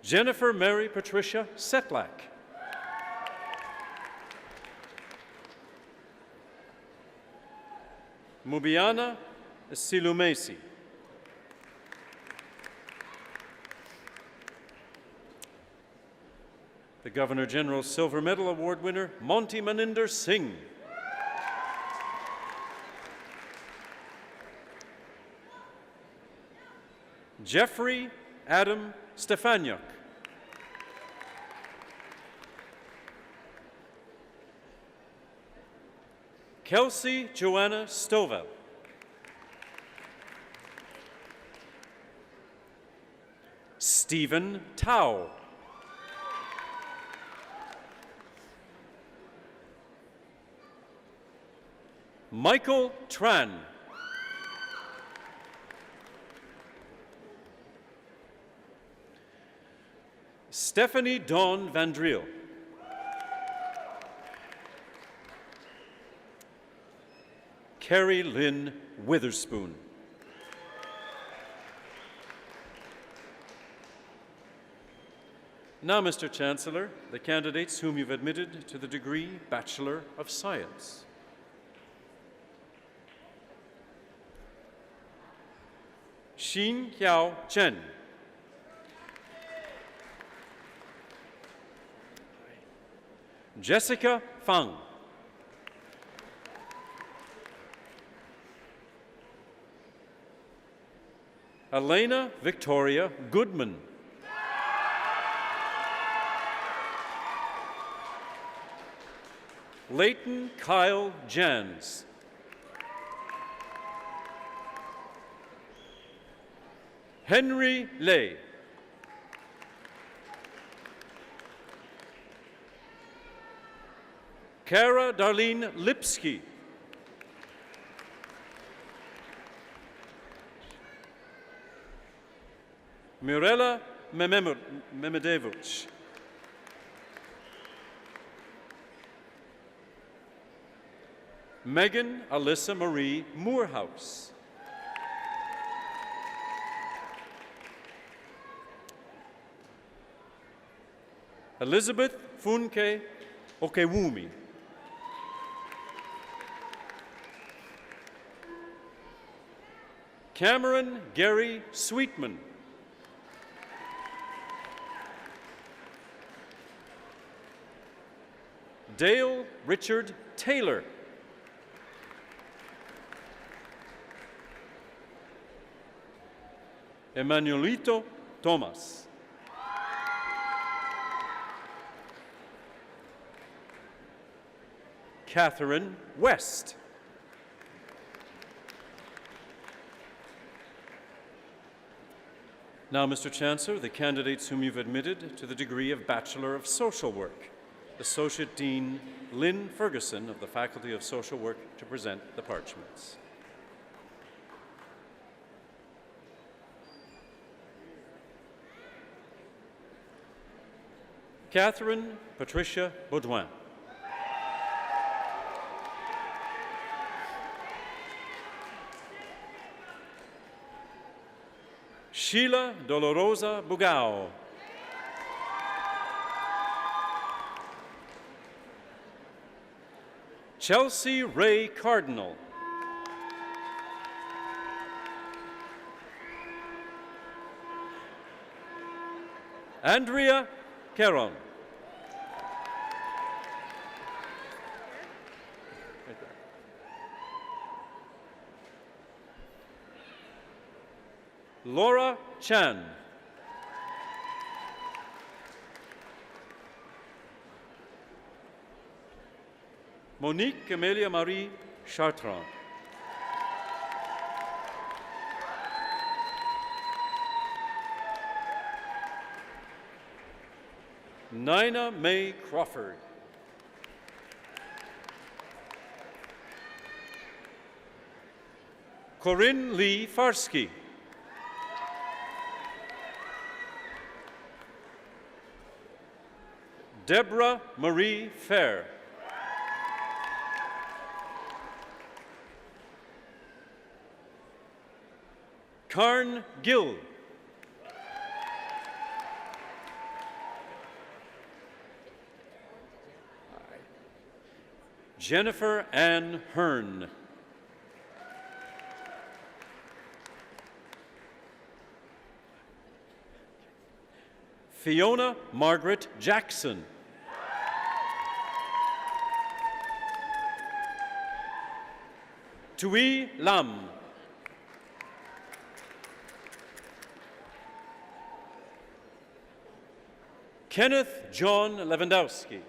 Jennifer Mary Patricia Setlak. Mubiana Silumesi. The Governor General's Silver Medal Award winner, Monty Maninder Singh. Jeffrey Adam Stefaniuk. Kelsey Joanna Stovall. Stephen Tao. Michael Tran. Stephanie Dawn Van Driel. Carrie Lynn Witherspoon. Now, Mr. Chancellor, the candidates whom you've admitted to the degree Bachelor of Science. Xin Xiao Chen. Jessica Fang. Elena Victoria Goodman. Leighton Kyle Jans. Henry Lay. Kara Darlene Lipsky. Mirella Memedevich. Megan Alyssa Marie Moorhouse. Elizabeth Funke Okewumi. Cameron Gary Sweetman. Dale Richard Taylor. Emanuelito Thomas. Catherine West. Now, Mr. Chancellor, the candidates whom you've admitted to the degree of Bachelor of Social Work. Associate Dean Lynn Ferguson of the Faculty of Social Work to present the parchments. Catherine Patricia Baudouin. Sheila Dolorosa Bugao. Chelsea Ray Cardinal. Andrea Caron. Laura Chan. Monique Amelia Marie Chartrand. Nina May Crawford. Corinne Lee Farsky. Deborah Marie Fair. Karn Gill. Jennifer Ann Hearn. Fiona Margaret Jackson. Tui Lam. Kenneth John Lewandowski.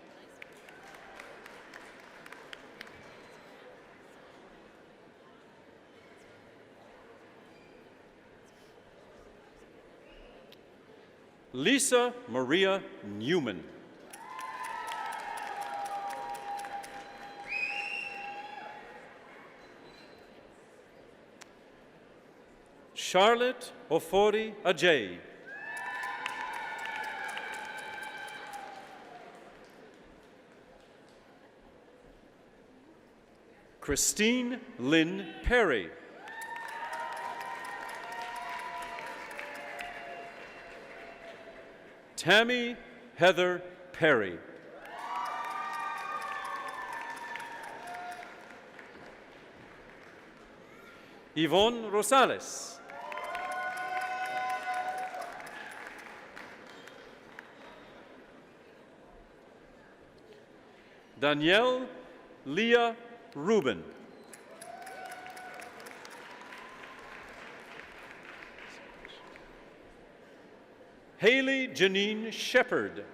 Lisa Maria Newman. Charlotte Ofori Ajay. Christine Lynn Perry. Tammy Heather Perry. Yvonne Rosales. Danielle Leah Rubin. Haley Janine Shepard.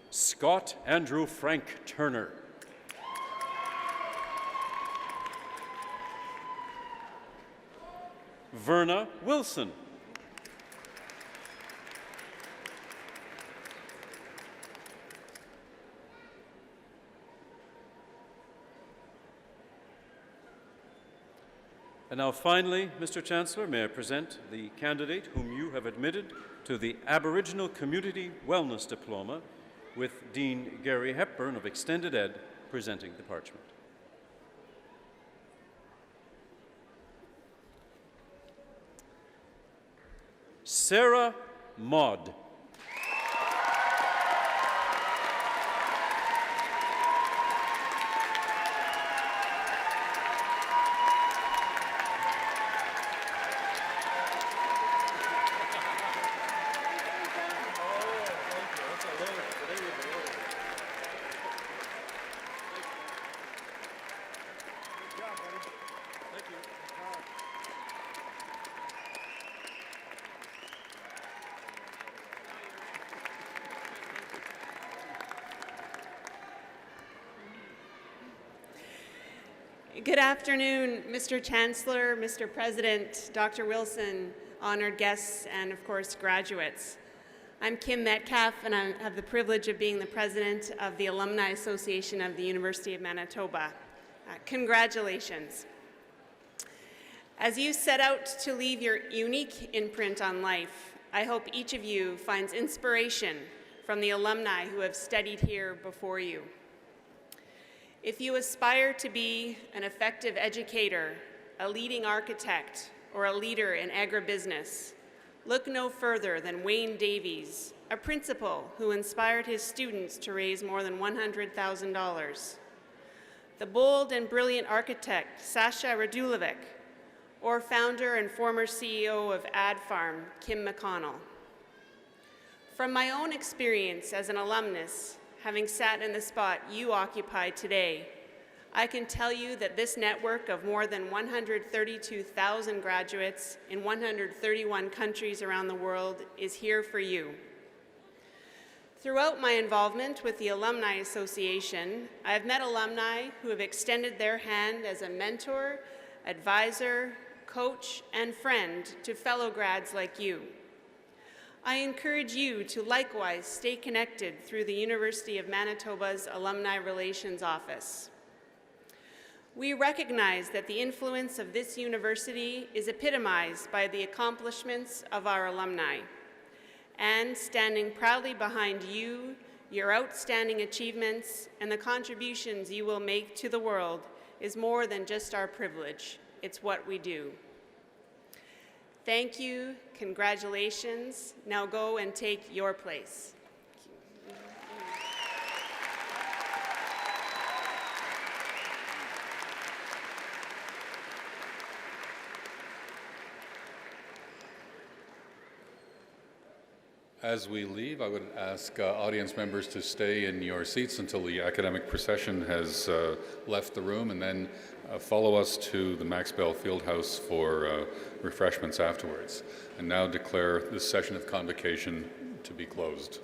Scott Andrew Frank Turner. Verna Wilson. And now finally, Mr. Chancellor, may I present the candidate whom you have admitted to the Aboriginal Community Wellness Diploma, with Dean Gary Hepburn of Extended Ed presenting the parchment. Sarah Maud. Good afternoon, Mr. Chancellor, Mr. President, Dr. Wilson, honored guests, and of course, graduates. I'm Kim Metcalf, and I have the privilege of being the president of the Alumni Association of the University of Manitoba. Congratulations. As you set out to leave your unique imprint on life, I hope each of you finds inspiration from the alumni who have studied here before you. If you aspire to be an effective educator, a leading architect, or a leader in agribusiness, look no further than Wayne Davies, a principal who inspired his students to raise more than $100,000. The bold and brilliant architect, Sasha Radulovic, or founder and former CEO of Ad Farm, Kim McConnell. From my own experience as an alumnus, having sat in the spot you occupy today, I can tell you that this network of more than 132,000 graduates in 131 countries around the world is here for you. Throughout my involvement with the Alumni Association, I have met alumni who have extended their hand as a mentor, advisor, coach, and friend to fellow grads like you. I encourage you to likewise stay connected through the University of Manitoba's Alumni Relations Office. We recognize that the influence of this university is epitomized by the accomplishments of our alumni, and standing proudly behind you, your outstanding achievements, and the contributions you will make to the world is more than just our privilege. It's what we do. Thank you, congratulations. Now go and take your place. As we leave, I would ask audience members to stay in your seats until the academic procession has left the room, and then follow us to the Max Bell Fieldhouse for refreshments afterwards. And now declare this session of convocation to be closed.